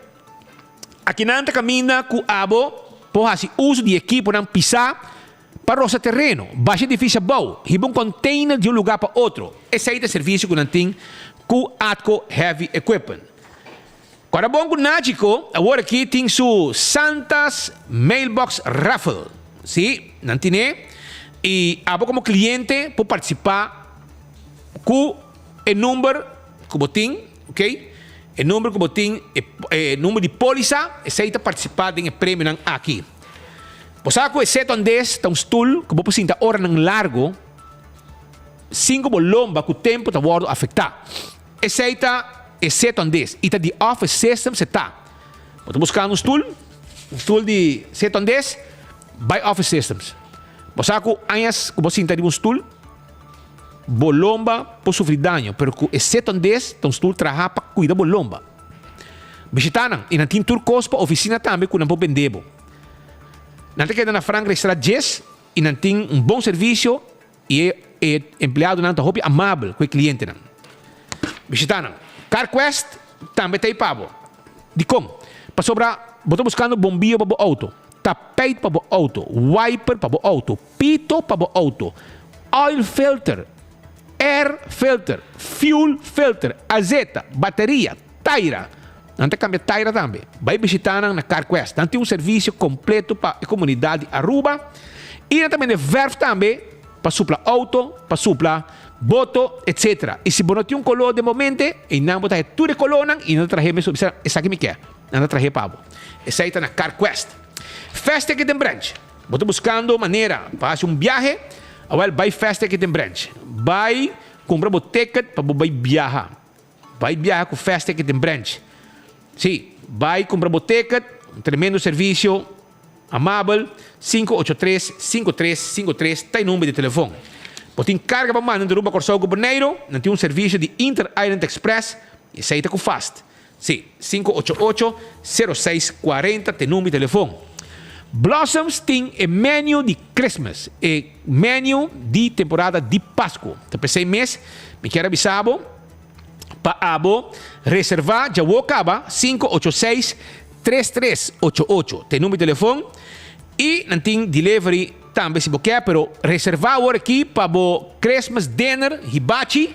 Aqui nanta caminha com abo, por assim uso de equipo não pisar para roça terreno, baixa difícil bom, riba um container de um lugar para outro. Esse aí é o serviço que não tem com Atco Heavy Equipment. Agora bom com Nático, agora aqui tem su Santas Mailbox Raffle. Sim, não tem? E abo como cliente por participar com o número que botin, ok? O número que botin, o número de póliza, esse aí está participando em prêmio aqui. Você sabe que esse ondes está um stool que você sinta hora ng largo, 5 bolomba que o tempo está a afetar. Esse aí está esse ondes e está de office system se está. Você buscando um stool de esse ondes, by office systems. Você sabe que antes que você sinta de um stool, bolomba pode sofrer dano, pero que esse ondes está um stool trabalha para cuidar bolomba. Visitaram e não tem turcos para oficina também que não pode vender. Nante queda na Frankrijk será 10 e não tem bom serviço e empregado não tá hopi amável com o cliente não. Visitando CarQuest também tem pavo. De como? Para sobra, botou buscando bombinho para o auto, tapete para o auto, wiper para o auto, pito para o auto, oil filter, air filter, fuel filter, azeta, bateria, taira. Não tem cambia taira também. Vai visitar na CarQuest. Não tem serviço completo para a comunidade Aruba. E também de verf também para supla auto, para supla boto, etc. E se você tem color de momento, e não botar tudo de color e não trazer mesmo, essa que me quer. Não trazer pavo. Essa aí está na CarQuest. Fast Ticket Branch. Você buscando maneira para fazer viaje, agora vai Fast Ticket Branch. Vai comprar o ticket para vai viajar. Vai viajar com Fast Ticket Branch. Sim, vai comprar o ticket, tremendo serviço, amável, 583-5353, tem número de telefone. Você carga para mandar de Aruba Corsão Governeiro, não tem serviço de Inter-Island Express, e sai com Fast. Sim, 588-0640, tem número de telefone. Blossoms tem o menu de Christmas, e menu de temporada de Páscoa. Então, para 6 meses, me quero avisar para reservar, já vou acabar, 586-3388, tem número de telefone. E não tem delivery também se você quer, mas reservar agora aqui para o Christmas dinner, hibachi,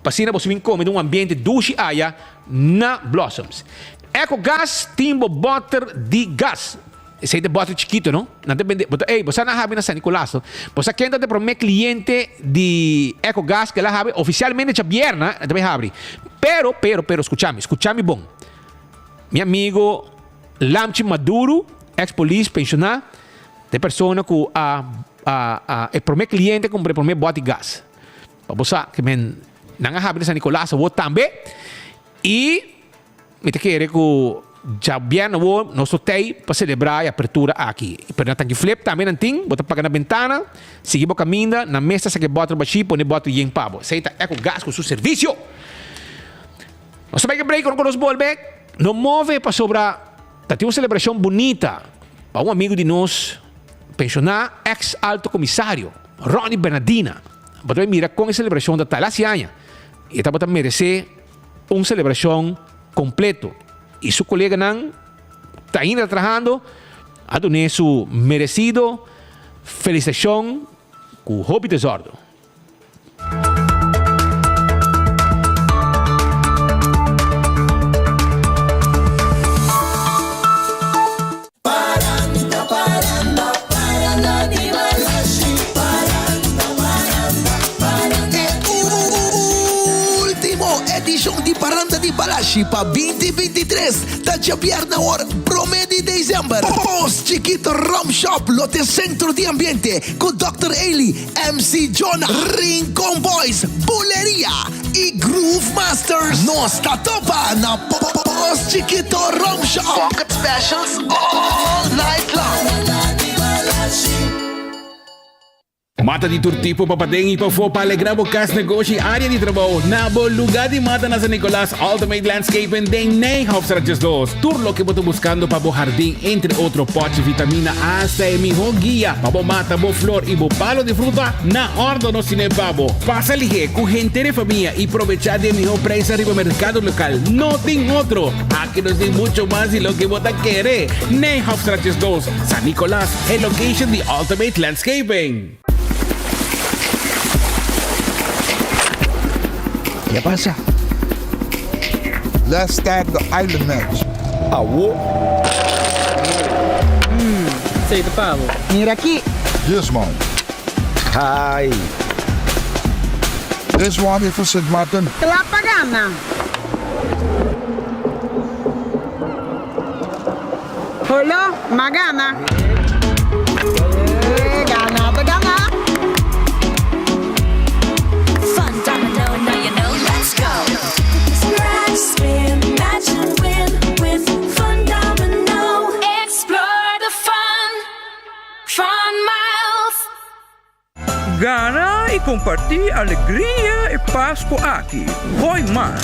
para assim você vir comer num ambiente duche aia na Blossoms. EcoGas tem o butter de gás. Esse é de butter chiquito, não? Não depende. Você não sabe na San Nicolás. Você quer entrar para o meu cliente de EcoGas que ela sabe oficialmente já vierna, também sabe. Pero, escúchame bom. Meu amigo Lamchi Maduro, ex-police pensionado, de pessoa que é para o meu cliente compra para o meu bote de gás. Para você que não sabe na San Nicolás, eu também. E me te quero que já vierna nós tem para celebrar a abertura aqui. Pero na tanque flip também não tem, bota pagar na ventana, seguir o caminho, na mesa se que bota baixi, põe bota em pavo. Aceita EcoGas com seu serviço. Nós vai que break quando nos volve, não move para sobrar. Tem uma celebração bonita para um amigo de nós, pensionar, ex-alto comissário, Ronnie Bernardina. Bota mira com a celebração da Talasianha. E está bota merecer uma celebração completo. E seu colega não está ainda trabalhando, a donar su merecido felicitação com o hobby tesordo. De Paranda de Balashi para 2023 da Javierna hora promê de dezembro. Post Chiquito Rum Shop lote centro de ambiente com Dr. Ailey, MC Jonah, Rincon Boys, Buleria e Groove Masters. Nós tá topa na Post Chiquito Rum Shop. Pocket specials all night long. Mata di turtipo papadengi pa fo para alegrar o cas negócio área de trabalho na bom lugar de mata na San Nicolás Ultimate Landscaping de Neyhofstrates 2 turlo que boto buscando para bo jardim entre outro pote vitamina A C mi guia para bo mata bo flor e bo palo de fruta na ordo no cine babo passa lige com gente de família e aprovechar de mi preço arriba mercado local no tem outro aqui nos tem muito mais de lo que bota querer Neyhofstrates 2 San Nicolás el location de Ultimate Landscaping. ¿Qué pasa? Let's tag the island match. Pavo? Sei de pavo. Mira aqui. This one. Hi. This one is for St. Martin. La Pagana. Hello, Magana. Gana, Pagana. Gana e compartilhar alegria e Páscoa aqui. Foi mais.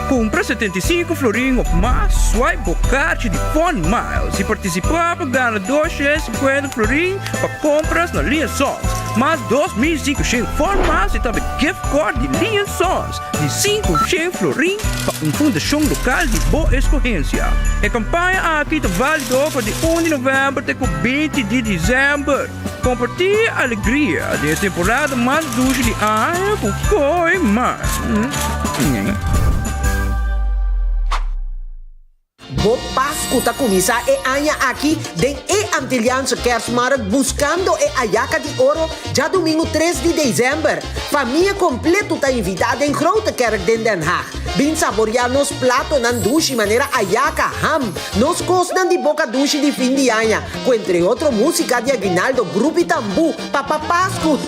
Compra 75 florim of mais, swipe o card de Fun Miles e participar para ganhar 250 florim para compras na linha Sons. Mais 2.500 Fun Miles e também gift card de linha Sons de 500 florim para fundação local de boa escorrência. A campanha aqui está válida para de 1 de novembro até 20 de dezembro. Compartilhe a alegria da temporada mais dulce de ano com Koi Mais. Bo Páscoa tá começar e anha aqui den e Antilliaanse Kerstmarkt buscando e Ayaca de Ouro já domingo 3 de dezembro. Família completa tá invitada em grote kerk den Den Haag. Bin saborear nos plato nan douche maneira Ayaca ham. Nos costan de boca douche de fim de anha. Com entre outro música de Aguinaldo, Grupo Tambu, Papa Páscoa.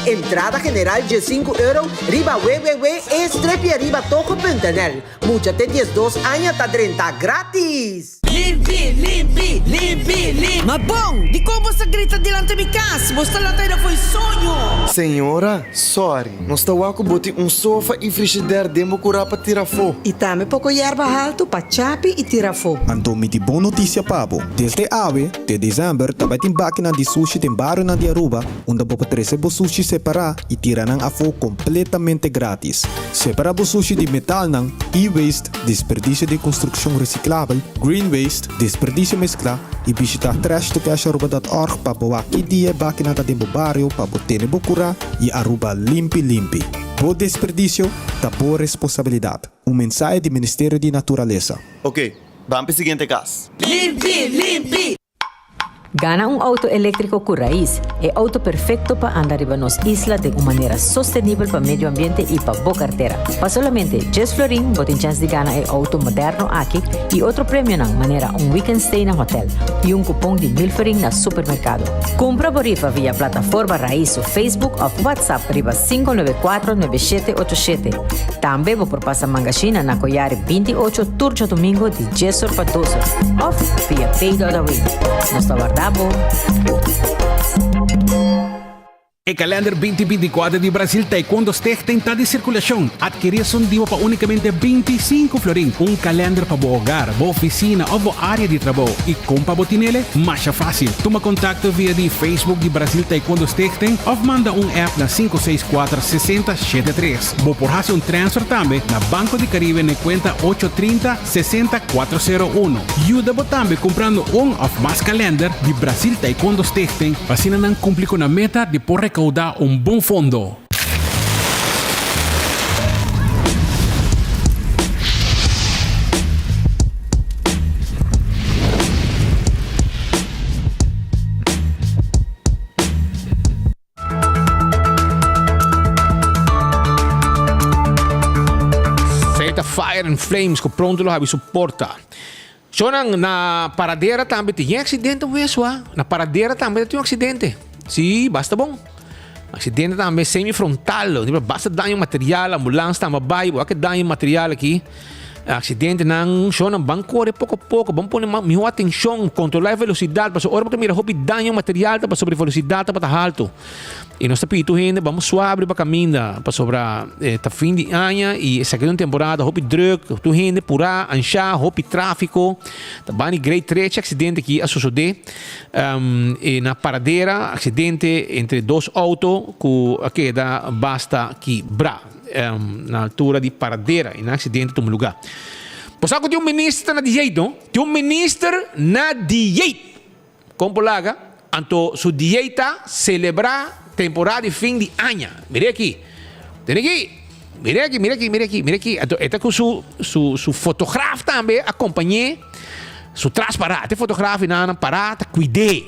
Entrada general de €5. Riba www e strepe riba toco.nl. Mucha te 12 anha tá 30 grátis. Limpi. Mas bom, di como você grita delante de casa? Você lá ainda foi sonho. Senhora, sorry. Nós estamos com sofá e frigideira demo curar para tirar fogo. E também pouco erva alto para chape e tirar fogo. Então, me de boa notícia, Pabo. Desde ave, de dezembro, também tem máquina de sushi tem barro na de Aruba, onde você pode receber sushi separar e tirar a fogo completamente grátis. Separar o sushi de metal, e-waste, desperdício de construção reciclável, green waste, desperdício mescla e visitar trashtocasharuba.org para boa que dia máquina da demo barrio para botar no cura e Aruba limpi. Bo desperdício, da boa responsabilidade. Mensagem do Ministério de Natureza. Ok, vamos para o seguinte caso. Limpi. Gana auto elétrico con raíz es auto perfecto para andar en nos isla de una manera sostenible para el medio ambiente y para boa cartera. Para solamente 10 florín, botin chance de ganar el auto moderno aquí y otro premio en manera un weekend stay en hotel y un cupón de 1000 florín en supermercado. Compra borifa vía plataforma raíz o Facebook o WhatsApp riba 594-9787. También por pasar mangachina na Coyare 28 turcho domingo de 10 para 12 o vía Pay.away. Nos guardamos. O calendar 2024 de Brasil Taekwondo Stichting está de circulação. Adquirir son divo para unicamente 25 florim. Calendar para o hogar, boa oficina ou área de trabalho. E compra botinele, mais fácil. Toma contato via de Facebook de Brasil Taekwondo Stichting ou manda app na 564-6073. Vou por fazer transfer também na Banco de Caribe na conta 830-60401. Ajuda também comprando ou mais calendar de Brasil Taekwondo Stichting. Assim não cumpre com a meta de por recaudar bom fundo. Feita Fire and Flames que pronto lo suporta. So na paradeira também tem acidente na paradeira também tem acidente. Sim, basta bom. Acidente também semifrontal, basta dano material, ambulância também vai, que dano material aqui. Acidente não, só não vão correr pouco a pouco, vamos pôr minha atenção, controlar a velocidade, para hora porque mira, houve dano material, para sobre velocidade, para alto. E nós tapito ainda, vamos suave para caminhar, para sobre tá fim de ano e segunda temporada, houve druk, tu ainda pura, ancha, houve tráfico, tá bem grade 3 acidente aqui a suceder, e na paradeira, acidente entre dois autos, que da basta que bra. Na altura de paradeira e na acidente de lugar. Pois agora tem ministro na direita, não? Tem ministro na direita. Como polaga, então sua direita celebrar temporada de fim de ano. Mire aqui. Tem aqui. Mire aqui. Então, está com seu fotógrafo também acompanhar. Seu transparente fotógrafo na parada, cuide.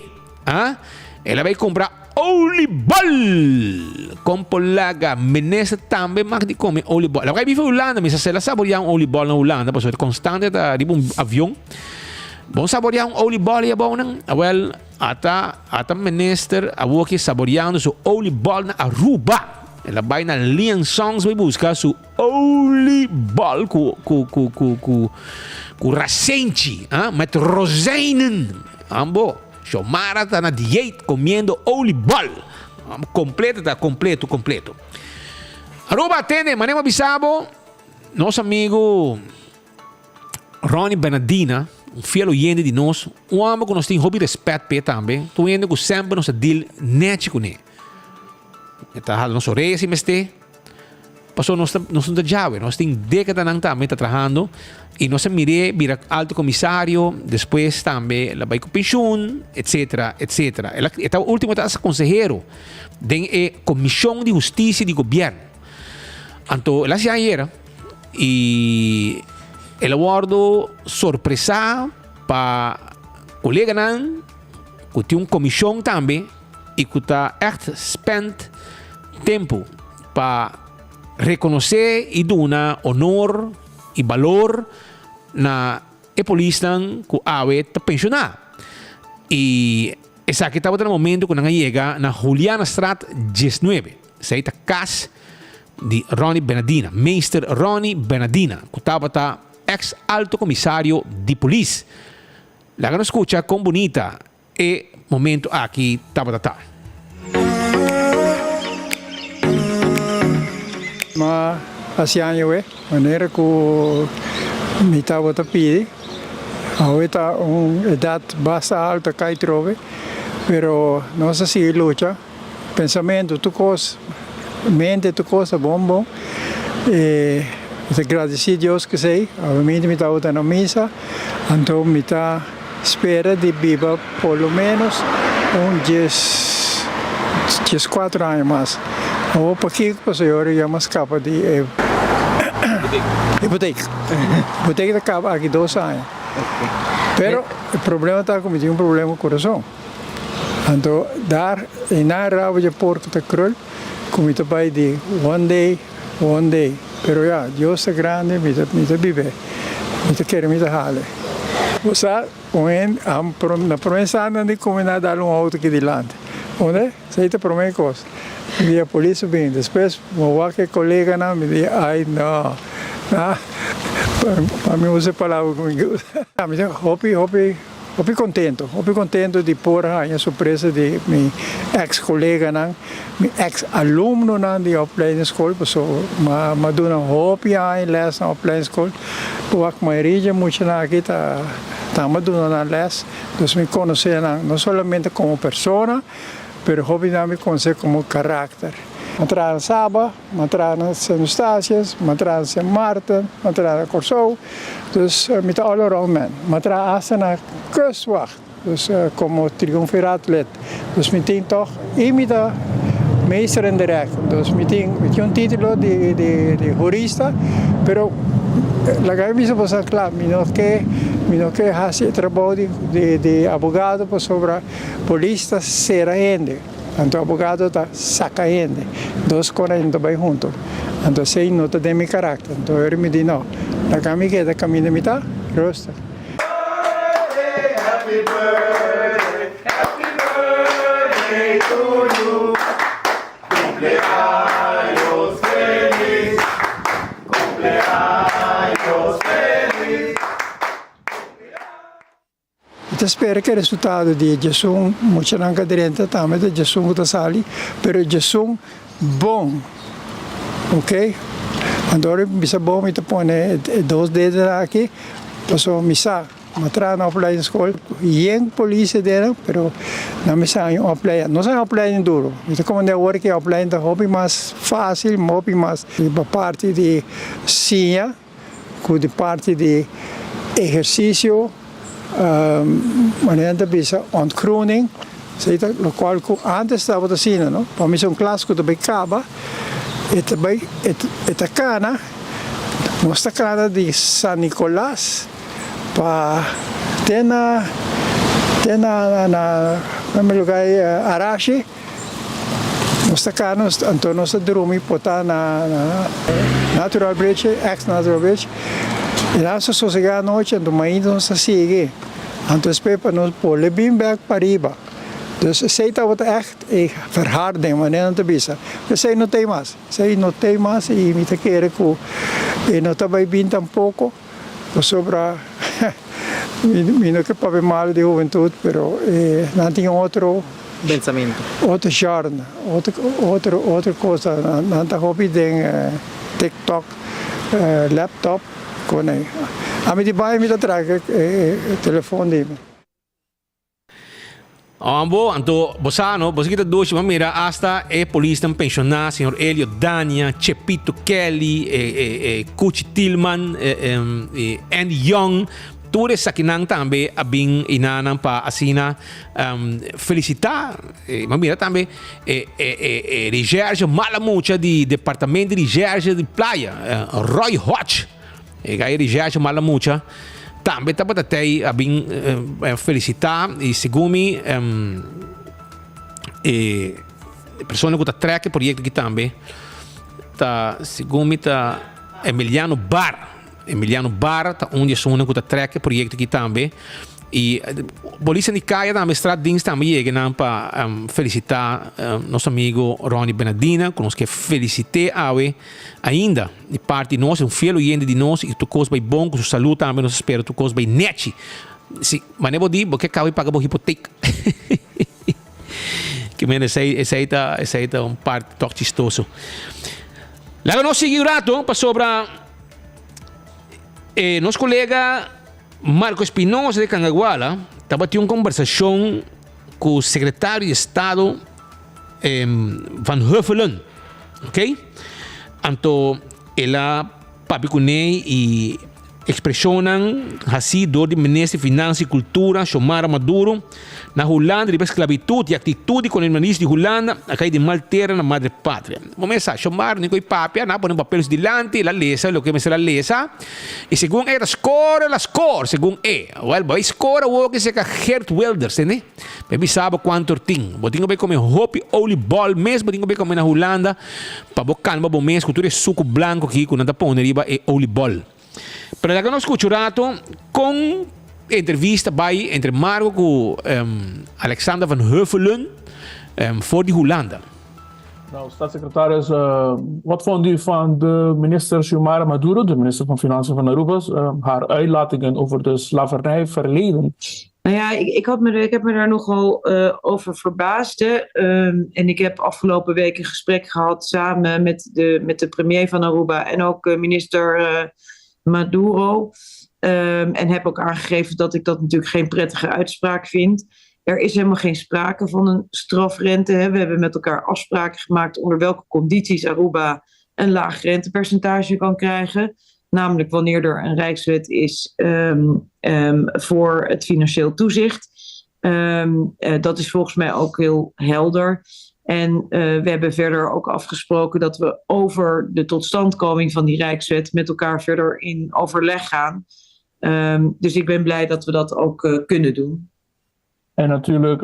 Ela vai comprar oliebollen. Com polaga, menesa também mag de comer oliebollen. Ela vai vir para Holanda, mas se ela saborear oliebollen na Holanda, porque é constante da avião. Bom saborear oliebollen é bom, não? Well, ata minister, a que saboreando su oliebollen na Aruba. Ela vai na Liansons vai buscar su oliebollen com racente, met rozijnen. Ambo. Mara está na dieta comendo oliebollen. Completo. Aruba atende, manema bisabo. nosso amigo Ronnie Bernardina, um fiel oyente de nós, um homem que nós temos hobby respeito para também, tu ainda que sempre nós deal net com ele. Então, nós oramos e este, passou nós estamos já, nós temos décadas também trabalhando e nós vira alto comissário, depois também ela vai com pensão, etc, etc. Ela é o último consejero da Comissão de Justiça do Governo. Então, ela se era e ela guardou surpresa para colega nan que tem uma comissão também e que está echt spend tempo para reconhecer e dar honor e valor na polícia que está pensionado. E essa aqui estava no momento que nós chega na Juliana Straat 19. Essa é a casa de Ronnie Bernardina, Meester Ronnie Bernardina, que estava ex-alto comissário de polícia. La que nos escucha con bonita e momento aqui estava Ma asianyo maneira que me estava a pedir, ahorita edad basta alta que trove, pero não sei se luta, pensamento tu coisa, mente tu coisa bom, e agradecer a Deus que sei, obviamente me estava na missa, então me está espera de viver pelo menos 4 anos mais. Ou para que o senhor já mais capa de hipoteca. Hipoteca acaba aqui 2 anos. Pero o problema está como tinha problema com o coração. Então, dar e na rabo de porco está cruel, como está vai de one day. Pero já, Deus é grande, me está viver, me está querer, me está jale. Você, na promessa de combinar dar auto aqui delante. Onde? Isso é a primeira coisa. E a polícia vem. Depois, qualquer colega me diz, ai, não. Para mim, você falava comigo. Hopi contento de pôr a surpresa de meu ex-colega, meu ex-aluno de opleiding school, mas dona hopi a les na opleiding school, porque a maioria muito aqui está madura na les, então me conhecer não somente como pessoa, mas hopi me conhecer como caráter. Matrar na Saba, matrar na São Eustácias, matrar na São Martin, matrar na Corsou, então me está all around man. Matrar hasta na Kustwacht, então como triunviraat-lid. Então me tem toch imita meester in direct. Então me tem título de jurista, pero la que me hizo claro, no que hace trabalho de abogado sobre polícia será gente. Então, o advogado está sacando, 2 coisas bem juntos. Então, sei nota de meu caráter. Então, eu me digo, não, a caminho da caminho me está, rosta. Happy birthday to you. Cumpleaños feliz. Cumpleaños feliz. Eu espero que o resultado de Jesus, muito não cadeirinha também de Jesus que está sali, pero Jesus bom, ok? Agora bisa bom me põe 2 dedos aqui, passou missa, matra na offline school, yang polícia dela, pero na missa yung offline, não é offline duro, então como é agora que offline da hobby mais fácil, hobby mais parte de ciência, de parte de exercício. Maneira bisa ontkroning, seita local ko antes estava assim, não? Para mim um clássico do Becaba, eta cana, mostra cana de San Nicolás, para tena na lugar Arashi, mostra cana, então nós dormimos pota na Natural Bridge, ex-Natural Bridge. E lá se sossegar à noite, então ainda não se segue. Então espera nos pôr bem back para riba. Então aceita o echt verharding, mas não te bisa. Você não tem mais, e me te quer que e não está bem tampouco. Sobre não que para mal de juventude, pero não tem outro pensamento, outro jarna, outra coisa. Não está hobby de TikTok. laptop, konay. Ami di bahay mi tatraga telephone di mo. Ambo, anto Bosano, kita dois mamira hasta polícia pensionar, senhor Elio Dania, Chepito Kelly, Coach Tillman, Andy Young, tudo sakinang tambe abing inanang pa asina felicitar, mamira tambe Rigerge Malamucha di Departamento de Rigerge de Playa, Roy Hodge, gai Rigerge Malamucha. Também tá para ter a bem felicitar e segundo e pessoa que tá track projeto que também tá segundo tá Emiliano Bar tá onde pessoa que tá track projeto que também e polícia de Caia também estradins também chega não para felicitar nosso amigo Ronnie Benadina que nós que felicite ainda de parte de nós fiel oyente de nós e tu coisa bem bom com sua saúde também nós espera tu coisa bem net se mas não pode porque Caia paga por hipoteca que men essa tá parte toch chistoso lá nós seguir rato para sobra nosso colega Marco Espinosa de Cangaguala estava tendo uma conversação com o secretário de Estado Van Huffelen, ok? Então, ela papiconei e expressionan assim do ministro de Finanças e Cultura, Xiomara Maduro, na Holanda, de esclavitud e atitude com o ministro de Holanda, a cair de maltera na madre pátria. Vamos a Xiomara, nem coi papia, na põe papéis delante, la lesa, lo que me será lesa, e segundo la score, segundo well, vai score o que se Gert Wilders, né? Bem sabe quanto tem. Botinho bem como hopi oliebollen, mesmo botinho bem como na Holanda, para bocan, bom mês, cultura é suco branco aqui, com nada põe riba é oliebollen. Pero la que nos escuchato con entrevista bij entre Marco con Alexander Van Huffelen voor die Hollanda. Nou, staatssecretaris, wat vond u van de minister Xiomara Maduro, de minister van Financiën van Aruba, haar uitlatingen over de slavernijverleden? Nou ja, ik heb me daar nogal over verbaasd. En ik heb afgelopen week een gesprek gehad samen met de premier van Aruba en ook minister Maduro. En heb ook aangegeven dat ik dat natuurlijk geen prettige uitspraak vind. Er is helemaal geen sprake van een strafrente. We hebben met elkaar afspraken gemaakt onder welke condities Aruba een laag rentepercentage kan krijgen. Namelijk wanneer er een rijkswet is voor het financieel toezicht. Dat is volgens mij ook heel helder. En we hebben verder ook afgesproken dat we over de totstandkoming van die rijkswet met elkaar verder in overleg gaan. Dus ik ben blij dat we dat ook kunnen doen. En natuurlijk,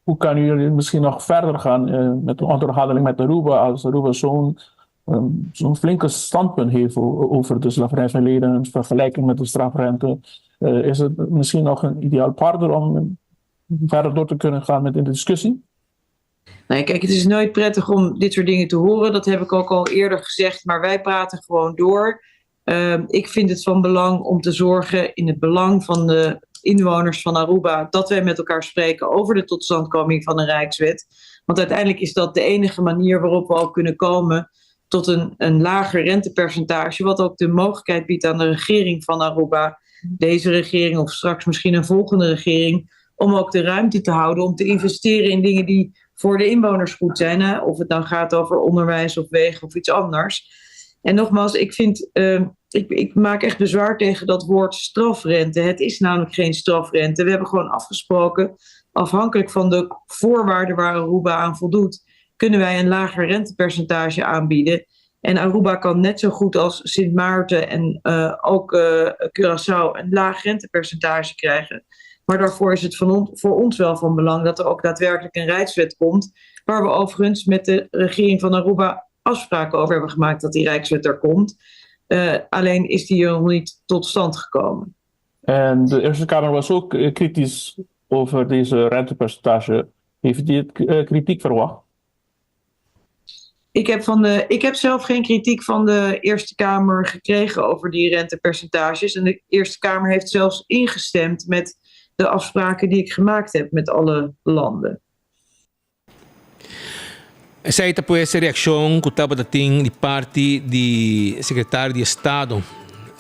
hoe kan u misschien nog verder gaan met de onderhandeling met Aruba als Aruba zo'n flinke standpunt heeft over de slavernijverleden in vergelijking met de strafrente? Is het misschien nog een ideaal partner om verder door te kunnen gaan met in de discussie? Nee, kijk, het is nooit prettig om dit soort dingen te horen. Dat heb ik ook al eerder gezegd, maar wij praten gewoon door. Ik vind het van belang om te zorgen in het belang van de inwoners van Aruba dat wij met elkaar spreken over de totstandkoming van een rijkswet. Want uiteindelijk is dat de enige manier waarop we ook kunnen komen tot een lager rentepercentage, wat ook de mogelijkheid biedt aan de regering van Aruba, deze regering of straks misschien een volgende regering, om ook de ruimte te houden om te investeren in dingen die voor de inwoners goed zijn. Hè? Of het dan gaat over onderwijs of wegen of iets anders. En nogmaals, ik maak echt bezwaar tegen dat woord strafrente. Het is namelijk geen strafrente. We hebben gewoon afgesproken, afhankelijk van de voorwaarden waar Aruba aan voldoet, kunnen wij een lager rentepercentage aanbieden. En Aruba kan net zo goed als Sint Maarten en ook Curaçao een laag rentepercentage krijgen. Maar daarvoor is het voor ons wel van belang dat er ook daadwerkelijk een rijkswet komt, waar we overigens met de regering van Aruba afspraken over hebben gemaakt dat die rijkswet er komt. Alleen is die nog niet tot stand gekomen. En de Eerste Kamer was ook kritisch over deze rentepercentage. Heeft u kritiek verwacht? Ik heb zelf geen kritiek van de Eerste Kamer gekregen over die rentepercentages. En de Eerste Kamer heeft zelfs ingestemd met de afspraken die ik gemaakt heb met alle landen. Essa aí pues a reação que estava tendo de parte do secretário de Estado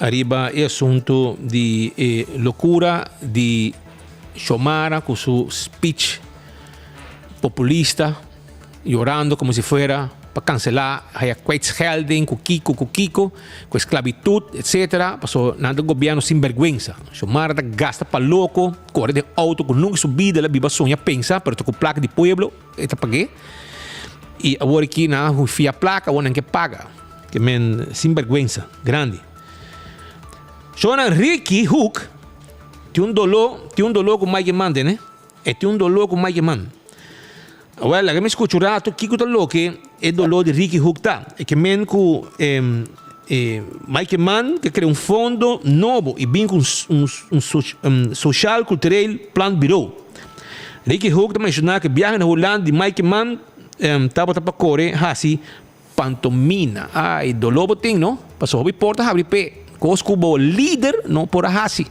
arriba o assunto de loucura de Xiomara com seu speech populista, llorando como se fuera para cancelar a kwijtschelding, com Kiko, com esclavitud, etc. Passou nada governo sem vergüenza. Xiomara gasta para louco, corre de auto com nunca subida, la biba sonha pensa, pero com placa de pueblo, eta paguei. E agora aqui na fia placa, o que paga, que men sem vergüenza, grande. Shona Ricky Hook, tem um dolor com Mike Man, né? E tem um dolor com Mike Man. Well, que me escuto rato, que tá louco, é dolor de Ricky Hook tá. É que men com Mike Man que cria um fundo novo e bem com social cultural plan bureau. Ricky Hook tá mencionando que viaja na Holanda de Mike Man estava para correr assim pantomina. Ai, dolor tem, não? Passou a porta abre pé. Cosco o líder não por assim.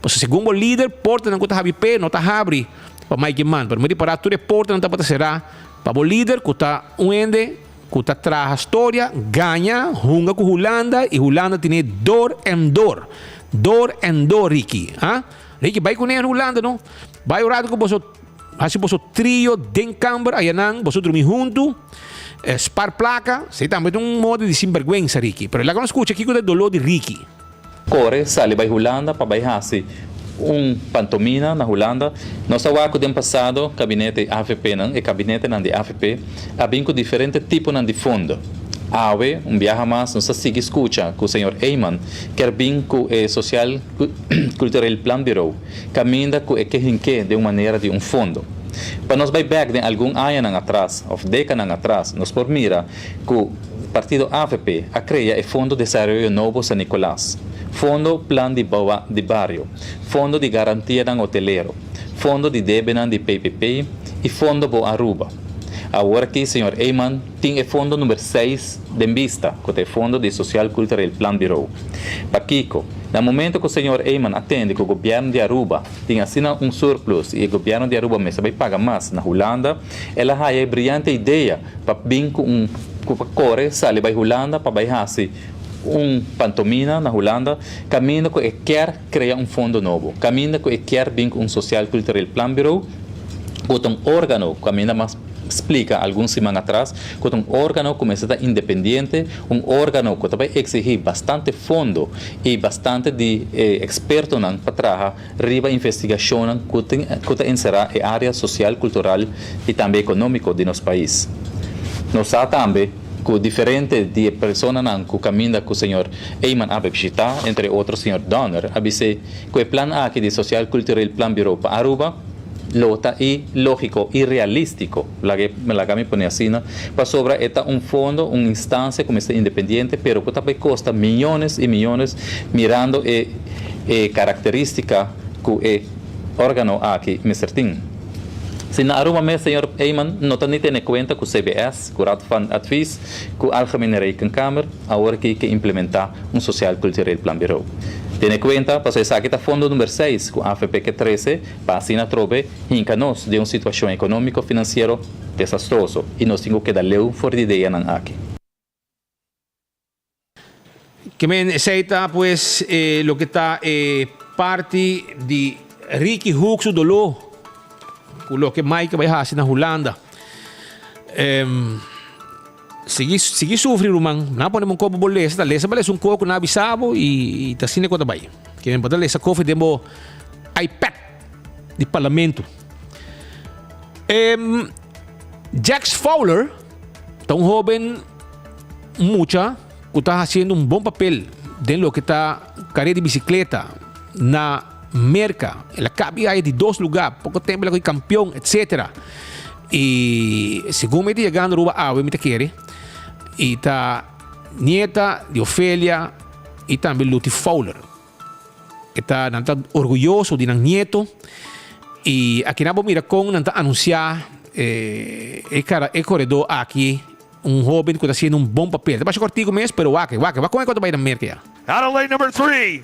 Passou segundo líder porta não conta abre pé, não tá abre para Mike Man. Para me parar tudo porta não tá para será. Para o líder que tá ende, que tá traz a história, ganha, hunga com Holanda e Holanda tem dor en dor, Ricky. Ah? Ricky vai com ele Holanda, não? Vai orar com você. Assim você trio den câmara, aí não, você dormir junto, spar placa, você também tem modo de sinvergüenza, Ricky. Pero lá quando escuta aqui que é dolor de Ricky. Corre, sale vai Holanda para vai assim pantomina na Holanda. Nós estávamos no passado, gabinete AFP, e gabinete de AFP, havia com diferentes tipos de fundo. Awe, viaja mais, nós sigue escuta com o senhor Eyman, que é bem com o Social Cultural Plan Bureau, caminha com o que de uma maneira de fundo. Para nós vai back de algum ano atrás, ou década atrás, nós por mira que o partido AFP a criar o Fundo de Desarrollo Novo San Nicolás, Fundo Plan de Barrio, Fundo de Garantia ng Hotelero, Fundo de Débena de PPP e Fundo Bo Aruba. Agora aqui, senhor Eyman, tem o fundo número 6 de vista, que é o Fundo de Social Cultural Plan Bureau. Paquico, no momento que o senhor Eyman atende que o governo de Aruba tem assina surplus e o governo de Aruba mesmo vai pagar mais na Holanda, ela tem a brilhante ideia para vir com corre, sale para a Holanda para vai assim pantomina na Holanda, caminho que quer criar fundo novo, caminho que quer vir com Social Cultural Plan Bureau, com órgano, caminho mais explica alguns semanas atrás, que um órgano começa a independente, órgano que vai exigir bastante fundo e bastante de experto para trabalhar riba investigação que encerrar a área social, cultural e também econômico de nosso país. Nós também que diferente de pessoas que caminham com o senhor Eyman Abebshita, entre outros o senhor Donner, avise que o plano aqui de Social Cultural Plan Bureau para Aruba lota e lógico e realístico, la que me pone assim, para sobre esta fundo, instância como está independente, pero que também custa milhões e milhões, mirando característica que o órgano aqui me certin. Se na Aruba mesmo, senhor Eyman, não tem em conta que o CBS, que o Raad van Advies, que o Algemene Rekenkamer, agora que implementar Social Cultural Plan Bureau. Tem em conta, para você saber que está fundo número 6, com a AFP que 13, para assim na trobe, hinca-nos de uma situação econômico-financeira desastrosa e nós temos que dar leu for de ideia nan aqui. Que me aceita, pues, lo que está parte de Ricky Hook, su dolor, con lo que Mike vai hacer na Holanda. Sigi sufrir man, na ponemos um copo bolesa, tá lesa balesa coco na bisabo e tá sine conta bai. Que me botar essa coffee demo iPad de parlamento. Jax Fowler, tá joven mucha, que está haciendo bom papel dentro lo que está carrera de bicicleta na merca. Ela cabe aí de 2 lugares, pouco tempo ela foi campeão, etc. E segundo me chegando ruba água, me quer. E tá nieta de Ofélia e também Luty Fowler. Está orgulhoso de nieto e aqui na mira com nanta anunciar o corredor aqui jovem que está fazendo bom papel. Depois cortigo mesmo, pero vai com quanto vai na merca. Out of lane number 3,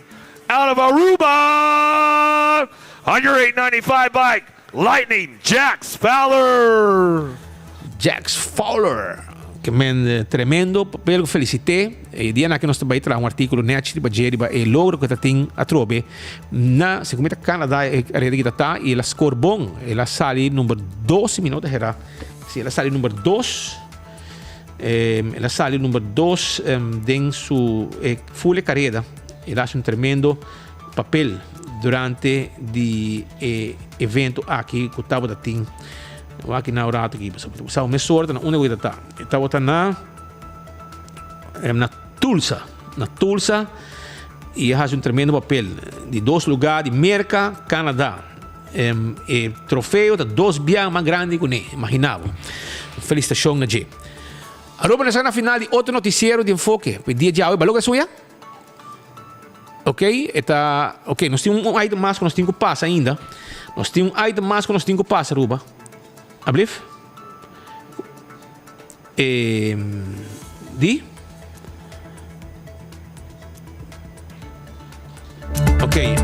out of Aruba, on your 895 bike, Lightning Jax Fowler. Jax Fowler, que men tremendo papel, felicité. E dia na que nós também traz artigo net de Bajeriba e logo que tem a trobe na segunda Canadá a rede que tá e ela score bom, ela sale número 12 minutos era. Sim, ela sale número 2. Ela sale número 2 em sua full carreira. Ela faz tremendo papel durante o evento aqui que estava da team. Aqui na hora aqui, pessoal, me sorte na única coisa tá. Estava na Tulsa e faz tremendo papel de 2 lugares de Merca, Canadá. Troféu de 2 biang mais grande que nem imaginava. Felicitação na G. Agora nós na final de outro noticiero de enfoque. O dia de hoje, balou que suya? Ok, ok, nós temos item mais que nós temos que passar ainda. Nós temos item mais que nós temos que passar, Ruba. Ablif? Di? Ok.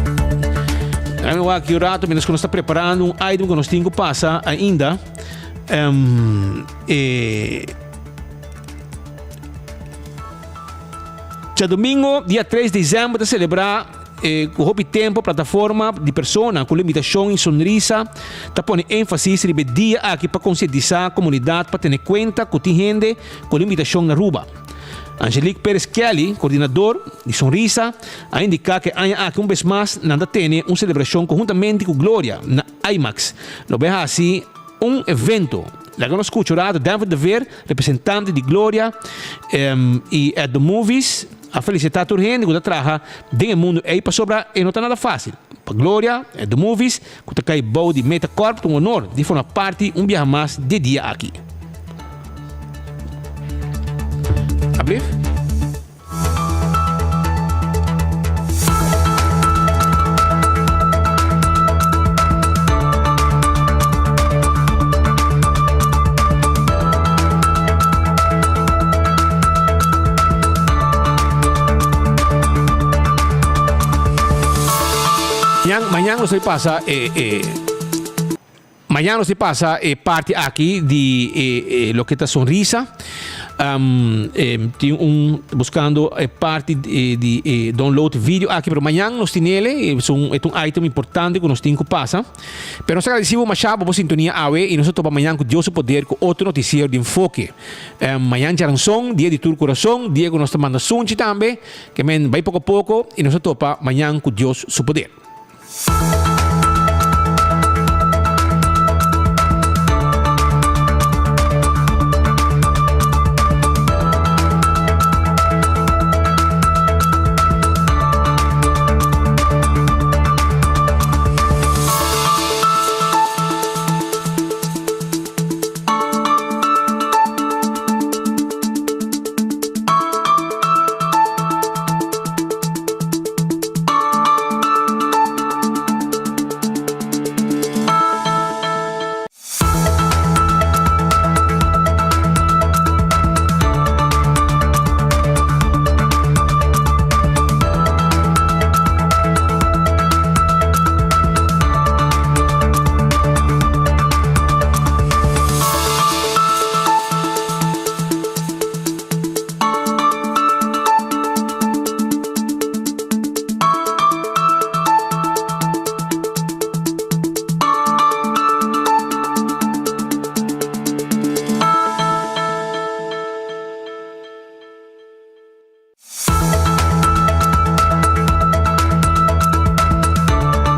Eu aqui o rato, mas nós estamos preparando item que nós temos que passar ainda. Já domingo, dia 3 de dezembro, de celebrar com o tempo plataforma de pessoas com limitação e sonrisa, está pondo ênfase no dia aqui para conscientizar a comunidade para ter em conta que tem gente com limitação na Aruba. Angelique Pérez Kelly, coordenador de Sonrisa, a indicar que aqui vez mais nada tem uma celebração conjuntamente com Glória na IMAX. Lo veja assim evento. La que nós escuchamos David de Ver, representante de Glória e The Movies, a felicitar a gente que trabalha no mundo aí para sobrar e não está nada fácil. Para Glória, The Movies, que está caindo bom de Metacorp, um honor de formar parte viagem mais de dia aqui. Abrir? Mañana se pasa parte aquí de lo que está Sonrisa. Buscando parte de download vídeo aqui, pero mañana nos tiene es un item importante que nos tiene que pasar. Pero nos agradecemos más por sintonía AWE y nosotros para mañana con Dios su poder con otro noticiero de enfoque. Mañana ya son día de tu corazón, día que nos está mandando sunchi también, que va poco a poco y nosotros para mañana con Dios su poder.